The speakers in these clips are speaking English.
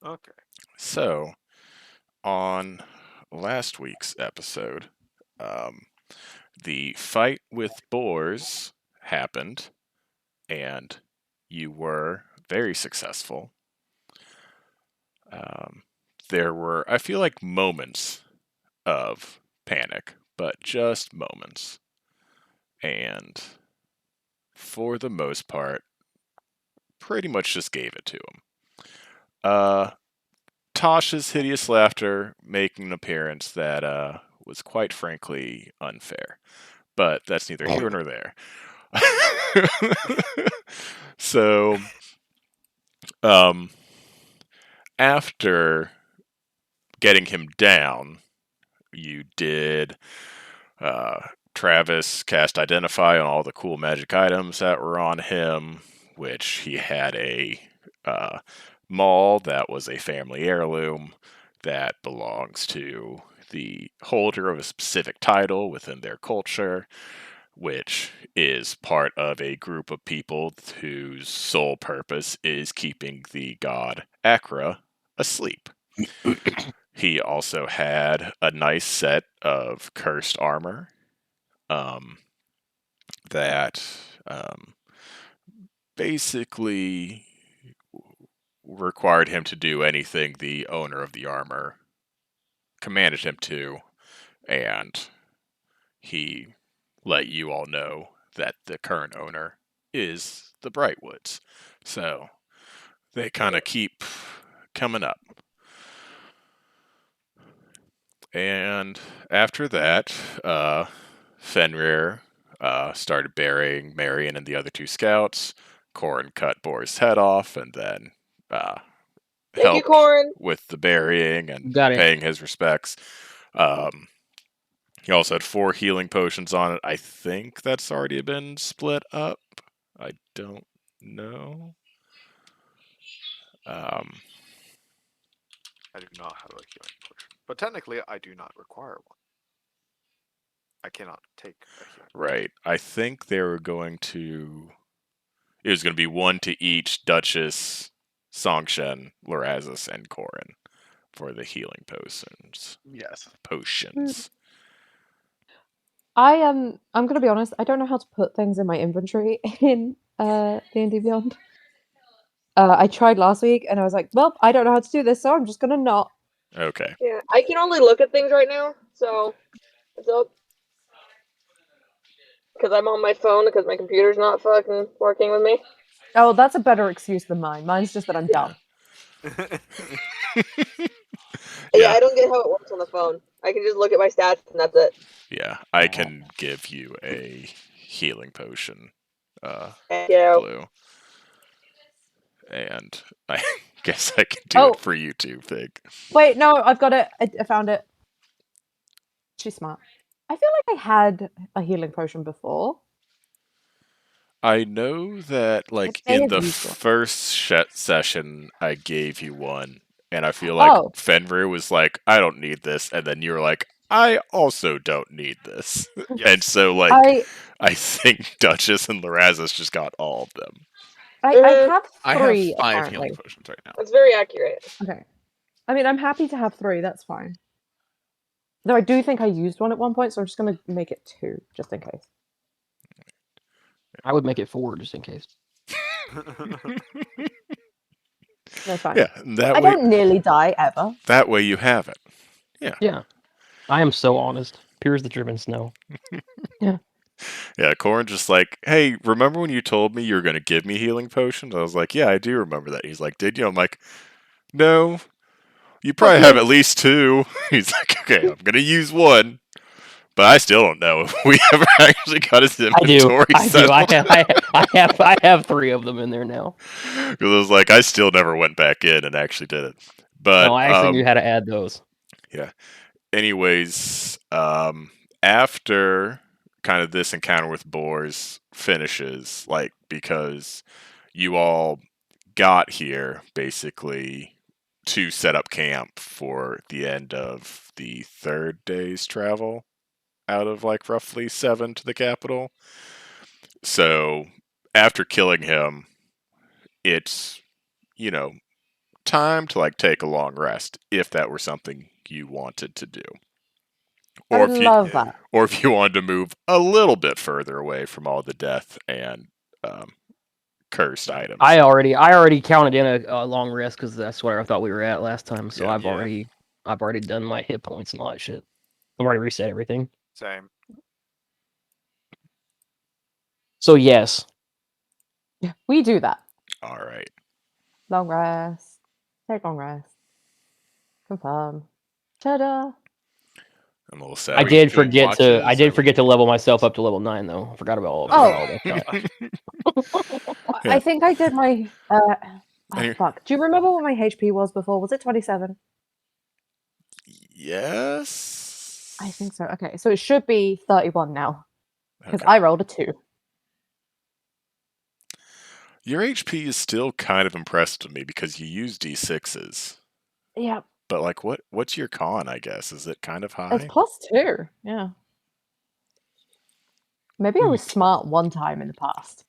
Okay. So, on last week's episode, um, the fight with boars happened, and you were very successful. Um, there were, I feel like, moments of panic, but just moments. And for the most part, pretty much just gave it to him. Uh, Tosh's hideous laughter making an appearance that was quite frankly unfair. But that's neither here nor there. So, um, after getting him down, you did uh, Travis cast Identify on all the cool magic items that were on him, which he had a uh, maul that was a family heirloom that belongs to the holder of a specific title within their culture, which is part of a group of people whose sole purpose is keeping the god Akra asleep. He also had a nice set of cursed armor um, that um, basically required him to do anything the owner of the armor commanded him to, and he let you all know that the current owner is the Brightwoods. So they kind of keep coming up. And after that, Fenrir started burying Marion and the other two scouts. Corin cut Boar's head off and then uh, Thank you, helped Corin. with the burying and Got it. paying his respects. Um, he also had 4 healing potions on it. I think that's already been split up. I don't know. Um, I do not have a healing potion, but technically, I do not require one. I cannot take a healing potion. right. I think they were going to. It was going to be one to each Duchess, Songshen, Lorazis, and Corin for the healing potions. Yes. Potions. I'm gonna be honest, I don't know how to put things in my inventory in D&D Beyond. I tried last week and I was like, well, I don't know how to do this, so I'm just gonna not. Okay. Yeah, I can only look at things right now, so what's up? Because I'm on my phone because my computer's not fucking working with me. Oh, that's a better excuse than mine. Mine's just that I'm dumb. Yeah, Yeah. I don't get how it works on the phone. I can just look at my stats and that's it. Yeah. I can give you a healing potion, Thank you. Blue. And I guess I can do Oh. it for you too, Fig. Wait, no, I've got it. I found it. She's smart. I feel like I had a healing potion before. I know that, like, may in have the used one. first session, I gave you one, and I feel like Oh. Fenrir was like, I don't need this, and then you were like, I also don't need this. Yes. And so, like, I think Duchess and Lorazis just got all of them. I have I 3 have 5 apparently. healing potions right now. That's very accurate. Okay. I mean, I'm happy to have 3. That's fine. Though I do think I used one at one point, so I'm just gonna make it 2 just in case. I would make it 4 just in case. That's fine. Yeah, that I way, don't nearly die ever. that way you have it. Yeah. Yeah. I am so honest. Pure as the driven snow. Yeah, Corin just like, hey, remember when you told me you were going to give me healing potions? I was like, yeah, I do remember that. He's like, did you? I'm like, no, you probably have at least 2. He's like, okay, I'm going to use one. But I still don't know if we ever actually got his inventory I do. settled. I have 3 of them in there now. Because I was like, I still never went back in and actually did it. But No, I actually knew how to add those. yeah. Anyways, after kind of this encounter with boars finishes, like, because you all got here basically to set up camp for the end of the 3rd day's travel out of like roughly 7 to the capital. So after killing him, it's, you know, time to like take a long rest if that were something you wanted to do. I Or would if you love that. or if you wanted to move a little bit further away from all the death and cursed items. I already counted in a long rest because that's where I thought we were at last time. So Yeah. I've already done my hit points and all that shit. I've already reset everything. Same. So yes, Yeah, we do that. All right. Long rest. Take long rest. Confirm. Ta-da! I'm a little sad. I Are you did doing forget to watches, or what level myself up to level 9 though. I forgot about all Oh. that stuff. Yeah. I think I did my. Any- Fuck. Do you remember what my HP was before? Was it 27? Yes. I think so. Okay, so it should be 31 now because Okay. I rolled a 2. Your HP is still kind of impressed with me because you use D6s. Yeah, But like, what's your con? I guess is it kind of it's high? +2. Yeah. Maybe I was smart one time in the past.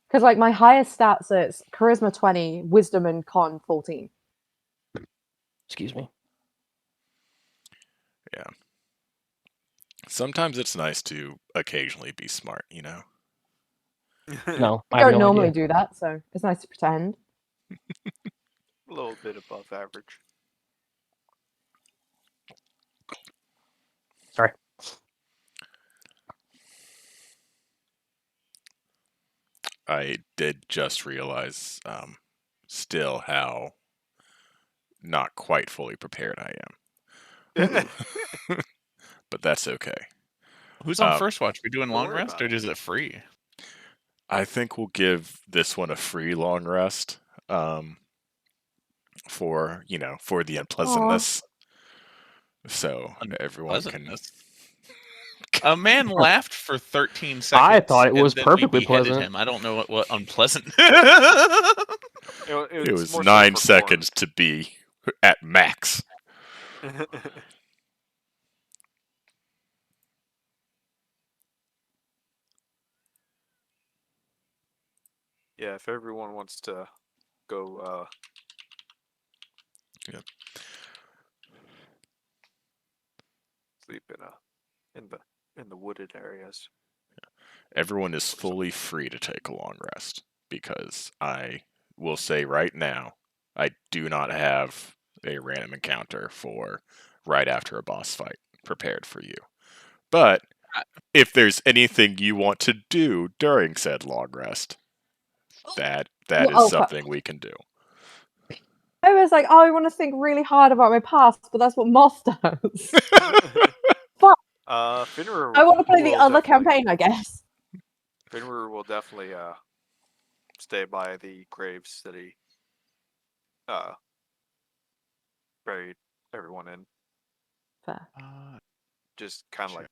Because like my highest stats is charisma 20, wisdom and con 14. Excuse me. Yeah. Sometimes it's nice to occasionally be smart, you know. No, I I have don't no normally idea. do that, so it's nice to pretend. A little bit above average. Sorry. I did just realize still how not quite fully prepared I am. But that's okay. who's on Um, first watch? We doing don't long worry rest, about or it. is it free? I think we'll give this one a free long rest for for the unpleasantness. So everyone can. Unpleasantness. A man laughed for 13 I seconds, thought it was and then we perfectly beheaded pleasant. him. I don't know what unpleasant. It was more so 9 for seconds to be at max. corn. Yeah, if everyone wants to go Yep. sleep in the wooded areas. Everyone is fully free to take a long rest because I will say right now, I do not have a random encounter for right after a boss fight prepared for you. But if there's anything you want to do during said long rest, that is Oh, fuck. something we can do. I was like, oh, I want to think really hard about my past, but that's what Moth does. Fuck. Finrir I want to play the will other definitely- campaign, I guess. Finrir will definitely stay by the graves that he buried everyone in. Fair. Just kind of Sure. like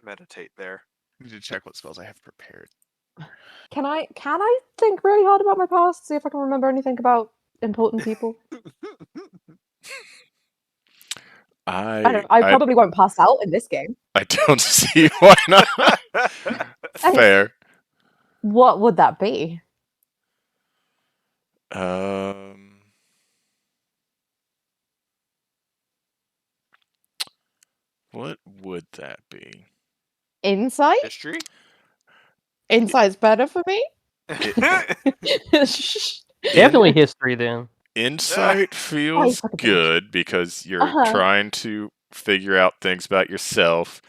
meditate there. I need to check what spells I have prepared. Can I think really hard about my past? See if I can remember anything about important people. I probably won't pass out in this game. I don't see why not. Fair. What would that be? What would that be? Insight? History? Insight's better for me? Definitely history then. Insight feels fucking bitch. good because you're trying to figure out things about yourself.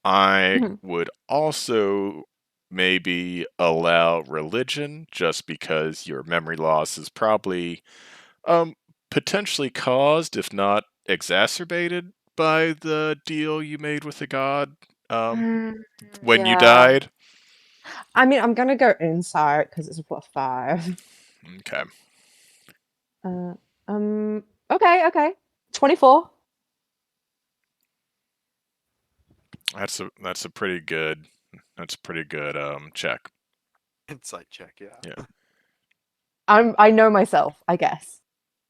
I Mhm. would also maybe allow religion just because your memory loss is probably potentially caused, if not exacerbated, by the deal you made with the god when you Yeah. died. I mean, I'm gonna go insight because it's a +5. Okay. Okay. 24. That's a pretty good check. Insight check, yeah. Yeah. I know myself, I guess.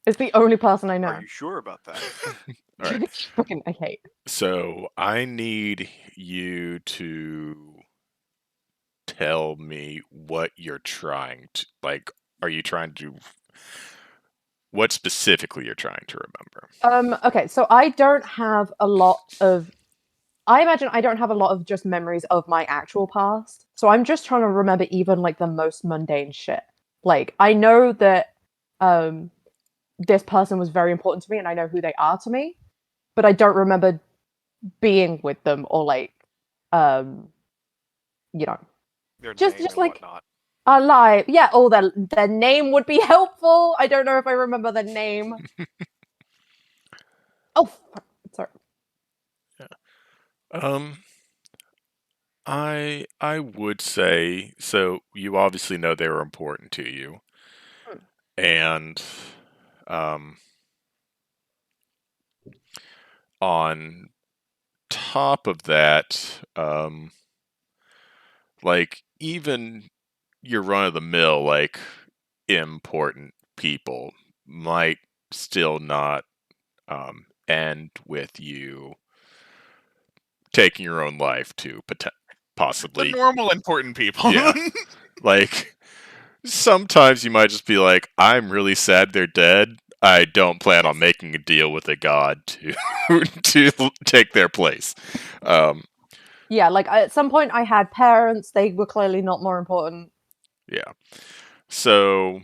It's the only person I know. Are you sure about that? All right. Fucking, I hate. So I need you to tell me what you're trying to like. Are you trying to? what specifically you're trying to remember. Okay, so I don't have a lot of. I imagine I don't have a lot of just memories of my actual past. So I'm just trying to remember even like the most mundane shit. Like I know that this person was very important to me and I know who they are to me, but I don't remember being with them or like you know, Their just name and like whatnot. alive. Yeah, oh their name would be helpful. I don't know if I remember the name. Oh, sorry. I would say so. You obviously know they were important to you, Hmm. and um, on top of that, like even your run of the mill, like important people might still not end with you taking your own life to The possibly, normal important people. yeah, like sometimes you might just be like, I'm really sad they're dead. I don't plan on making a deal with a god to to take their place. Um, Yeah, like at some point I had parents, they were clearly not more important. yeah. So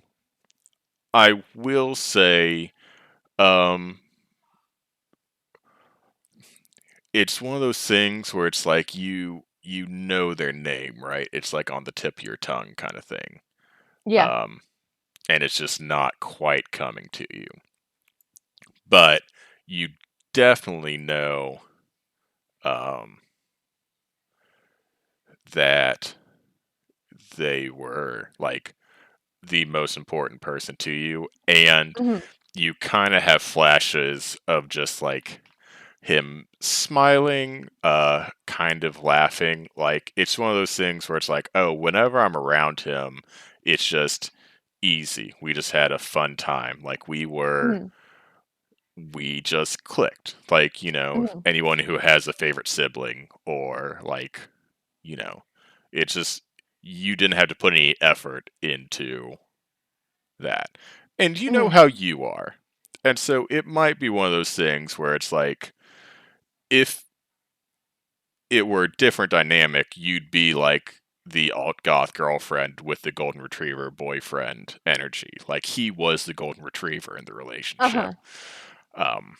I will say, um, it's one of those things where it's like you know their name, right? It's like on the tip of your tongue kind of thing. Yeah. And it's just not quite coming to you. But you definitely know that they were like the most important person to you, and Mhm. you kind of have flashes of just like him smiling, kind of laughing. Like it's one of those things where it's like, oh, whenever I'm around him, it's just easy. We just had a fun time. Like Mhm. we just clicked. Like, Mhm. anyone who has a favorite sibling or like, it's just you didn't have to put any effort into that. And you know Mhm. how you are. And so it might be one of those things where it's like if it were a different dynamic, you'd be like the alt goth girlfriend with the golden retriever boyfriend energy. Like he was the golden retriever in the relationship. Uh-huh. Um,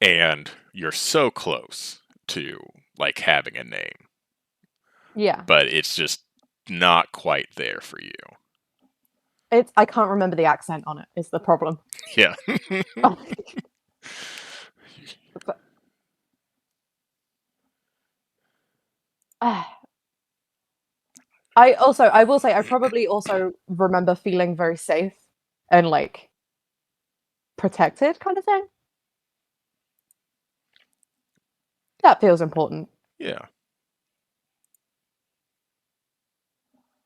and you're so close to like having a name, Yeah. but it's just not quite there for you. I can't remember the accent on it, is the problem. Yeah. But, I will say I probably also remember feeling very safe and like protected kind of thing. That feels important. Yeah.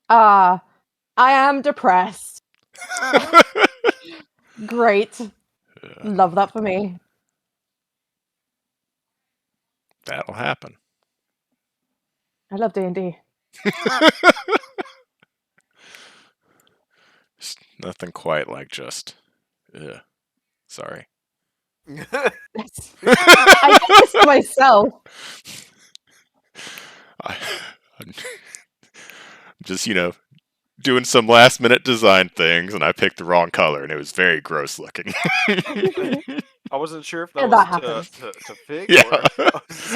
Ah, I am depressed. Great. Love that for me. That'll happen. I love D&D. It's nothing quite like just sorry. I did this to myself. I'm just, doing some last minute design things and I picked the wrong color and it was very gross looking. I wasn't sure if that And was that happens. to Fig Yeah. or.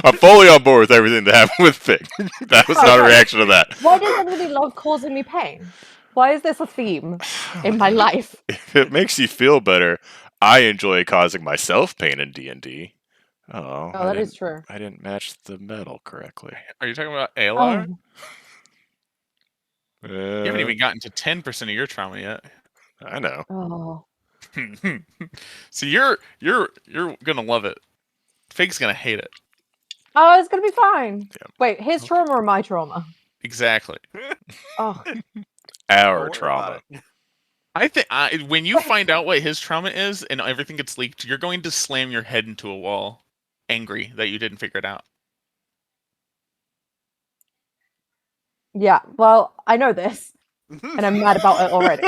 I'm fully on board with everything that happened with Fig. That was not a Okay. reaction to that. Why does everybody love causing me pain? Why is this a theme in my life? If it makes you feel better, I enjoy causing myself pain in D&D. Oh, Oh, that is true. I didn't match the metal correctly. Are you talking about Alar? Oh, You haven't even gotten to 10% of your trauma yet. I know. oh. So you're gonna love it. Fig's gonna hate it. Oh, it's gonna be fine. Yeah. Wait, his trauma or my trauma? Exactly. Oh, Our Don't worry trauma. about it. I think when you find out what his trauma is and everything gets leaked, you're going to slam your head into a wall, angry that you didn't figure it out. yeah. Well, I know this, and I'm mad about it already.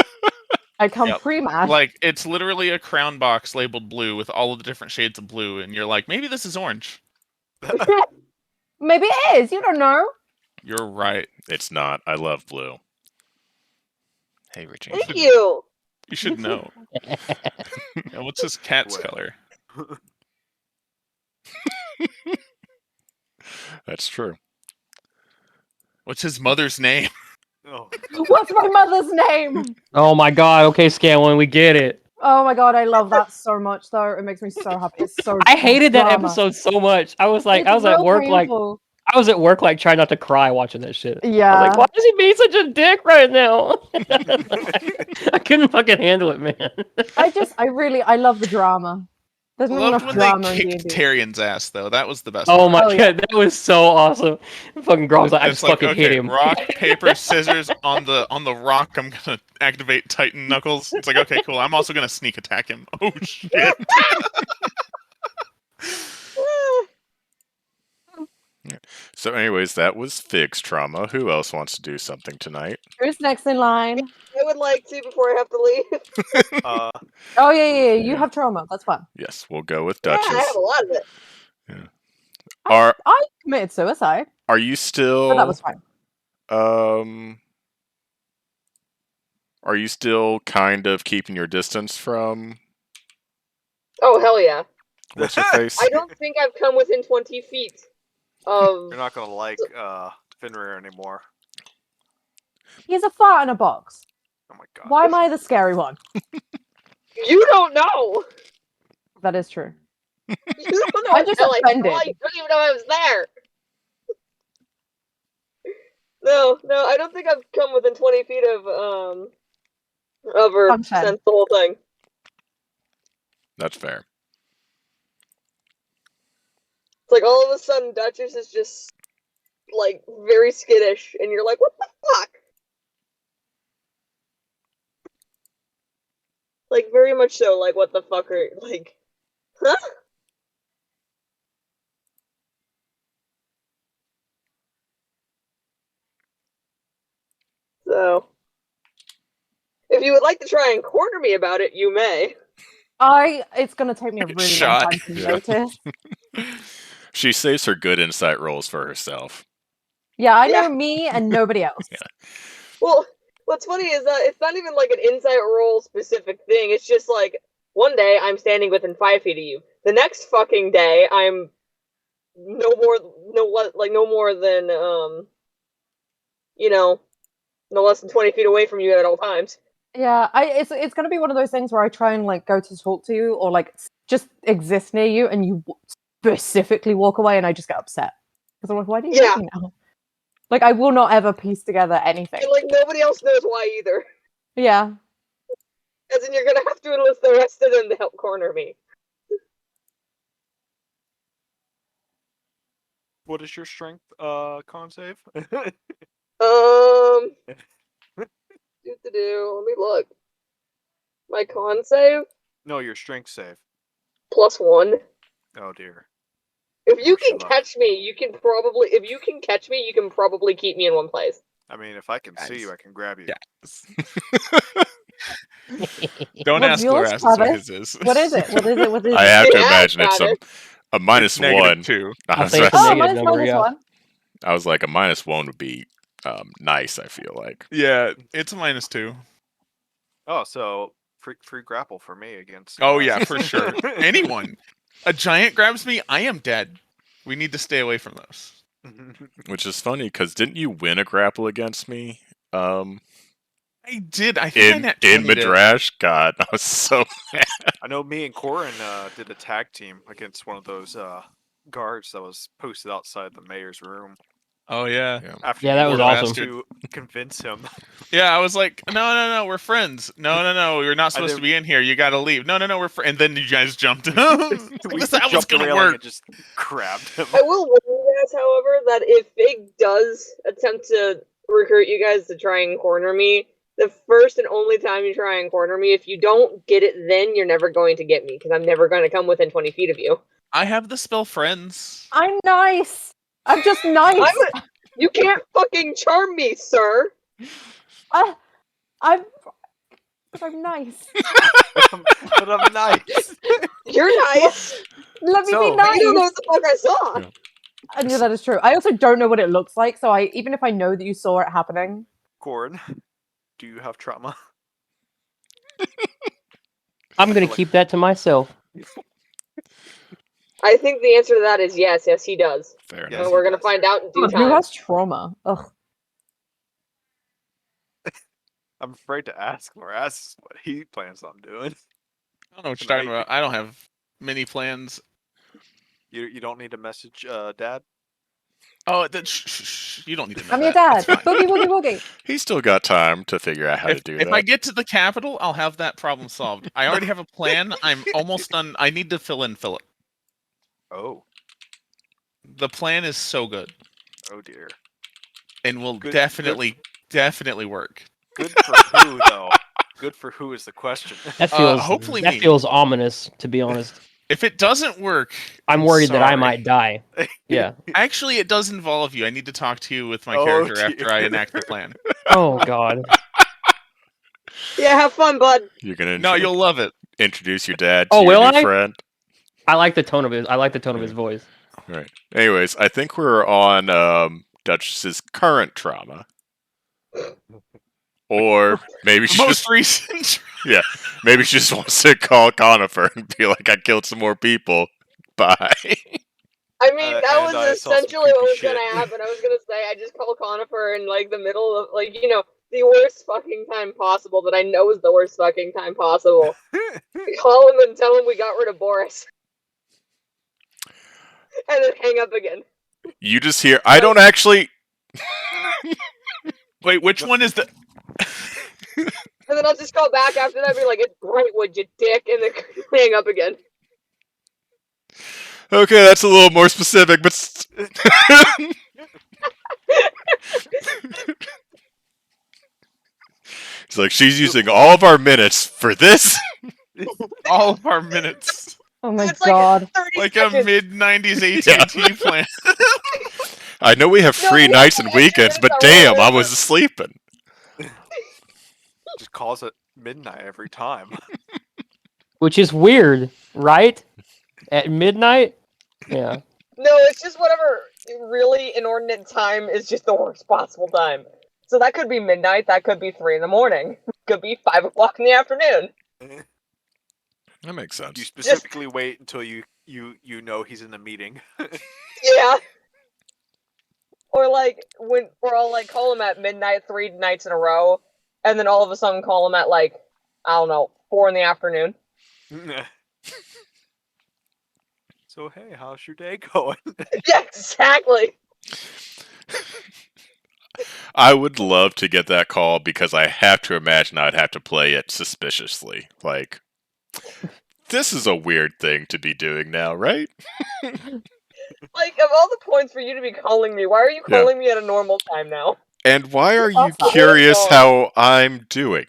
I come Yep. pre-matched. Like, it's literally a crown box labeled blue with all of the different shades of blue, and you're like, maybe this is orange. Maybe it is. You don't know. You're right. It's not. I love blue. Hey, Richie. Thank you. You should know. And what's his cat's Well. color? That's true. What's his mother's name? Oh, What's my mother's name? Oh my god, okay, Scanlan, we get it. Oh my god, I love that so much though. It makes me so happy. It's so I hated that drama. episode so much. I was like, It's I was at real work painful. I was at work like trying not to cry watching that shit. I Yeah. was like, why is he being such a dick right now? I couldn't fucking handle it, man. I love the drama. There's not Loved enough when drama they in kicked D&D. Tyrion's ass, though. That was the best Oh part. my Oh, yeah. god, that was so awesome. Fucking Grog's like, I It's just like, fucking hit okay, him. rock, paper, scissors on the rock. I'm gonna activate Titan Knuckles. It's like, okay, cool. I'm also gonna sneak attack him. Oh shit! So, anyways, that was Fig's trauma. Who else wants to do something tonight? Who's next in line? I would like to before I have to leave. Oh yeah. You Yeah. have trauma. That's fine. Yes, we'll go with Yeah, I Duchess. have a lot of it. I committed suicide, Are you still? but that was fine. Are you still kind of keeping your distance from Oh hell yeah! what's her face? I don't think I've come within 20 feet of. you're not gonna like Fenrir anymore. He's a fart in a box. Oh my god. Why am I the scary one? You don't know. That is true. You don't know. I'm just until I saw offended. You don't even know I was there. No, I don't think I've come within 20 feet of her Sunshine. since the whole thing. That's fair. It's like all of a sudden Duchess is just like very skittish, and you're like, what the fuck? Like very much so. Like what the fuck are like? Huh? So, if you would like to try and corner me about it, you may. It's gonna take me a really long Shot. time to Yeah. notice. She saves her good insight rolls for herself. Yeah, I know Yeah. me and nobody else. Yeah. Well, what's funny is that it's not even like an insight roll specific thing. It's just like one day I'm standing within 5 feet of you. The next fucking day I'm no more than no less than 20 feet away from you at all times. Yeah, it's gonna be one of those things where I try and like go to talk to you or like just exist near you, and you specifically walk away, and I just get upset because I'm like, why do you Yeah. hate me now? Like I will not ever piece together anything. And like nobody else knows why either. Yeah, As in you're gonna have to enlist the rest of them to help corner me. What is your strength con save? Let me look. My con save no, your strength save. +1. Oh dear. If you Push can it up. catch me, you can probably keep me in one place. I mean, if I can see you, I can grab you. Don't What's ask yours, Laras what Travis? his is. What is it? What is it? What is I it? have to Yeah, imagine it's got a minus It's one. -2. I I was, think it's Oh, a negative mine's number, minus yeah. one. I was like, a minus one would be nice, I feel like. Yeah, it's a -2. Oh, so free grapple for me against. Oh yeah, for sure. Anyone, a giant grabs me, I am dead. We need to stay away from those. Which is funny, because didn't you win a grapple against me? I did. I think I In net 20'd it. Midrash? God, I was so I know me and Corin did a tag team against one of those guards that was posted outside the mayor's room. Oh yeah. After Yeah, you that was were able awesome. to convince him. Yeah, I was like, no, we're friends. No, you're not supposed to didn't- be in here. You gotta leave. No, we're friends. And then you guys jumped. we This that was jumped the gonna railing work. and just grabbed him. I will warn you guys, however, that if Fig does attempt to recruit you guys to try and corner me, the first and only time you try and corner me, if you don't get it then, you're never going to get me, because I'm never going to come within 20 feet of you. I have the spell friends. I'm nice. I'm just nice. You can't fucking charm me, sir! I'm But I'm nice. But I'm nice. You're nice. Let me So- be But But you don't know nice. what the fuck I saw. Yeah. I know that is true. I also don't know what it looks like, so even if I know that you saw it happening, Corin, do you have trauma? I'm gonna Like- keep that to myself. I think the answer to that is yes. Yes, he does. Fair Yes, enough. And we're he gonna does. find out in due God, who time. has trauma? Ugh. I'm afraid to ask Morass what he plans on doing. I don't know what you're talking Tonight. about. I don't have many plans. You don't need to message Dad. Oh, you don't need to know I'm your that. dad. It's fine. Boogie woogie woogie. He's still got time to figure out how to do If that. I get to the capital, I'll have that problem solved. I already have a plan. I'm almost done. I need to fill in Philip. Oh, The plan is so good oh dear. and will Good- definitely work. Good for who though? Good for who is the question. That feels hopefully that me. feels ominous, to be honest. If it doesn't work, I'm worried that I sorry. might die. Yeah. Actually, it does involve you. I need to talk to you with my Oh, character dear. after I enact the plan. Oh God. Yeah, have fun, bud. You're gonna No, you'll love it. introduce your dad to Oh, your will new I? friend. I like the tone of his. I like the tone of his voice. Right. Anyways, I think we're on Duchess's current trauma. Or maybe she Most just recent. maybe she just wants to call Conifer and be like, I killed some more people. Bye. I mean, that and was I saw some essentially what was creepy gonna shit. happen. I was gonna say I just call Conifer in like the middle of the worst fucking time possible that I know is the worst fucking time possible. Call him and tell him we got rid of Boris, and then hang up again. You just hear I don't actually Wait, which one is the? And then I'll just call back after that and be like, "It's Brightwood, you dick," and then hang up again. Okay, that's a little more specific, but it's like she's using all of our minutes for this. All of our minutes, Oh my It's like god. 30 like a seconds. mid '90s AT&T plan. I know we have No, free we nights have and to answer weekends, this but our damn, own I number. was sleeping. Just calls at midnight every time. Which is weird, right? At midnight? Yeah. No, it's just whatever really inordinate time is just the worst possible time. So that could be midnight, that could be 3 in the morning, could be 5 o'clock in the afternoon. That makes You sense. specifically wait until you know he's in a meeting. Yeah. Or like I'll like call him at midnight 3 nights in a row, and then all of a sudden call him at like, I don't know, 4 in the afternoon. So hey, how's your day going? Yeah, exactly. I would love to get that call because I have to imagine I'd have to play it suspiciously. Like, this is a weird thing to be doing now, right? Like, of all the points for you to be calling me, why are you Yeah. calling me at a normal time now? And why are you Also- curious Oh. how I'm doing?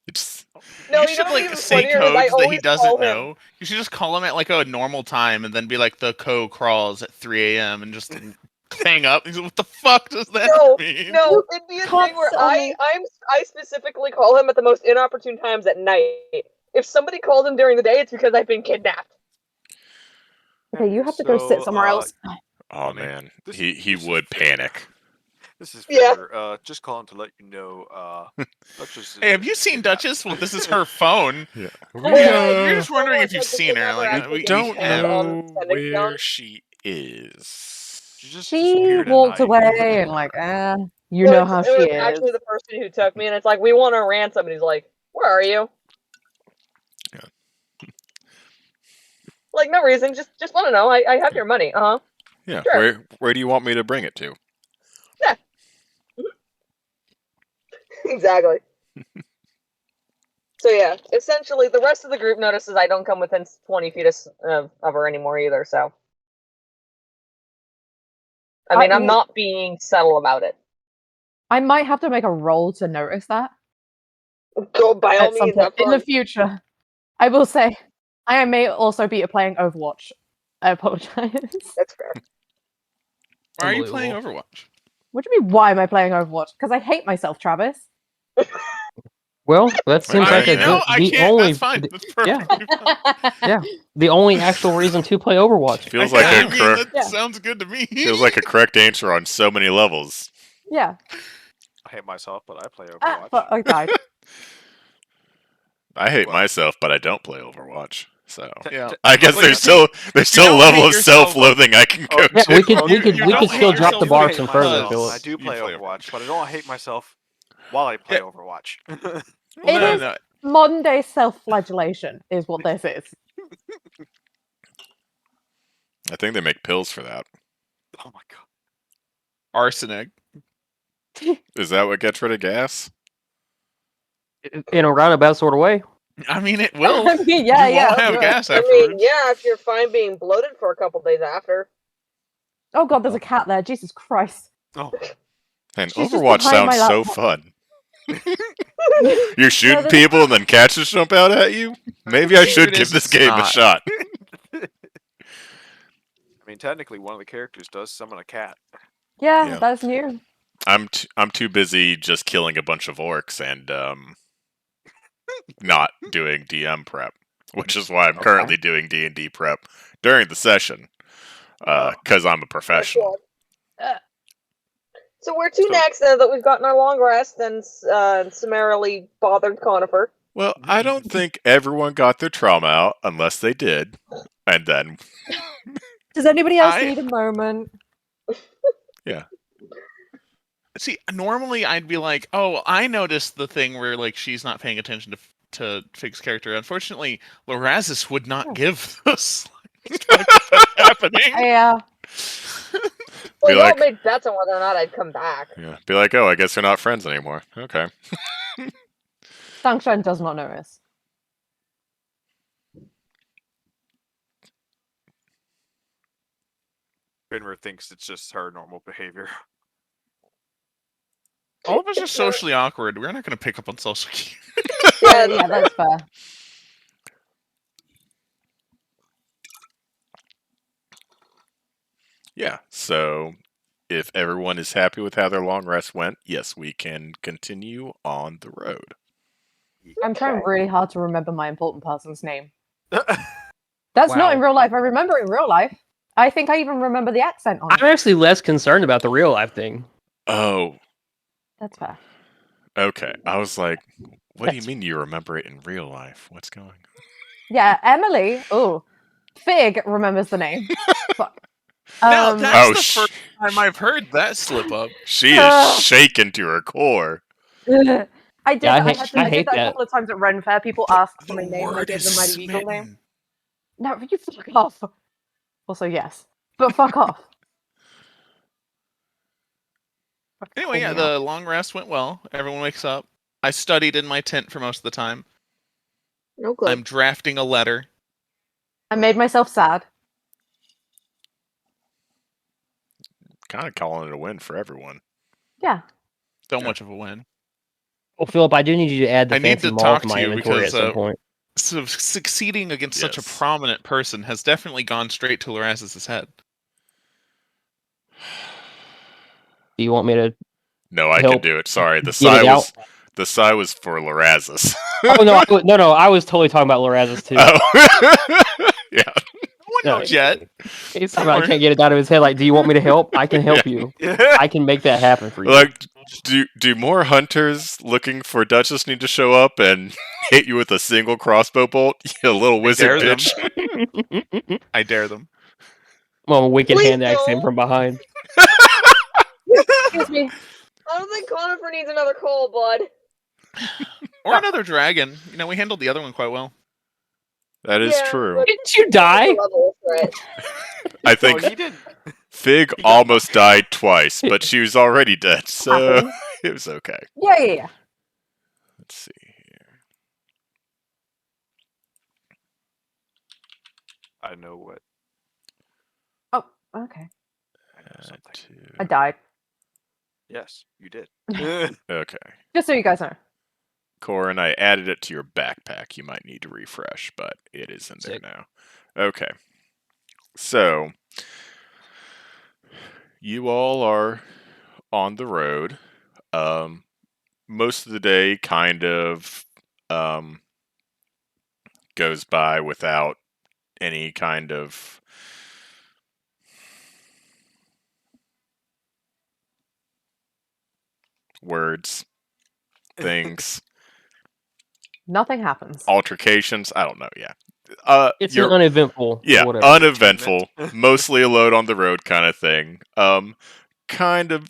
It's No, you you should know what's like even say funnier is I codes that he always call doesn't him. know. You should just call him at like a normal time and then be like the co crawls at 3 a.m. and just hang up. He's like, what the fuck does that No, mean? No, it'd be a can't thing where tell me. I specifically call him at the most inopportune times at night. If somebody calls him during the day, it's because I've been kidnapped. Okay, you have to go sit So, somewhere else. oh Funny. man, This- he this is would fair. panic. This is Yeah. fair. Just calling to let you know. Duchess Hey, have is you seen kidnapped. Duchess? Well, this is her phone. Yeah. You're just So wondering much if you've like this seen will her. never Like, actually we get Don't have, know sending where done. she is. She just She disappeared at walked night. away and like, you Well, know how it she was is. actually the person who took me, and it's like, we want a ransom, and he's like, where are you? Yeah. Like, no reason, just want to know. I have your money. Uh huh. Yeah. Sure. Where do you want me to bring it to? Exactly. So yeah, essentially, the rest of the group notices I don't come within 20 feet of her anymore either. So, I mean, I'm not being subtle about it. I might have to make a roll to notice that Go by all at some means, point have in fun. the future. I will say, I may also be playing Overwatch. I apologize. That's fair. Why are you playing Unbelievable. Overwatch? What do you mean? Why am I playing Overwatch? Because I hate myself, Travis. Well, that seems like a no, good. I The can't. only, That's fine. the- That's perfectly fine. yeah, the only actual reason to play Overwatch. Feels like I a mean, that Yeah. sounds good to me. feels like a correct answer on so many levels. Yeah. I hate myself, but I play Ah, Overwatch. fuck, I died. I hate Well- myself, but I don't play Overwatch. So Yeah. I guess Well, there's you still a don't level hate of yourself- self-loathing I can go Oh, Yeah, to. we could Well, we you- could you we don't could hate still drop the yourself, bar you hate some further, myself. Philip. I do You play play Overwatch, but I don't hate myself while I play Yeah. Overwatch. It No, is- no. Modern day self-flagellation is what this is. I think they make pills for that. Oh my god. Arsenic. Is that what gets rid of gas? In a roundabout sort of way. I mean, it will. I mean, yeah, you yeah. won't have sure. gas I afterwards. mean, yeah, if you're fine being bloated for a couple days after. Oh god, there's a cat there. Jesus Christ. Oh, And She's just Overwatch behind my sounds so laptop. fun. You're shooting there's- people and then cats just jump out at you? Maybe I should It give is, this it's game a not. shot. I mean, technically, one of the characters does summon a cat. Yeah, Yeah. that's new. I'm too busy just killing a bunch of orcs and not doing DM prep, which is why I'm currently doing D&D prep during the session because I'm a professional. So where to So- next now that we've gotten our long rest and summarily bothered Conifer? Well, I don't think everyone got their trauma out unless they did, and then Does anybody else I- need a moment? See, normally I'd be like, "Oh, I noticed the thing where like she's not paying attention to Fig's character." Unfortunately, Lorazis would not give us that's happening. Yeah. Well, Be y'all like- made bets on whether or not I'd come back. yeah, be like, oh, I guess they're not friends anymore. Okay. Sunshine does not notice. Finmer thinks it's just her normal behavior. All of us are socially awkward. We're not going to pick up on social cues. Yeah, yeah, that's fair. Yeah. So, if everyone is happy with how their long rest went, yes, we can continue on the road. I'm trying really hard to remember my important person's name. That's That's Wow. not in real life. I remember it in real life. I think I even remember the accent on it. I'm actually less concerned about the real life thing. Oh, That's fair. okay. I was like, what do you That's- mean you remember it in real life? What's going on? Yeah, Emily. Oh, Fig remembers the name. Fuck. Now, Um, that's Oh, the first time I've heard that slip up. She is shaken to her core. I did. Yeah, I I, hate- had to, I I hate did that a that. couple of times at Ren Fair. People asked for The my name, and I word gave is them my legal name. smitten. No, you fuck off. Also, yes, but fuck off. Fucking Anyway, call yeah, me out. the long rest went well. Everyone wakes up. I studied in my tent for most of the time. No good. I'm drafting a letter. I made myself sad. Kind of calling it a win for everyone. Yeah. So Yeah. much of a win. Well, Philip, I do need you to add the I need fancy to mall talk to to my you inventory because, at some point. So succeeding against such a Yes. prominent person has definitely gone straight to Lorazis' head. Do you want me to? No, I can Help do it. Sorry, the get sigh it was the sigh was for Lorazis. Oh no, no! I was totally talking about Lorazis too. Oh. Yeah. No one No, knows yet. He's talking about I can't get it out of his head. Like, do you want me to help? I can help you. I can make that happen for you. Like, do more hunters looking for Duchess need to show up and hit you with a single crossbow bolt? You little wizard dare them. bitch. I dare them. Well, a wicked Please hand axe him don't. from behind. Excuse me. I don't think Conifer needs another coal, bud. Or another dragon. You know, we handled the other one quite well. That is Yeah, true. but- Didn't you die? Level of threat. I think he did. Fig he got- almost died twice, but she was already dead, so Happens. it was okay. Yeah, yeah, yeah. Let's see here. I know what. Oh, okay. I know something. I died. Yes, you did. Okay. Just so you guys know. Corin, I added it to your backpack. You might need to refresh, but it is in there Sick. now. Okay. So, you all are on the road. most of the day kind of goes by without any kind of words, things, Nothing happens. altercations. I don't know. Yeah. It's an uneventful. Yeah, whatever. uneventful, mostly alone on the road kind of thing. Kind of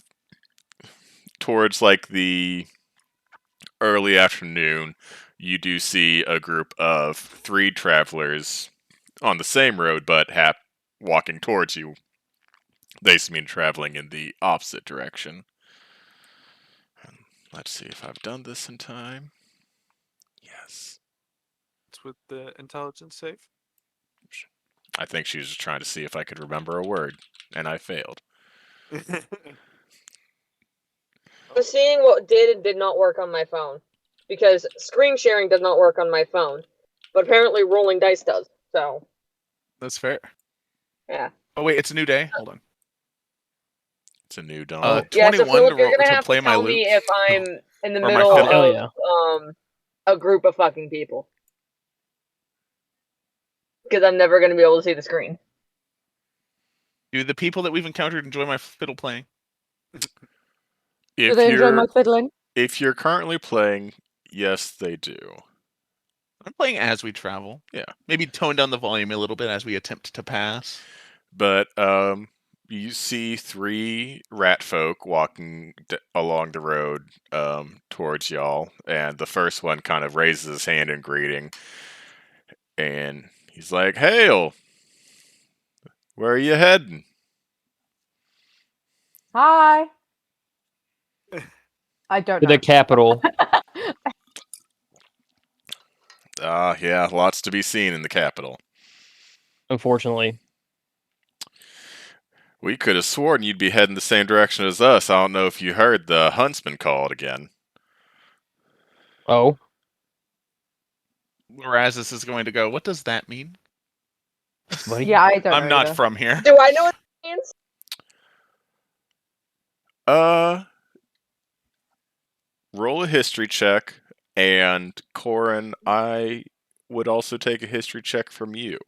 towards like the early afternoon, you do see a group of 3 travelers on the same road, but walking towards you. They seem traveling in the opposite direction. Let's see if I've done this in time. Yes. It's with the intelligence save. I think she was just trying to see if I could remember a word, and I failed. I was seeing what did and did not work on my phone. Because screen sharing does not work on my phone. But apparently rolling dice does. So, That's fair. yeah. Oh wait, it's a new day. Hold on. It's a new dawn. Yeah, so 21 Philip, you're gonna to have play to my tell loot. me if I'm in the Or my middle fiddle. Hell of yeah. a group of fucking people. Because I'm never gonna be able to see the screen. Do the people that we've encountered enjoy my fiddle playing? Do they enjoy my fiddling? If you're currently playing, yes, they do. I'm playing as we travel. Yeah. Maybe tone down the volume a little bit as we attempt to pass. But you see 3 rat folk walking along the road towards y'all, and the first one kind of raises his hand in greeting, and he's like, "Hail! Where are you heading?" Hi. I don't To know. the capital. Yeah, lots to be seen in the capital. Unfortunately. We could have sworn you'd be heading the same direction as us. I don't know if you heard the huntsman called again. Oh. Lorazis is going to go, what does that mean? Buddy. Yeah, I don't know. I'm not either. from here. Do I know what it means? Roll a history check, and Corin, I would also take a history check from you.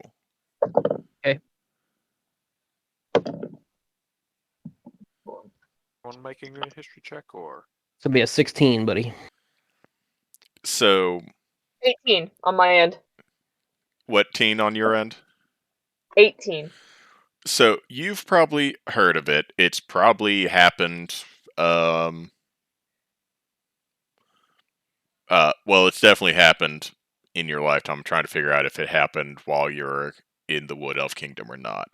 One making a history check, or It's gonna be a 16, buddy. So, 18 on my end. what teen on your end? 18. So, you've probably heard of it. It's probably happened, well, it's definitely happened in your lifetime. I'm trying to figure out if it happened while you're in the Wood Elf Kingdom or not.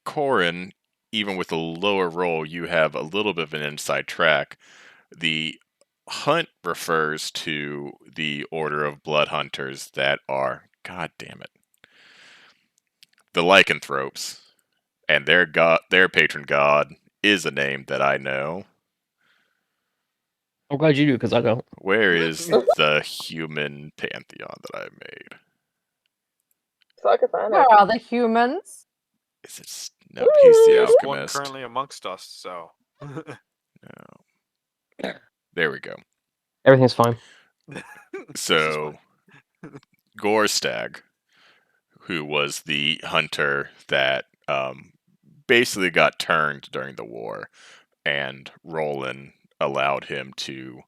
Corin, even with a lower roll, you have a little bit of an inside track. The hunt refers to the order of blood hunters that are, god damn it, the lycanthropes, and their patron god is a name that I know. I'm glad you do, because I don't. Where is the human pantheon that I made? Fuck if I know. Where are the humans? Is it? No, he's the there's one alchemist. currently amongst us. So No. There we go. Everything's fine. So, Gorstag, who was the hunter that basically got turned during the war, and Roland allowed him to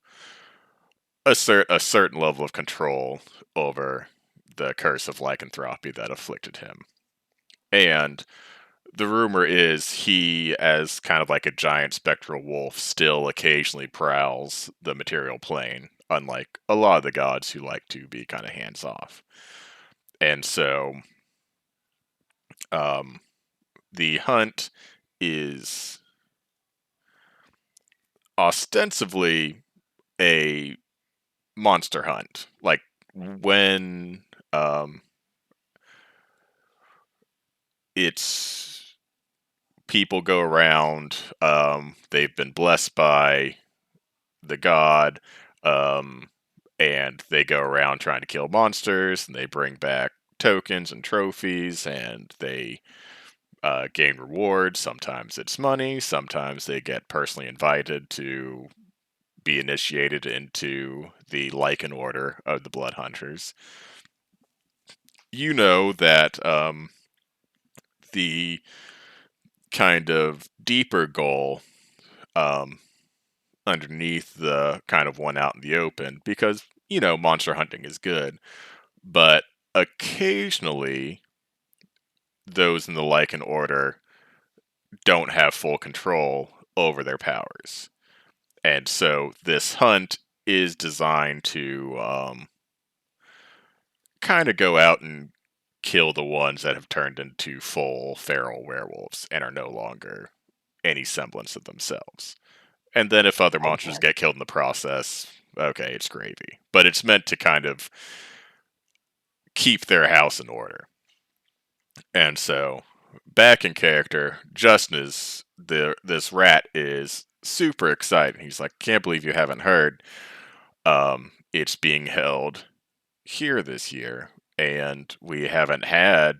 assert a certain level of control over the curse of lycanthropy that afflicted him. And the rumor is he, as kind of like a giant spectral wolf, still occasionally prowls the material plane, unlike a lot of the gods who like to be kind of hands off. And so, the hunt is ostensibly a monster hunt. Like, when it's people go around, they've been blessed by the god, and they go around trying to kill monsters, and they bring back tokens and trophies, and they gain rewards. Sometimes it's money, sometimes they get personally invited to be initiated into the Lycan Order of the Blood Hunters. You know that the kind of deeper goal underneath the kind of one out in the open, because, monster hunting is good, but occasionally those in the Lycan Order don't have full control over their powers. And so this hunt is designed to kind of go out and kill the ones that have turned into full feral werewolves and are no longer any semblance of themselves. And then if other monsters get killed in the process, okay, it's gravy. But it's meant to kind of keep their house in order. And so, back in character, Justin is this rat is super excited. He's like, "Can't believe you haven't heard. It's being held here this year, and we haven't had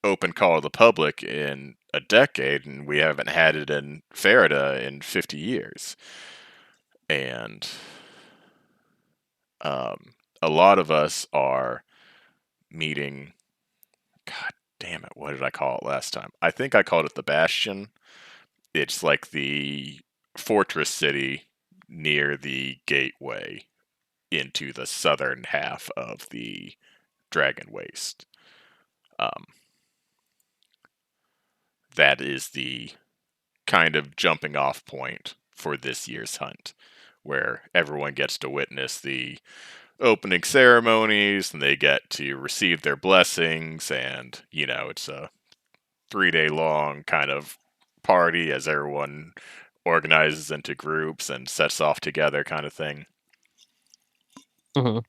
open call to the public in a decade, and we haven't had it in Farideh in 50 years." And a lot of us are meeting. God damn it! What did I call it last time? I think I called it the Bastion. It's like the fortress city near the gateway into the southern half of the Dragon Waste. That is the kind of jumping off point for this year's hunt, where everyone gets to witness the opening ceremonies and they get to receive their blessings, and it's a 3-day long kind of party as everyone organizes into groups and sets off together, kind of thing. Mm-hmm.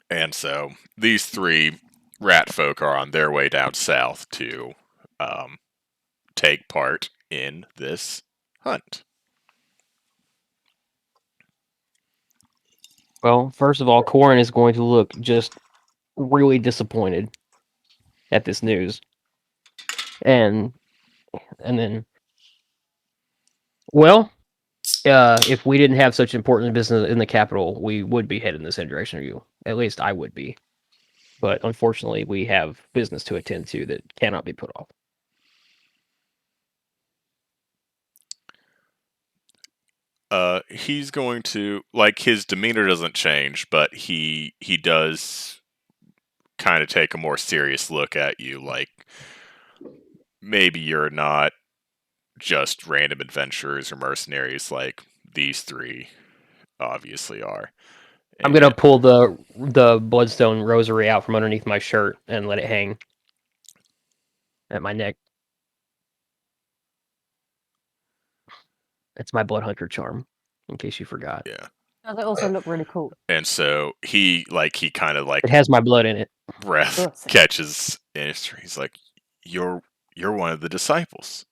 And so these 3 rat folk are on their way down south to take part in this hunt. Well, first of all, Corin is going to look just really disappointed at this news. And then, well, if we didn't have such important business in the capital, we would be heading this direction of you. At least I would be. But unfortunately, we have business to attend to that cannot be put off. He's going to, his demeanor doesn't change, but he does kind of take a more serious look at you, like maybe you're not just random adventurers or mercenaries like these 3 obviously are. I'm gonna pull the bloodstone rosary out from underneath my shirt and let it hang at my neck. It's my blood hunter charm, in case you forgot. Yeah. Does it also look really cool? And so he kind of It has my blood in it. breath Awesome. catches in his. He's like, you're one of the disciples.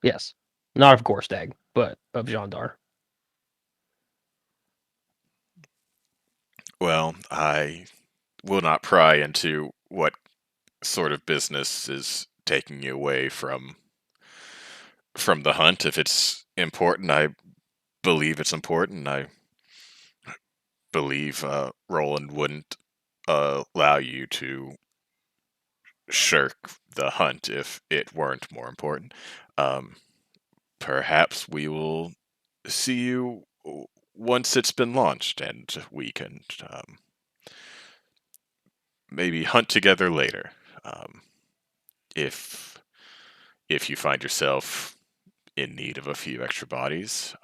Yes. Not of Gorstag, but of Jandar. Well, I will not pry into what sort of business is taking you away from the hunt. If it's important, I believe it's important. I believe Roland wouldn't allow you to shirk the hunt if it weren't more important. Perhaps we will see you once it's been launched, and we can maybe hunt together later. If you find yourself in need of a few extra bodies,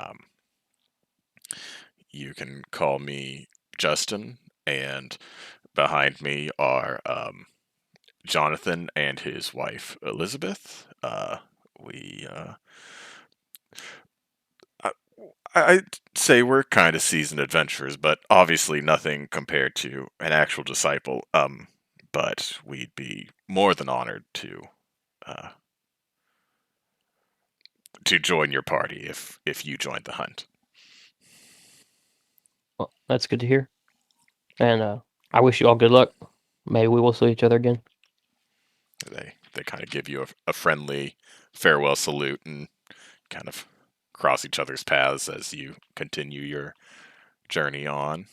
you can call me Justin, and behind me are Jonathan and his wife Elizabeth. I'd say we're kind of seasoned adventurers, but obviously nothing compared to an actual disciple. But we'd be more than honored to join your party if you joined the hunt. Well, that's good to hear. And I wish you all good luck. Maybe we will see each other again. They kind of give you a friendly farewell salute and kind of cross each other's paths as you continue your journey on.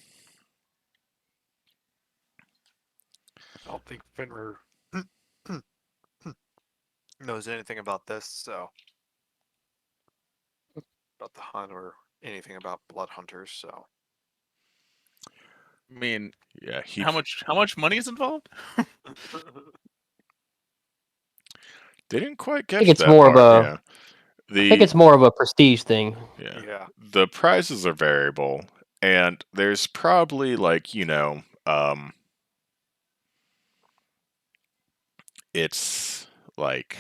I don't think Finner knows anything about this, so about the hunt or anything about blood hunters. So I mean, Yeah, how much money is involved? they didn't quite I think get it's that more of part. a. Yeah, I think it's more of a prestige thing. yeah. yeah, The prizes are variable, and there's probably like it's like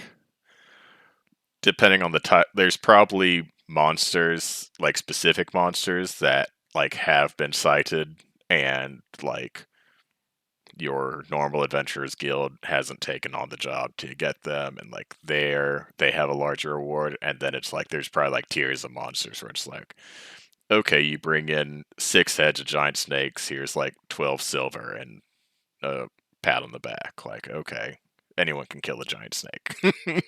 depending on the type. There's probably monsters, like specific monsters that like have been cited, and like your normal adventurers guild hasn't taken on the job to get them, and like they have a larger reward. And then it's like there's probably like tiers of monsters where it's like, okay, you bring in 6 heads of giant snakes, here's like 12 silver and a pat on the back. Like, okay, anyone can kill a giant snake.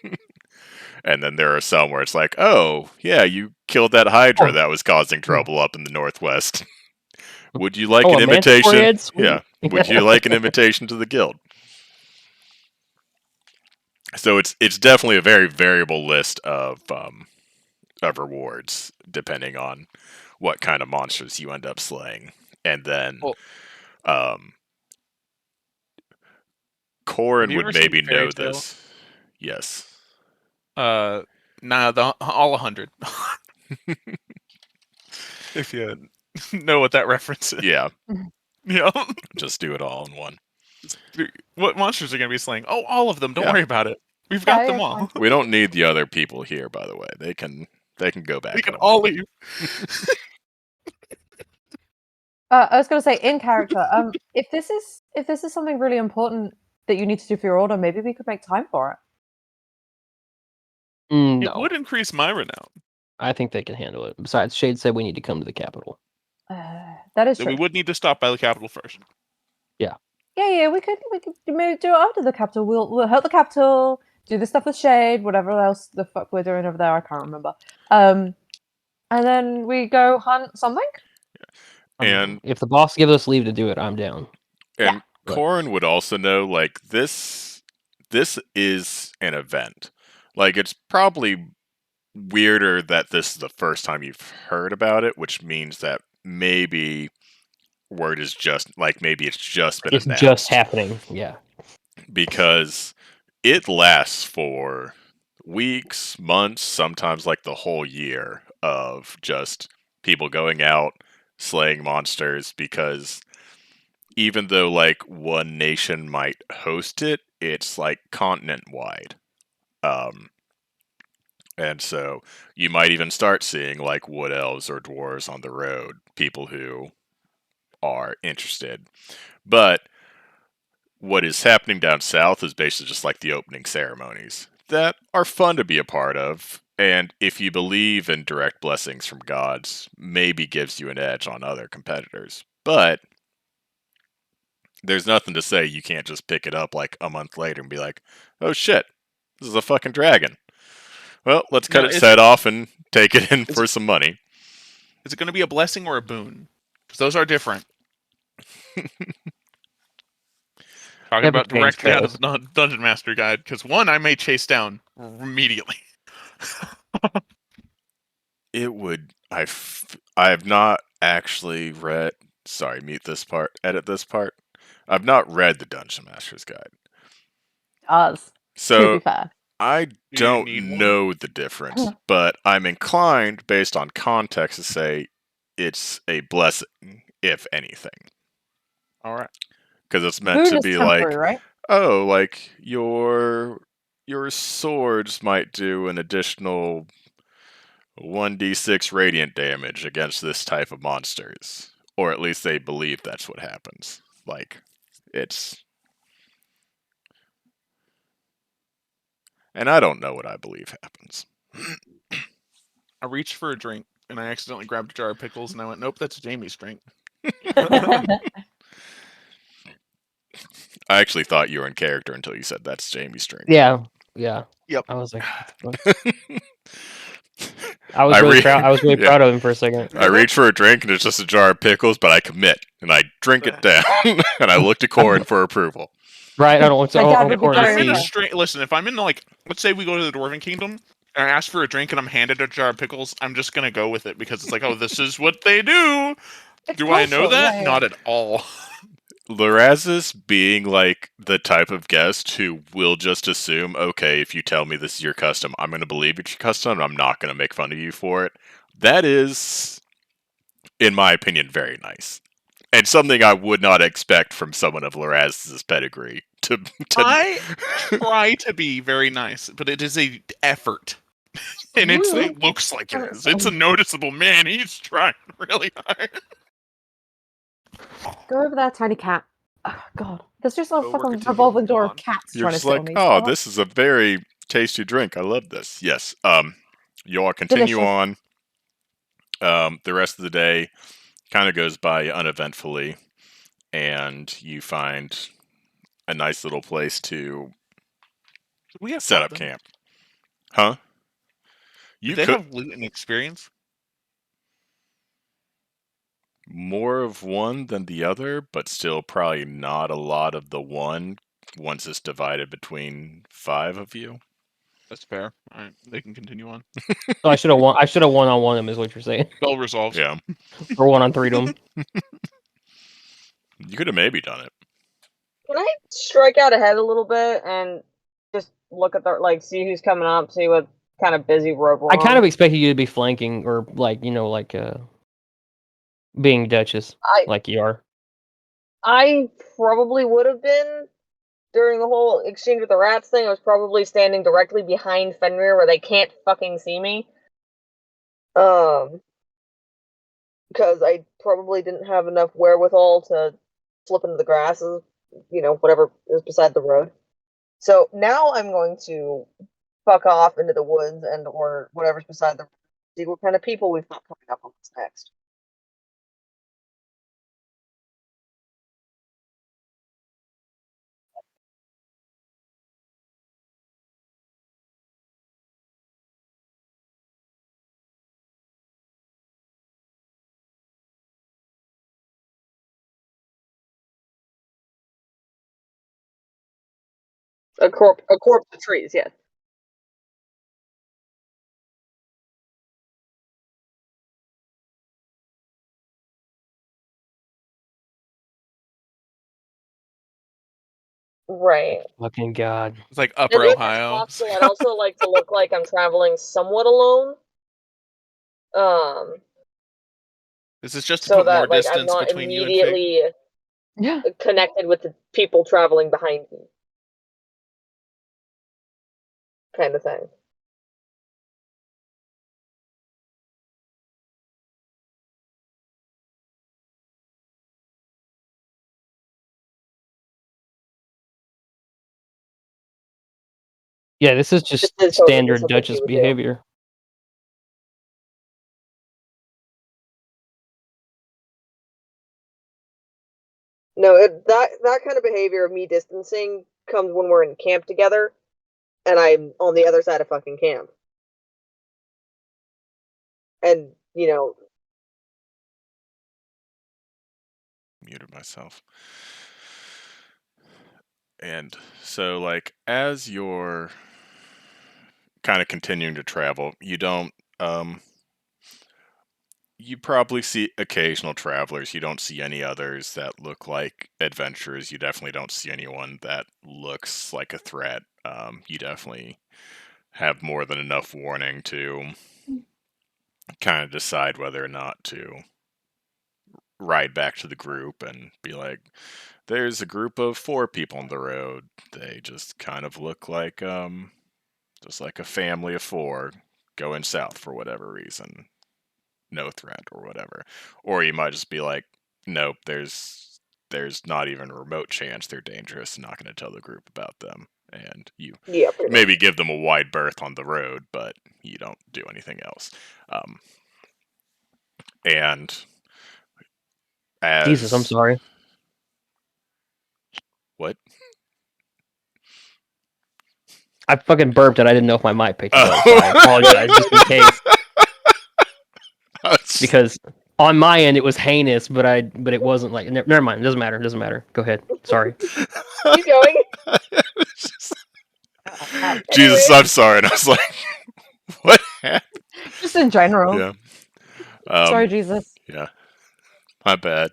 And then there are some where it's like, oh yeah, you killed that hydra Oh. that was causing trouble up in the northwest. Would you like Oh, an a manticore invitation? head? Sweet. Yeah. Would you like an invitation to the guild? So it's definitely a very variable list of rewards depending on what kind of monsters you end up slaying. And then Well- Corin Have you would ever seen maybe Fairy know Tail? this. Yes. Nah, all 100. If you know what that reference is. Yeah. Yeah. Just do it all in one. What monsters are going to be slaying? Oh, all of them. Don't Yeah. worry about it. We've got them yeah, all. fine. We don't need the other people here, by the way. They can go back We can home. all leave. I was going to say in character. If this is something really important that you need to do for your order, maybe we could make time for it. No, It would increase my renown. I think they can handle it. Besides, Shade said we need to come to the capital. That is Then true. we would need to stop by the capital first. Yeah, we could maybe do it after the capital. We'll help the capital, do the stuff with Shade, whatever else the fuck we're doing over there. I can't remember. And then we go hunt something. And If the boss gives us leave to do it, I'm down. And But- Corin would also know, like, this is an event. Like, it's probably weirder that this is the first time you've heard about it, which means that maybe word is just like maybe it's just been It's announced. just happening. Yeah. Because it lasts for weeks, months, sometimes like the whole year of just people going out slaying monsters, because even though like one nation might host it, it's like continent wide. And so you might even start seeing like wood elves or dwarves on the road, people who are interested. But what is happening down south is basically just like the opening ceremonies that are fun to be a part of. And if you believe in direct blessings from gods, maybe gives you an edge on other competitors. But there's nothing to say you can't just pick it up like a month later and be like, oh shit, this is a fucking dragon. Well, let's cut its head off and take it in for some money. Is it going to be a blessing or a boon? Because those are different. Talking Never about directly out changed of the Dungeon Master Guide, because one I may chase down immediately. It would. I have not actually read. Sorry, mute this part. Edit this part. I've not read the Dungeon Master's Guide, Us, to so be fair. I you don't need one? know the difference. But I'm inclined, based on context, to say it's a blessing, if anything, All right. because it's meant Boon to is be temporary, like, right? oh, like your swords might do an additional 1d6 radiant damage against this type of monsters. Or at least they believe that's what happens. Like, it's... And I don't know what I believe happens. I reached for a drink, and I accidentally grabbed a jar of pickles, and I went, nope, that's Jamie's drink. I actually thought you were in character until you said that's Jamie's drink. Yeah. Yeah. Yep. I was like, what the fuck? I was I really re- proud. I was really yeah. proud of him for a second. I reach for a drink and it's just a jar of pickles, but I commit and I drink it down and I look to Corin for approval. Right? I don't want to. My dad I would be want to very I'm in a see. impressed. straight. Listen, if I'm in like, let's say we go to the Dwarven Kingdom and I ask for a drink and I'm handed a jar of pickles, I'm just gonna go with it because it's like, oh, this is what they do. It's Do I know cultural, that? yeah, yeah. Not at all. Lorazis being like the type of guest who will just assume, okay, if you tell me this is your custom, I'm going to believe it's your custom and I'm not going to make fun of you for it. That is, in my opinion, very nice. And something I would not expect from someone of Lorazis' pedigree. I try to be very nice, but it is a effort. And it looks like it is. It's a noticeable, man. He's trying really hard. Go over there, tiny cat. Oh, God, there's just a So we're fucking continuing revolving door on. of cats You're trying to just sit on like, me. oh, Stop. this is a very tasty drink. I love this. Yes. You all continue Delicious. on. The rest of the day kind of goes by uneventfully, and you find a nice little place to We have set fought up them. camp. Huh? Do You they could have loot and experience? more of one than the other, but still probably not a lot of the one once it's divided between 5 of you. That's fair. All right, they can continue on. So I should have won. I should have won on him. Is what you're saying? Spell resolves. Yeah. Or 1-on-3 to him. You could have maybe done it. Can I strike out ahead a little bit and just look at the see who's coming up, see what kind of busy road we're I kind on? of expected you to be flanking or being Duchess, like you are. I probably would have been during the whole exchange with the rats thing. I was probably standing directly behind Fenrir where they can't fucking see me. Because I probably didn't have enough wherewithal to flip into the grasses, whatever is beside the road. So now I'm going to fuck off into the woods or whatever's beside the road, see what kind of people we've got coming up on this next. A corpse of trees, yes. Right. Fucking God. It's like And Upper if it's Ohio. possible, I'd also like to look like I'm traveling somewhat alone. This is just to So put more that I'm distance not between you and Fig. immediately Yeah. connected with the people traveling behind me. Kind of thing. Yeah, this is just This is totally standard something Duchess you would do. behavior. No, that kind of behavior of me distancing comes when we're in camp together, and I'm on the other side of fucking camp. And, Muted myself. And so, like, as you're kind of continuing to travel, you don't, you probably see occasional travelers. You don't see any others that look like adventurers. You definitely don't see anyone that looks like a threat. You definitely have more than enough warning to kind of decide whether or not to ride back to the group and be like, there's a group of 4 people on the road. They just kind of look like just like a family of 4 going south for whatever reason. No threat or whatever. Or you might just be like, nope, there's not even a remote chance they're dangerous. I'm not going to tell the group about them. And you maybe give them a wide berth on the road, but you don't do anything else. And as Jesus, I'm sorry. What? I fucking burped and I didn't know if my mic picked it up, so I apologize just in case. because on my end it was heinous, but it wasn't like never mind. It doesn't matter. It doesn't matter. Go ahead. Sorry. Keep going. Jesus, Anyway. I'm sorry. And I was like, what happened? Just in general. Yeah. Sorry, Jesus. Yeah. My bad.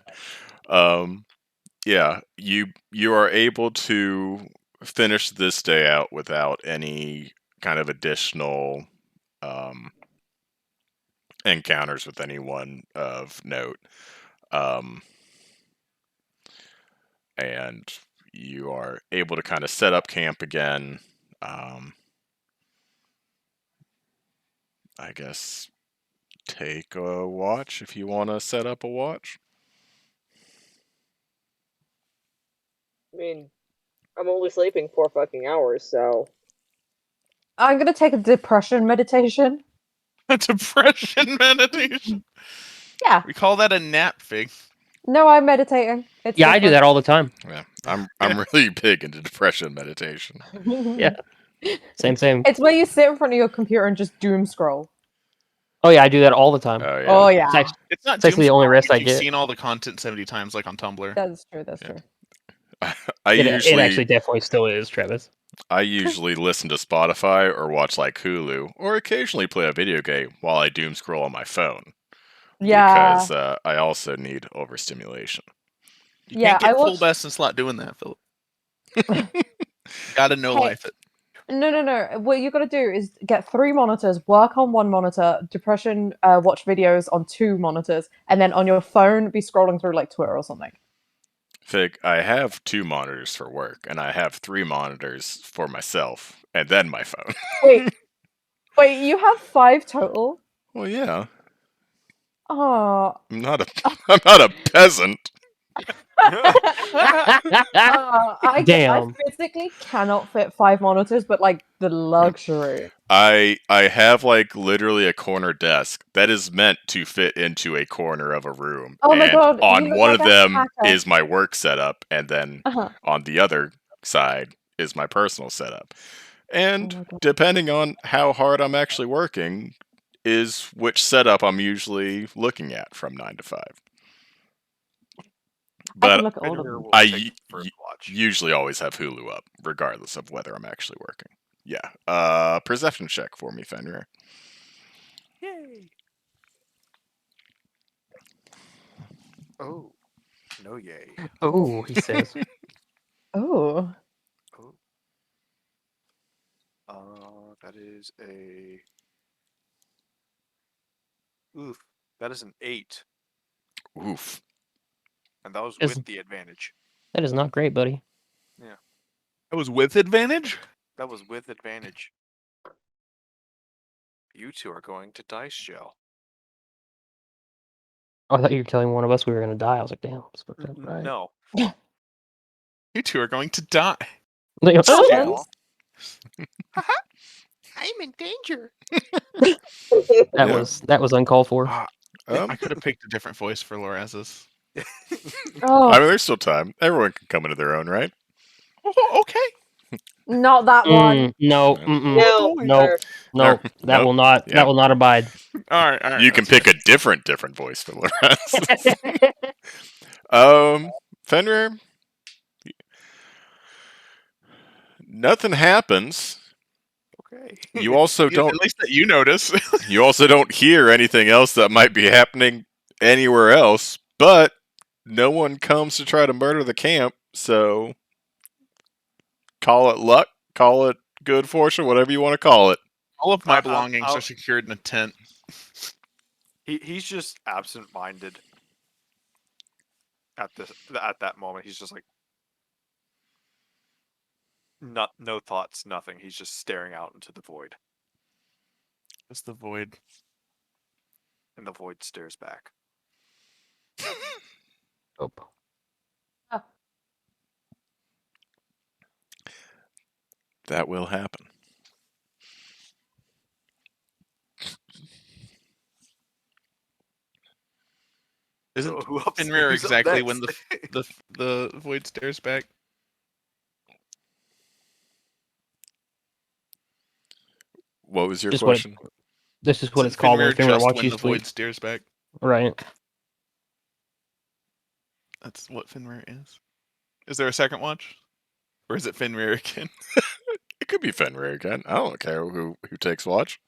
Yeah, you are able to finish this day out without any kind of additional encounters with anyone of note. And you are able to kind of set up camp again. I guess take a watch if you want to set up a watch. I mean, I'm only sleeping 4 fucking hours, so. I'm gonna take a depression meditation. A depression meditation. Yeah. We call that a nap, Fig. No, I'm meditating. It's Yeah, I do that all the time. Yeah, I'm really big into depression meditation. Yeah. Same. It's where you sit in front of your computer and just doom scroll. Oh yeah, I do that all the time. Oh yeah. Oh yeah, It's not It's actually the only doom rest scrolling, I you've get. seen all the content 70 times, like on Tumblr. that's true. That's Yeah. true. It usually actually definitely still is, Travis. I usually listen to Spotify or watch like Hulu, or occasionally play a video game while I doom scroll on my phone. Yeah. Because I also need overstimulation. You Yeah, can't get I full watched- best and slot doing that, Philip. Gotta know Hey. life it. No. What you got to do is get 3 monitors, work on 1 monitor, depression, watch videos on 2 monitors, and then on your phone be scrolling through like Twitter or something. Fig, I have 2 monitors for work, and I have 3 monitors for myself, and then my phone. Wait, you have 5 total? Well, yeah, Oh, I'm not a peasant. I Damn. physically cannot fit 5 monitors, but like the luxury. I have like literally a corner desk that is meant to fit into a corner of a room. Oh my and God, you on look one like of a them hacker. is my work setup, and then Uh-huh. on the other side is my personal setup. And Oh my God. depending on how hard I'm actually working is which setup I'm usually looking at from 9 to 5. I can But look at all of Fenrir them. will I take the first watch. usually always have Hulu up, regardless of whether I'm actually working. Yeah. Perception check for me, Fenrir. Yay! Oh, no yay. Oh, he says. Oh. Oh. That is a. Oof. That is an 8, Oof. and that was Is- with the advantage. That is not great, buddy. That was with advantage? That was with advantage. You two are going to dice jail. Oh, I thought you were telling one of us we were gonna die. I was like, damn, it's fucked up. Right. No. You two are going to die. Like, Oh, Jail. I'm in danger. that Yeah. was uncalled for. I could have picked a different voice for Loraz's. Oh, I mean, there's still time. Everyone can come into their own, right? Oh, okay. not that one. No, Yeah. Oh, No, Nope. sir. no, that Nope. will not. Yeah. That will not abide. All right. You can that's pick a different voice for Loraz. Fenrir, nothing happens. Okay. You also fine. don't. At least that you notice. You also don't hear anything else that might be happening anywhere else. But no one comes to try to murder the camp, so call it luck, call it good fortune, whatever you want to call it. All of my I'll- belongings I'll- are secured in a tent. He's just absent-minded. At that moment, he's just like, no thoughts, nothing. He's just staring out into the void, What's the void? and the void stares back. Oh. That will happen. Isn't So who's Fenrir up exactly when next? the void stares back? What was your Just what it- question? This is what Isn't it's called when Fenrir Fenrir just wants when you the to sleep. void stares back? Right. That's what Fenrir is. Is there a second watch? Or is it Fenrir again? It could be Fenrir again. I don't care who takes watch.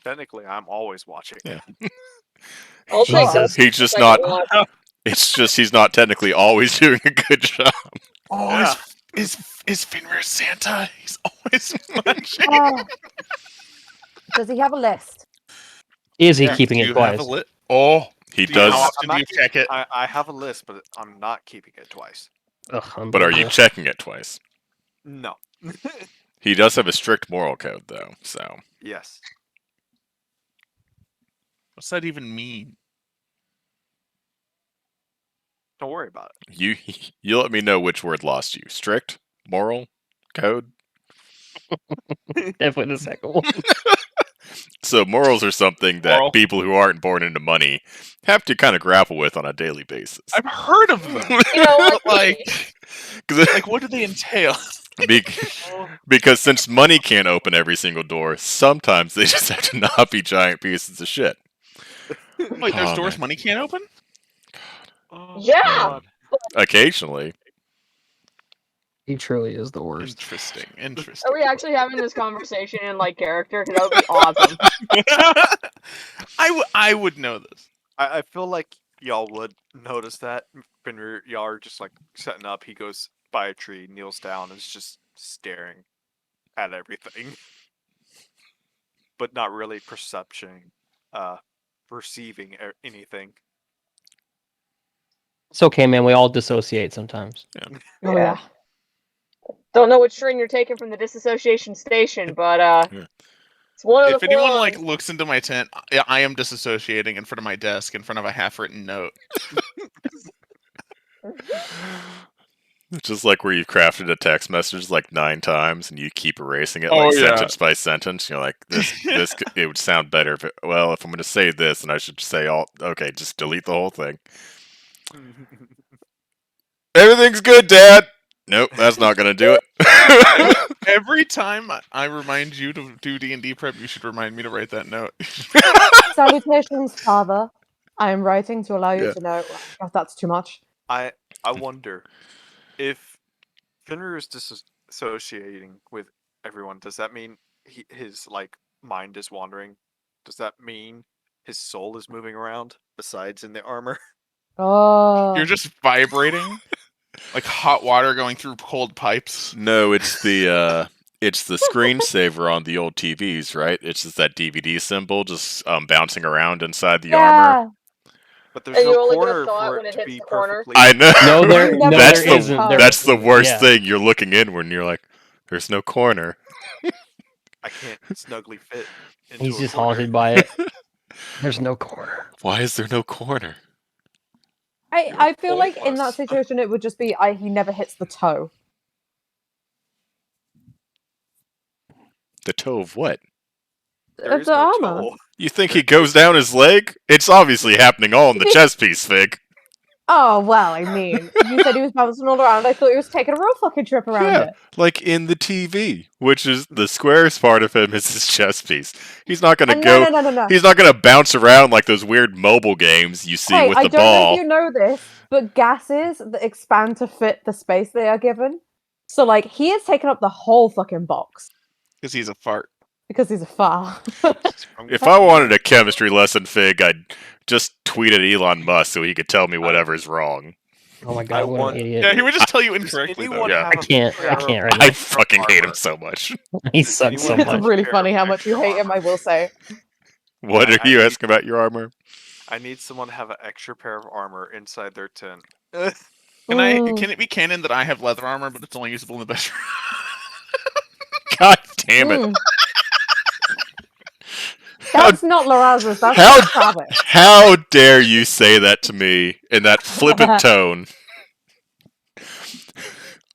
Technically, I'm always watching. Yeah. I'll take Jesus. the He's just second not. watch. It's just he's not technically always doing a good job. Oh, Yeah. is Fenrir Santa? He's always watching. Oh. Does he have a list? Is he Yeah, keeping do it you have a twice? lit? Oh, He do you- how does. often do you check it? I have a list, but I'm not keeping it twice. Ugh, But are you unbelievable. checking it twice? No. He does have a strict moral code, though. So Yes. What's that even mean? Don't worry about it. you let me know which word lost you. Strict, moral, code. Definitely the second one. So morals are something that Moral. people who aren't born into money have to kind of grapple with on a daily basis. I've heard of them, You know what? but like, what do they entail? Because since money can't open every single door, sometimes they just have to not be giant pieces of shit. Wait, there's Oh, doors man. money can't open? Oh, Yeah. God. Occasionally. He truly is the worst. Interesting. Are we actually having this conversation in like character? Because that would be awesome. I would know this. I feel like y'all would notice that. When y'all are just like setting up, he goes by a tree, kneels down, and is just staring at everything. But not really perceiving anything. It's okay, man. We all dissociate sometimes. Oh yeah. Don't know which train you're taking from the disassociation station, but Yeah. it's one of If the anyone four like lines. looks into my tent, I am disassociating in front of my desk, in front of a half-written note. It's just like where you've crafted a text message like 9 times and you keep erasing it Oh, like yeah. sentence by sentence. You're like, this it would sound better if if I'm going to say this and I should say okay, just delete the whole thing. Everything's good, Dad. Nope, that's not going to do it. Every time I remind you to do D&D prep, you should remind me to write that note. Salutations, father. I am writing to allow you Yeah. to know. Oh, that's too much. I wonder if Fenrir is disassociating with everyone. Does that mean his like mind is wandering? Does that mean his soul is moving around besides in the armor? Oh. You're just vibrating, like hot water going through cold pipes. No, it's the screensaver on the old TVs, right? It's just that DVD symbol just bouncing around inside the armor. But there's And you no only get a corner thought for when it it to hits be the corner? perfectly. I know. No, there, Never no, that's there the isn't. that's the worst yeah. thing. You're looking in when you're like, there's no corner. I can't snugly fit into He's a just corner. haunted by it. There's no corner. Why is there no corner? I feel like in that pointless. situation it would just be he never hits the toe. The toe of what? There Of is the no armor. toe. You think he goes down his leg? It's obviously happening all in the chest piece, Fig. Oh well, I mean, you said he was bouncing all around. I thought he was taking a real fucking trip around Yeah, it. like in the TV, which is the squarest part of him is his chest piece. He's not gonna And go. no. He's not gonna bounce around like those weird mobile games you see Hey, with I the don't know ball. if you know this, but gases that expand to fit the space they are given. So like he has taken up the whole fucking box Because he's a fart. because he's a far. If I wanted a chemistry lesson, Fig, I'd just tweet at Elon Musk so he could tell me whatever's wrong. Oh my I god, what want- an idiot. Yeah, he would just tell you Does incorrectly, though. anyone Yeah. have I can't a pair right I now. fucking hate him armor? so much. He Does sucks so anyone It's have much. really pair funny of how much you extra hate him, I will say. What I are you need- asking about your armor? I need someone to have an extra pair of armor inside their tent. Can Mm. it be canon that I have leather armor, but it's only usable in the bedroom? God damn it! Mm. That's not Laraz's, that's how- Travis. How dare you say that to me in that flippant tone?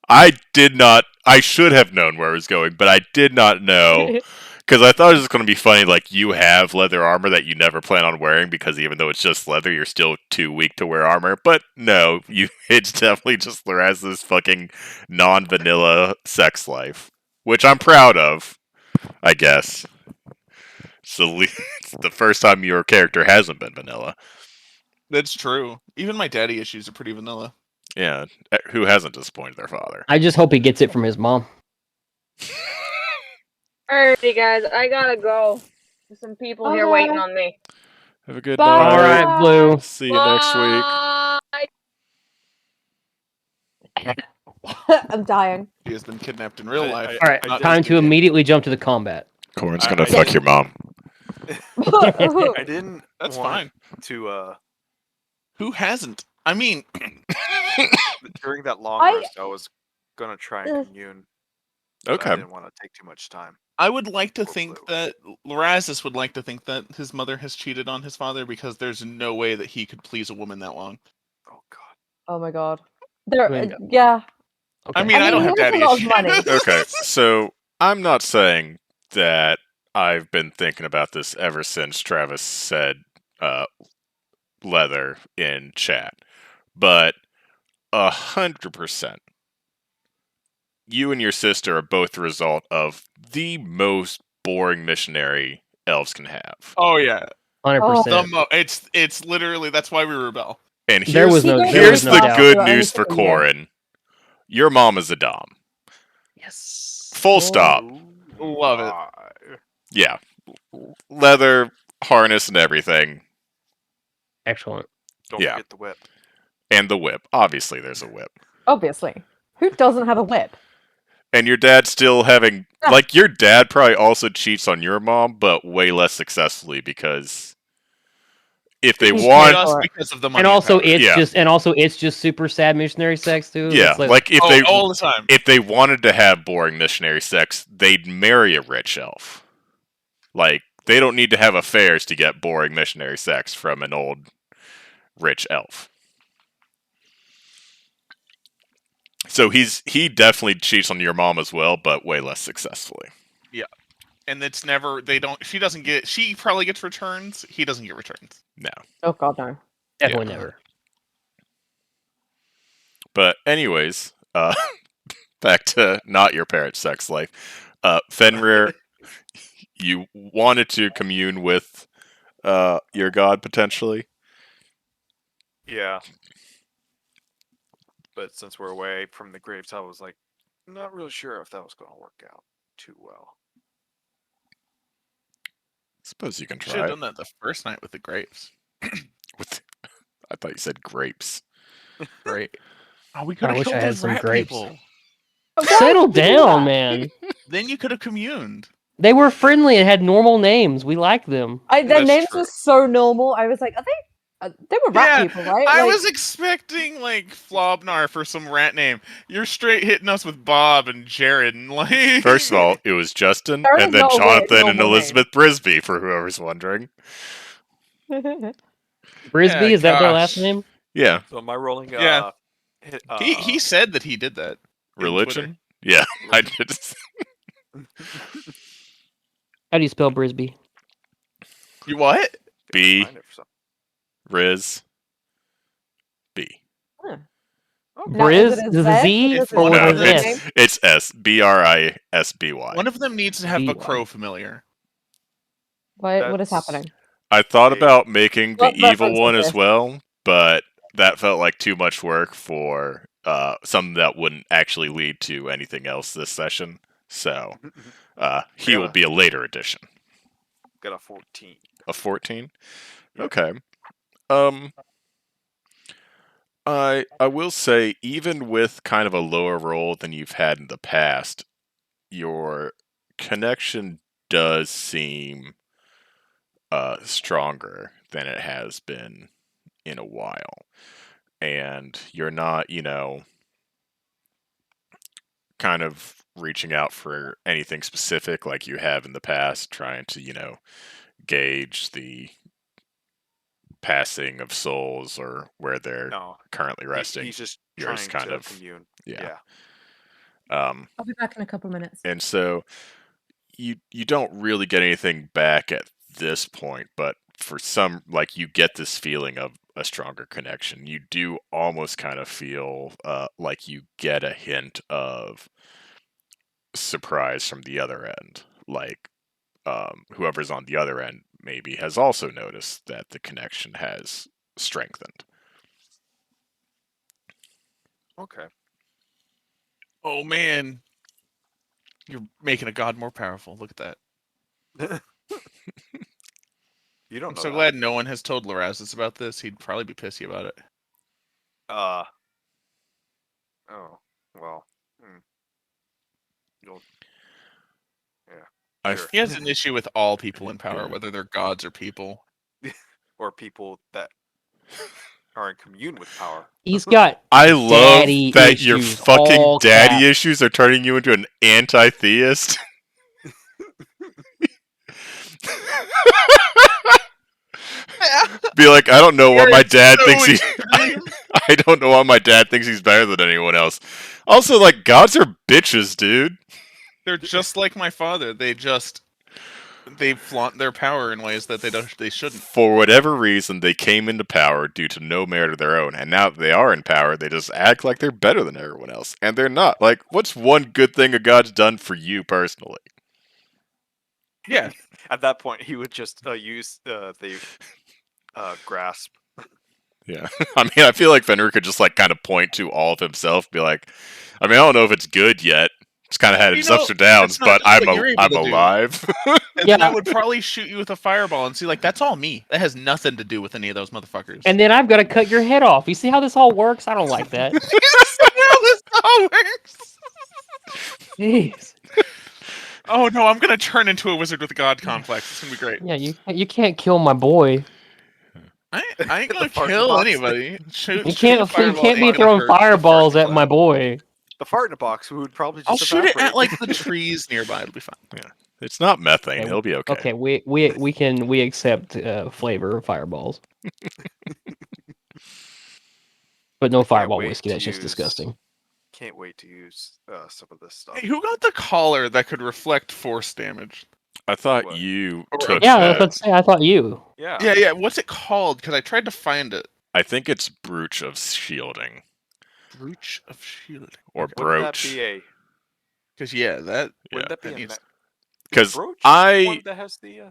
I did not. I should have known where I was going, but I did not know. Because I thought it was going to be funny, like, you have leather armor that you never plan on wearing, because even though it's just leather, you're still too weak to wear armor. But no, it's definitely just Laraz's fucking non-vanilla sex life. Which I'm proud of, I guess. It's the first time your character hasn't been vanilla. That's true. Even my daddy issues are pretty vanilla. Yeah, who hasn't disappointed their father? I just hope he gets it from his mom. Alrighty, guys, I gotta go. There's some people here waiting on me. Have a good Bye. night. All right, Blue. See you next week. Bye. I'm dying. He has been kidnapped in real life. All right, not time just to in game. immediately jump to the combat. Corn's I- gonna I fuck didn't- your mom. I didn't That's want fine. to Who hasn't? I mean, during that long I- rest I was gonna try and Ugh. commune. But I Okay. didn't want to take too much time. I would like to Poor think Blue. that Lorazes would like to think that his mother has cheated on his father because there's no way that he could please a woman that long. Oh god. Oh my god. There. I mean, Yeah. Okay. I mean, I don't he have has daddy a lot of issues. money. Okay, so I'm not saying that I've been thinking about this ever since Travis said leather in chat, but 100%, you and your sister are both the result of the most boring missionary elves can have. Oh yeah, 100%. it's literally that's why we rebel. And There here's, was no- there here's was no the doubt. good You're only news for sitting here. Corin. Your mom is a dom. Yes. Full stop. Love it. Why? Yeah. Leather, harness, and everything. Excellent. Don't Yeah. forget the whip. And the whip. Obviously, there's a whip. Obviously. Who doesn't have a whip? And your dad still having... Like, your dad probably also cheats on your mom, but way less successfully, because... If they He's want... paid Just for it. because of the money. And also, power. it's just super sad missionary sex too. Yeah, It's like, if they... all the time. If they wanted to have boring missionary sex, they'd marry a rich elf. Like, they don't need to have affairs to get boring missionary sex from an old rich elf. So he definitely cheats on your mom as well, but way less successfully. And it's never she doesn't get she probably gets returns, he doesn't get returns. No. Oh god, no. definitely Yeah. never. But anyways, back to not your parents' sex life. Fenrir, you wanted to commune with your god potentially? Yeah. But since we're away from the graves, I was like, not really sure if that was going to work out too well. Suppose you can Should try have it. done that the first night with the grapes. With, I thought you said grapes. Great. Oh, we I could have wish I killed had those some rat grapes. people. Settle Why would you do down, that? man. Then you could have communed. They were friendly and had normal names. We liked them. Their That's names true. were so normal. I was like, are they? They were rat Yeah, people, right? I Like, was expecting like Flobnar for some rat name. You're straight hitting us with Bob and Jared and like. First of all, it was Justin, There is and then no weird Jonathan and normal Elizabeth Brisby, for whoever's wondering. Brisby, Yeah, is that their gosh. last name? Yeah. So am I rolling? Yeah. Hit, he said that he did that. in Religion? Yeah, I did. How do you spell Brisby? You what? B, Find it for some- Riz, B. Now, is Briz? it a Is it Z? Z Is or it with a an No, Z S? name? it's S. B-R-I-S-B-Y. One of them needs to have a B-Y. crow familiar. What is That's- happening? I thought Big. about making the What evil reference one is as this? well, but that felt like too much work for something that wouldn't actually lead to anything else this session. So he will Yeah. be a later addition. Got a 14. A 14? Yeah. Okay. I will say, even with kind of a lower roll than you've had in the past, your connection does seem stronger than it has been in a while. And you're not, kind of reaching out for anything specific like you have in the past, trying to, gauge the passing of souls or where they're No, currently resting. he's just Yours trying kind to of- commune. Yeah. I'll be back in a couple minutes. And so you don't really get anything back at this point, but for some, like, you get this feeling of a stronger connection. You do almost kind of feel like you get a hint of surprise from the other end. Like, whoever's on the other end maybe has also noticed that the connection has strengthened. Okay. Oh man, you're making a god more powerful. Look at that. You don't I'm know so that. glad no one has told Lorazes about this. He'd probably be pissy about it. Oh, well. You'll. Yeah. I Sure. He has an issue with all people in power, whether they're gods or people. Or people that are in commune with power. He's got I love daddy that your issues, fucking all daddy caps. issues are turning you into an anti-theist. Be like, I don't know why my dad thinks he. I don't know why my dad thinks he's better than anyone else. Also, like, gods are bitches, dude. They're just like my father. They flaunt their power in ways that they shouldn't. For whatever reason, they came into power due to no merit of their own, and now that they are in power, they just act like they're better than everyone else, and they're not. Like, what's one good thing a god's done for you personally? Yeah. At that point, he would just use the grasp. Yeah, I mean, I feel like Fenrir could just like kind of point to all of himself, be like, I mean, I don't know if it's good yet. It's kind of had its ups or downs, that's not but just what you're able I'm to do. alive. And then I would probably shoot you with a fireball and see, like, that's all me. That has nothing to do with any of those motherfuckers. And then I've got to cut your head off. You see how this all works? I don't like that. You see how this all works? Jeez. Oh no, I'm gonna turn into a wizard with a god complex. It's gonna be great. Yeah, you can't kill my boy. I ain't The gonna fart kill box. anybody. Shoot You a can't fireball be ain't gonna throwing hurt fireballs the at my boy. The fart in a box would probably just I'll shoot it at evaporate. like the trees nearby. It'll be fine. Yeah, it's not methane. Okay, He'll be okay. Okay, we accept flavor of fireballs, but no I can't fireball wait whiskey. to That's just use- disgusting. Can't wait to use some of this stuff. Hey, who got the collar that could reflect force damage? I thought What? you Or took Yeah, that. let's say I thought you. Yeah. Yeah. What's it called? Because I tried to find it. I think it's brooch of shielding Brooch of shielding. or Wouldn't brooch. that be a? Because that. Wouldn't that be that a? needs- Is 'Cause brooch I- one that has the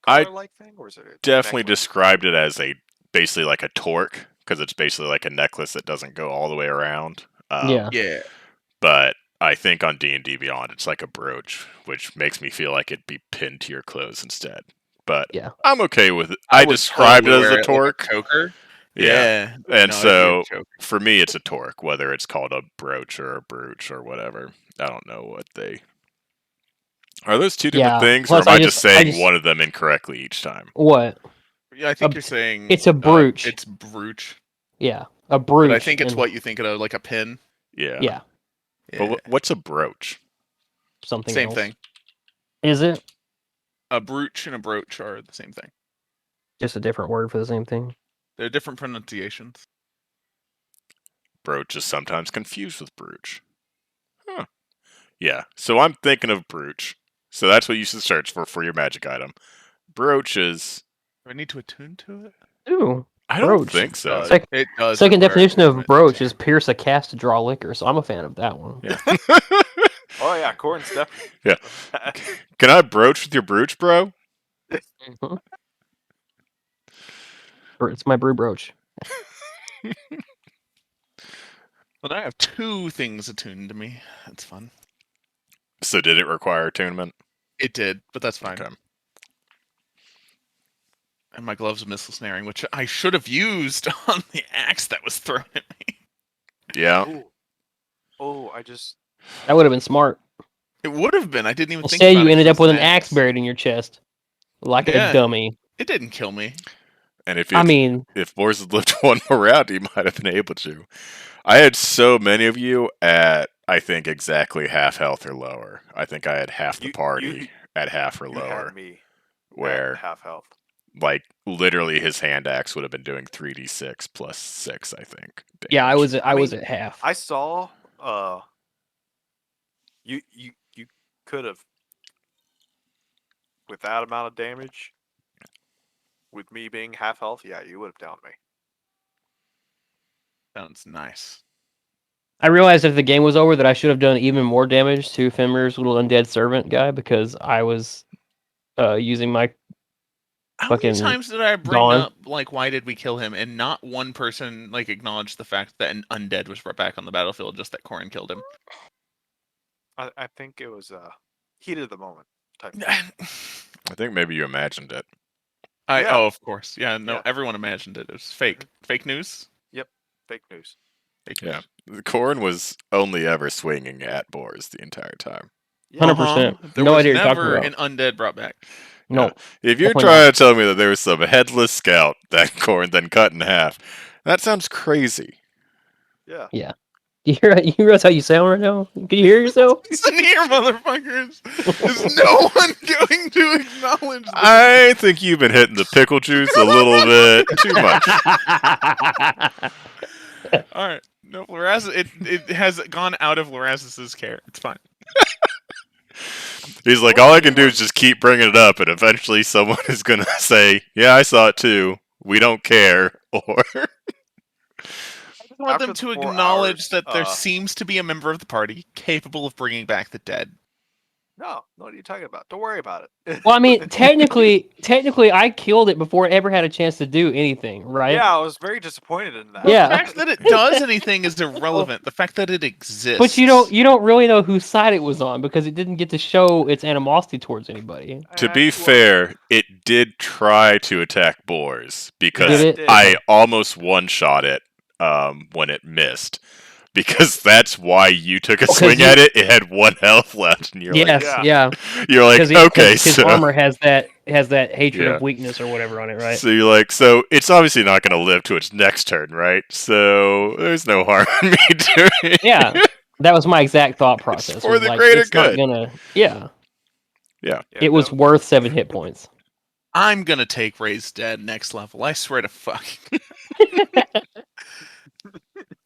I collar-like thing, or is it a Definitely necklace? described it as basically like a torque because it's basically like a necklace that doesn't go all the way around. Yeah. Yeah. But I think on D&D Beyond it's like a brooch, which makes me feel like it'd be pinned to your clothes instead. But Yeah. I'm okay with it. I would described totally it as wear a like torque. choker. Yeah. Yeah. And No, it'd be a so choker. for me it's a torque, whether it's called a brooch or a brooch or whatever. I don't know what they are. Those two different Yeah, things, or plus am I I just just- I saying just- one of them incorrectly each time? What? Yeah, I think A- you're saying it's a brooch. It's brooch. Yeah, a brooch. But I think it's and- what you think of, like a pin. Yeah. Yeah, But what's a brooch? something Same else. thing. Is it A brooch and a brooch are the same thing. just a different word for the same thing? They're different pronunciations. Brooch is sometimes confused with brooch. Huh. Yeah, so I'm thinking of brooch. So that's what you should search for your magic item. Brooch is... Do I need to attune to it? Ooh. I don't Brooch. think so. It does. Second require definition of attunement. brooch is pierce a cast to draw liquor, so I'm a fan of that one. Yeah. Oh yeah, Corin's definitely. Yeah. Can I broach with your brooch, bro? Mhm. It's my brew brooch. But I have two things attuned to me. That's fun. So did it require attunement? It did, but that's fine. Okay. And my gloves of missile snaring, which I should have used on the axe that was thrown at me. Yeah. Ooh. Oh, I just. That would have been smart. It would have been. I didn't even think Instead, about you it ended 'cause up with it's an axe buried in your chest, like Yeah. a dummy. It didn't kill me. And if I mean, if Boris had lived one more round, he might have been able to. I had so many of you at, I think, exactly half health or lower. I think I had half the You- party you- at half or You lower. had me Where, at half health. like, literally his hand axe would have been doing 3d6 plus 6, I think. yeah, I damage. was mean, at half. I saw. You could have, with that amount of damage, with me being half health. Yeah, you would have downed me. Sounds nice. I realized if the game was over that I should have done even more damage to Fenrir's little undead servant guy because I was using my How many fucking times did I bring Dawn. up like why did we kill him, and not one person like acknowledged the fact that an undead was brought back on the battlefield, just that Corin killed him. I think it was heat of the moment type. I think maybe you imagined it. Yeah. Oh, of course, yeah. No, Yeah. everyone imagined it. It was fake. Fake news. Fake news. Fake Yeah. news. Corin was only ever swinging at boars the entire time. Yeah. 100%. There No was idea what you're talking never about. an undead brought back. No. If you're Definitely trying to tell me that there was some headless scout that Corin then cut in half, that sounds crazy. Yeah. Yeah. You realize how you sound right now? Can you hear yourself? Listen here, motherfuckers. Is no one going to acknowledge this? I think you've been hitting the pickle juice a little bit too much. All right. No, Lorazis, it has gone out of Lorazis's care. It's fine. He's like, all I can do is just keep bringing it up, and eventually someone is going to say, yeah, I saw it too. We don't care. Or I want After them to the 4 acknowledge hours, that there seems to be a member of the party capable of bringing back the dead. No, what are you talking about? Don't worry about it. Well, I mean, technically, I killed it before it ever had a chance to do anything, right? Yeah, I was very disappointed in that. The Yeah. fact that it does anything is irrelevant. The fact that it exists. But you don't really know whose side it was on because it didn't get to show its animosity towards anybody. to be fair, it did try to attack boars because Did it? I almost one-shot it when it missed. Because that's why you took a swing at it. It had 1 health left, and you're Yes, like, yeah. you're like, okay, his so armor has that hatred Yeah. of weakness or whatever on it, right? So you're like, so it's obviously not going to live to its next turn, right? So there's no harm in me doing it. Yeah, that was my exact thought process. for was the like, greater it's not good. gonna. Yeah, Yeah. it was worth 7 hit points. I'm gonna take Ray's dead next level. I swear to fuck.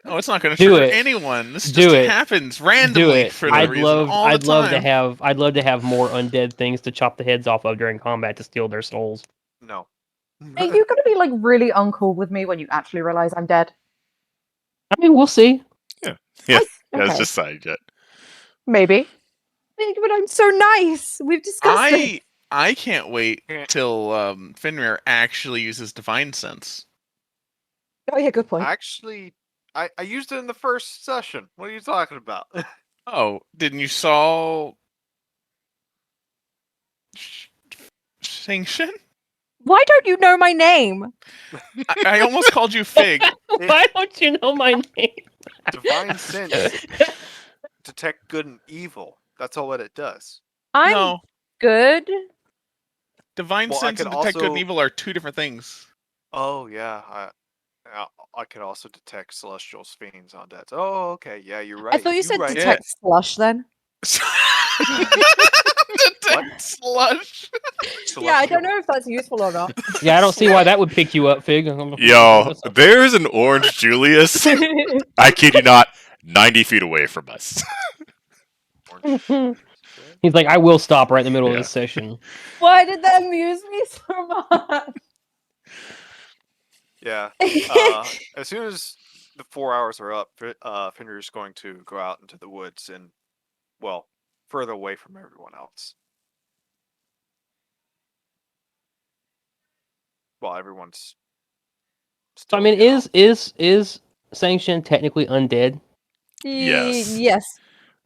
Oh, it's not gonna Do trigger it. anyone. This Do just it. happens Do randomly it. for no I'd reason love. all the I'd love to time. have. I'd love to have more undead things to chop the heads off of during combat to steal their souls. No. Are you gonna be like really uncool with me when you actually realize I'm dead? I mean, we'll see. Yeah, it's Okay. just side jet. Maybe. But I'm so nice. We've discussed it. I can't wait till Fenrir actually uses Divine Sense. Oh yeah, good point. Actually, I used it in the first session. What are you talking about? Oh, didn't you saw Sanction? Why don't you know my name? I almost called you Fig. Why don't you know my name? Divine sense detect good and evil. That's all what it does. I'm No, good. Divine Well, I Sense could and Detect Good and also- Evil are two different things. Oh yeah, I could also detect celestial fiends on death. Oh, okay, yeah, you're right. I thought you said right. detect slush then. Detect Slush. Yeah, I don't know if that's useful or not. Yeah, I don't see why that would pick you up, Fig. Yo, there's an orange Julius. I kid you not, 90 feet away from us. He's like, I will stop right in the middle of Yeah. this session. Why did that amuse me so much? Yeah. As soon as the 4 hours are up, Fenrir's going to go out into the woods and, well, further away from everyone else. Well, everyone's. So I mean, is Sanction technically undead? Yes. Yes.